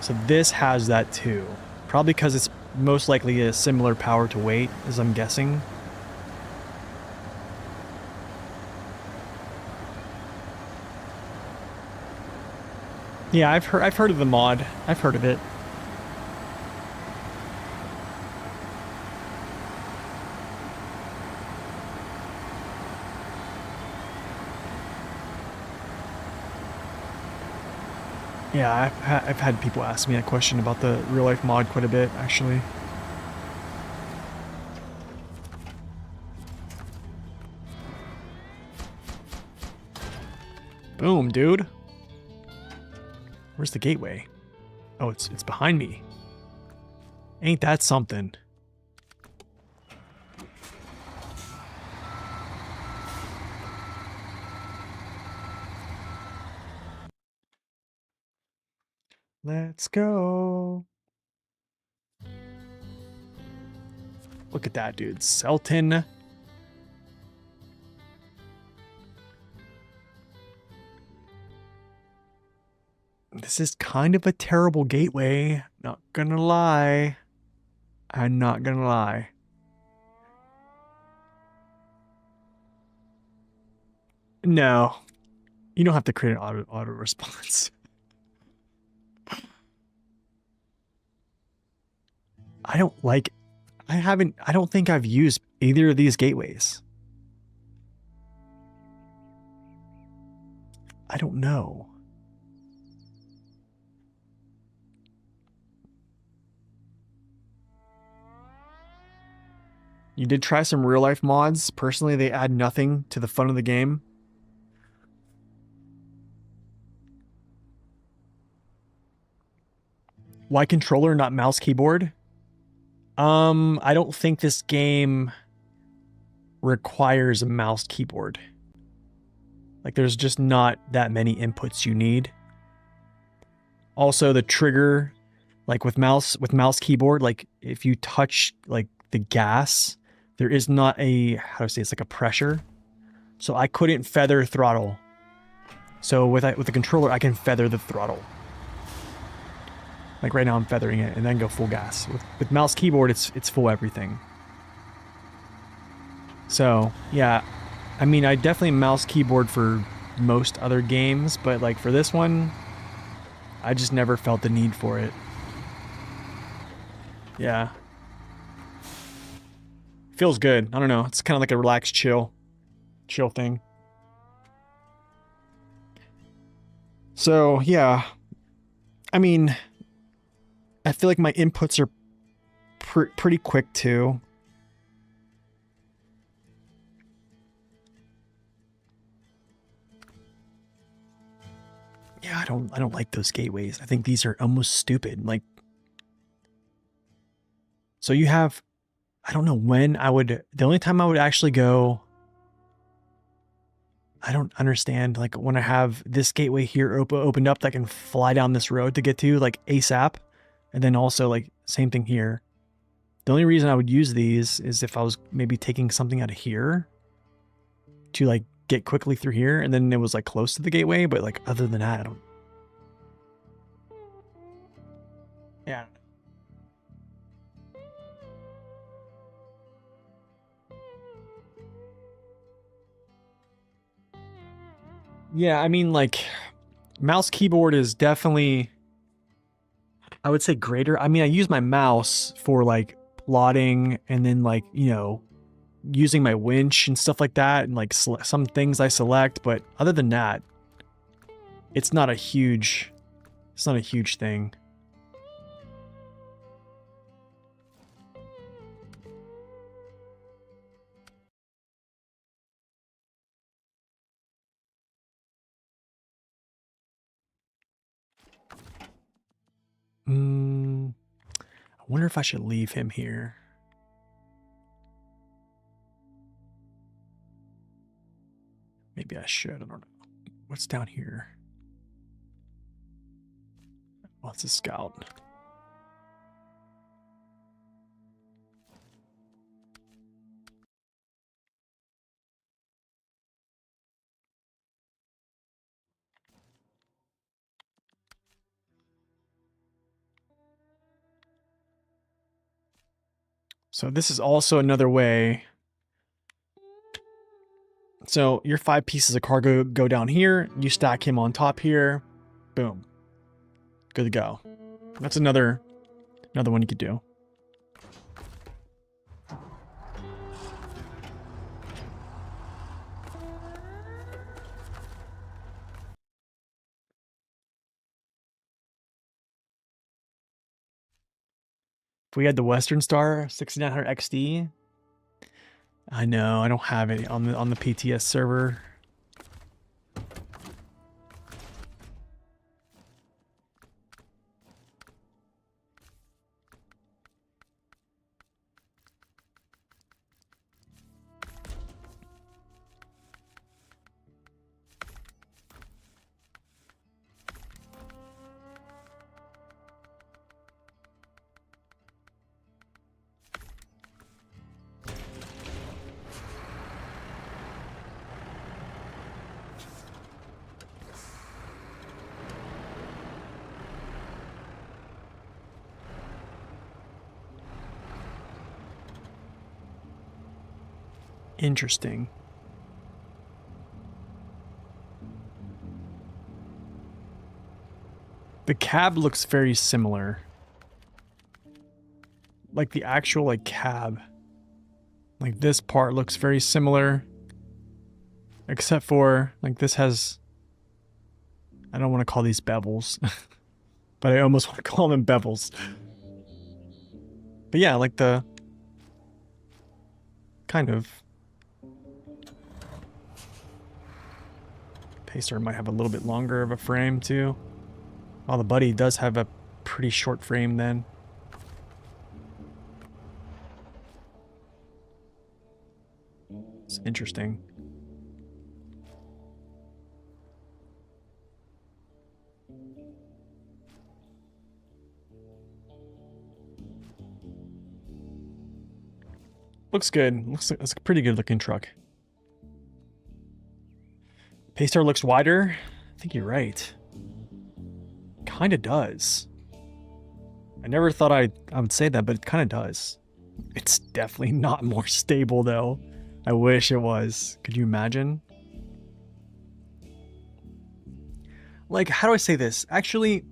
So this has that too. Probably because it's most likely a similar power to weight, as I'm guessing. Yeah, I've heard of the mod. I've heard of it. Yeah, I've had people ask me that question about the real life mod quite a bit, actually. Boom, dude. Where's the gateway? Oh, it's behind me. Ain't that something? Let's go. Look at that, dude. Selton. This is kind of a terrible gateway. Not gonna lie. I'm not gonna lie. No. You don't have to create an auto response. I don't think I've used either of these gateways. I don't know. You did try some real life mods. Personally, they add nothing to the fun of the game. Why controller, not mouse keyboard? I don't think this game requires a mouse keyboard. Like, there's just not that many inputs you need. Also, the trigger, like with mouse keyboard, like if you touch like the gas, there is not a, how do I say, it's like a pressure. So I couldn't feather throttle. So with the controller, I can feather the throttle. Like right now I'm feathering it and then go full gas. With mouse keyboard, it's full everything. So yeah, I mean, I definitely mouse keyboard for most other games, but like for this one, I just never felt the need for it. Yeah. Feels good. I don't know. It's kind of like a relaxed chill thing. So yeah, I mean, I feel like my inputs are pretty quick too. Yeah, I don't like those gateways. I think these are almost stupid. Like, so you have, I don't know when I would, the only time I would actually go, I don't understand, like when I have this gateway here opened up that I can fly down this road to get to, like ASAP. And then also like same thing here. The only reason I would use these is if I was maybe taking something out of here to like get quickly through here, and then it was like close to the gateway, but like other than that, I don't. Yeah. Yeah, I mean, like, mouse keyboard is definitely, I would say, greater. I mean, I use my mouse for like plotting and then like, you know, using my winch and stuff like that, and like some things I select, but other than that, it's not a huge thing. I wonder if I should leave him here. Maybe I should. I don't know. What's down here? Oh, it's a scout. So this is also another way. So your 5 pieces of cargo go down here. You stack him on top here. Boom. Good to go. That's another one you could do. If we had the Western Star 6900 XD, I know I don't have it on the PTS server. Interesting. The cab looks very similar. Like the actual like cab. Like this part looks very similar. Except for like this has, I don't want to call these bevels. But I almost want to call them bevels. But yeah, like the kind of. Pacer might have a little bit longer of a frame too. Oh, the Buddy does have a pretty short frame then. It's interesting. Looks good. Looks like it's a pretty good looking truck. Paystar looks wider. I think you're right. Kinda does. I never thought I would say that, but it kinda does. It's definitely not more stable though. I wish it was. Could you imagine? Like, how do I say this? Actually,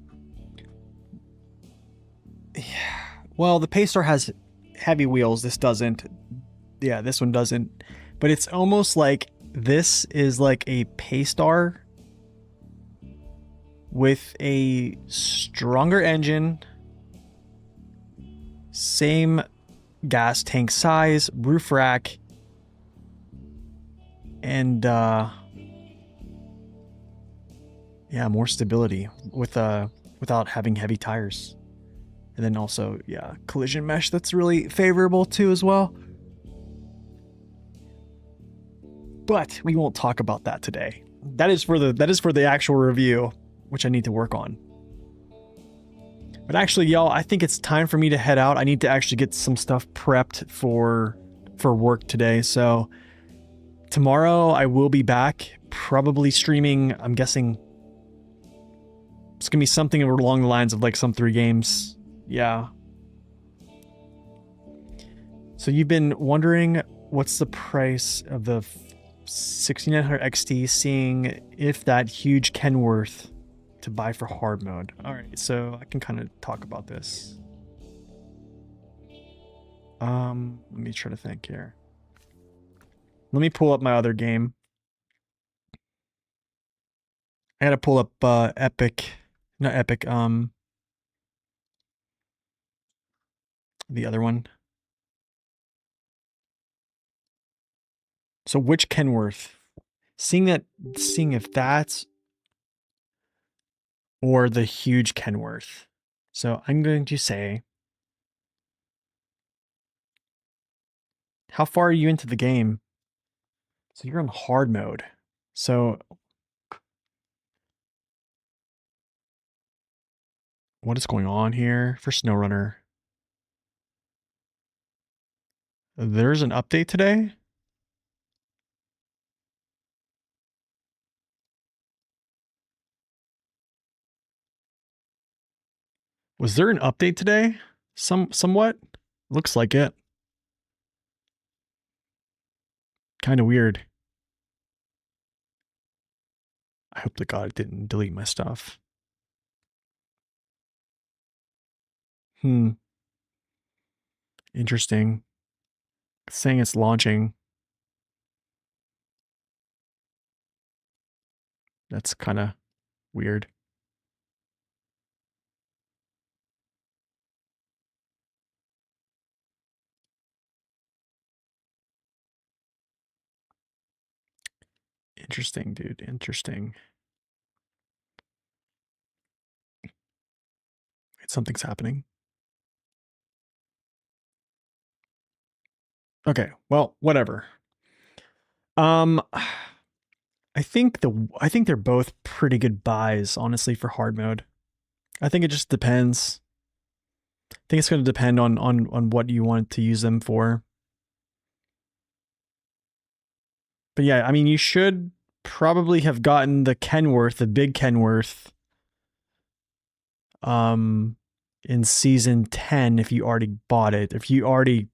yeah. Well, the Paystar has heavy wheels. This doesn't. Yeah, this one doesn't. But it's almost like this is like a Paystar with a stronger engine, same gas tank size, roof rack, and yeah, more stability with without having heavy tires. And then also, yeah, collision mesh that's really favorable too as well. But we won't talk about that today. That is for the actual review, which I need to work on. But actually, y'all, I think it's time for me to head out. I need to actually get some stuff prepped for work today. So tomorrow I will be back, probably streaming. I'm guessing it's gonna be something along the lines of like some 3 games. Yeah. So you've been wondering what's the price of the 6900 XT, seeing if that huge Kenworth to buy for hard mode. All right, so I can kind of talk about this. Let me try to think here. Let me pull up my other game. I gotta pull up Epic, not Epic, the other one. So which Kenworth? Seeing if that's or the huge Kenworth. So I'm going to say, how far are you into the game? So you're on hard mode. So what is going on here for SnowRunner? There's an update today? Was there an update today? Somewhat? Looks like it. Kind of weird. I hope to God it didn't delete my stuff. Interesting. It's saying it's launching. That's kind of weird. Interesting, dude. Interesting. Something's happening. Okay, well, whatever. I think they're both pretty good buys, honestly, for hard mode. I think it just depends. I think it's going to depend on what you want to use them for. But yeah, I mean, you should probably have gotten the Kenworth, the big Kenworth, in season 10 if you already bought it, if you already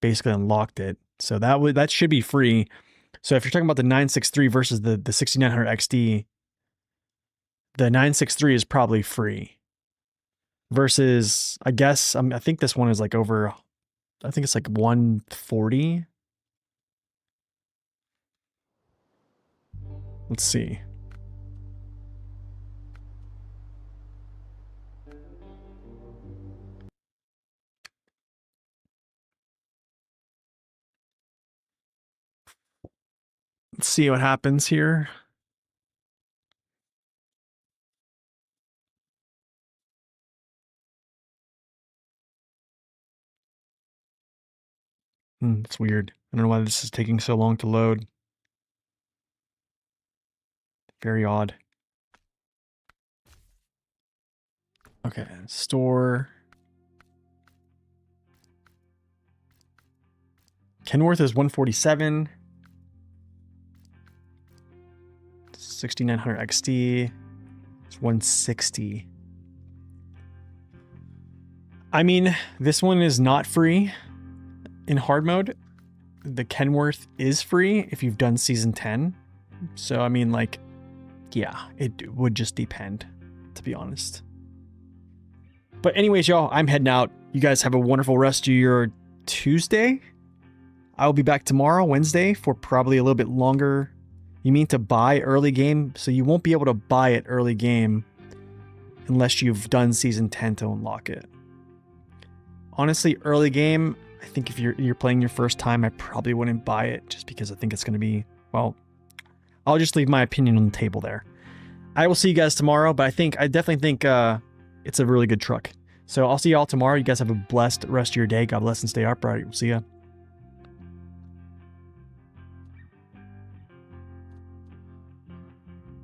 basically unlocked it. So that should be free. So if you're talking about the 963 versus the 6900 XD, the 963 is probably free. Versus, I guess, I think this one is like over, I think it's like 140. Let's see. Let's see what happens here. It's weird. I don't know why this is taking so long to load. Very odd. Okay, store. Kenworth is 147. 6900 XT. It's 160. I mean, this one is not free in hard mode. The Kenworth is free if you've done season 10. So, I mean, like, yeah, it would just depend, to be honest. But anyways, y'all, I'm heading out. You guys have a wonderful rest of your Tuesday. I'll be back tomorrow, Wednesday, for probably a little bit longer. You mean to buy early game? So you won't be able to buy it early game unless you've done season 10 to unlock it. Honestly, early game, I think if you're playing your first time, I probably wouldn't buy it just because I think it's going to be, well, I'll just leave my opinion on the table there. I will see you guys tomorrow, but I definitely think it's a really good truck. So I'll see y'all tomorrow. You guys have a blessed rest of your day. God bless and stay upright. We'll see ya.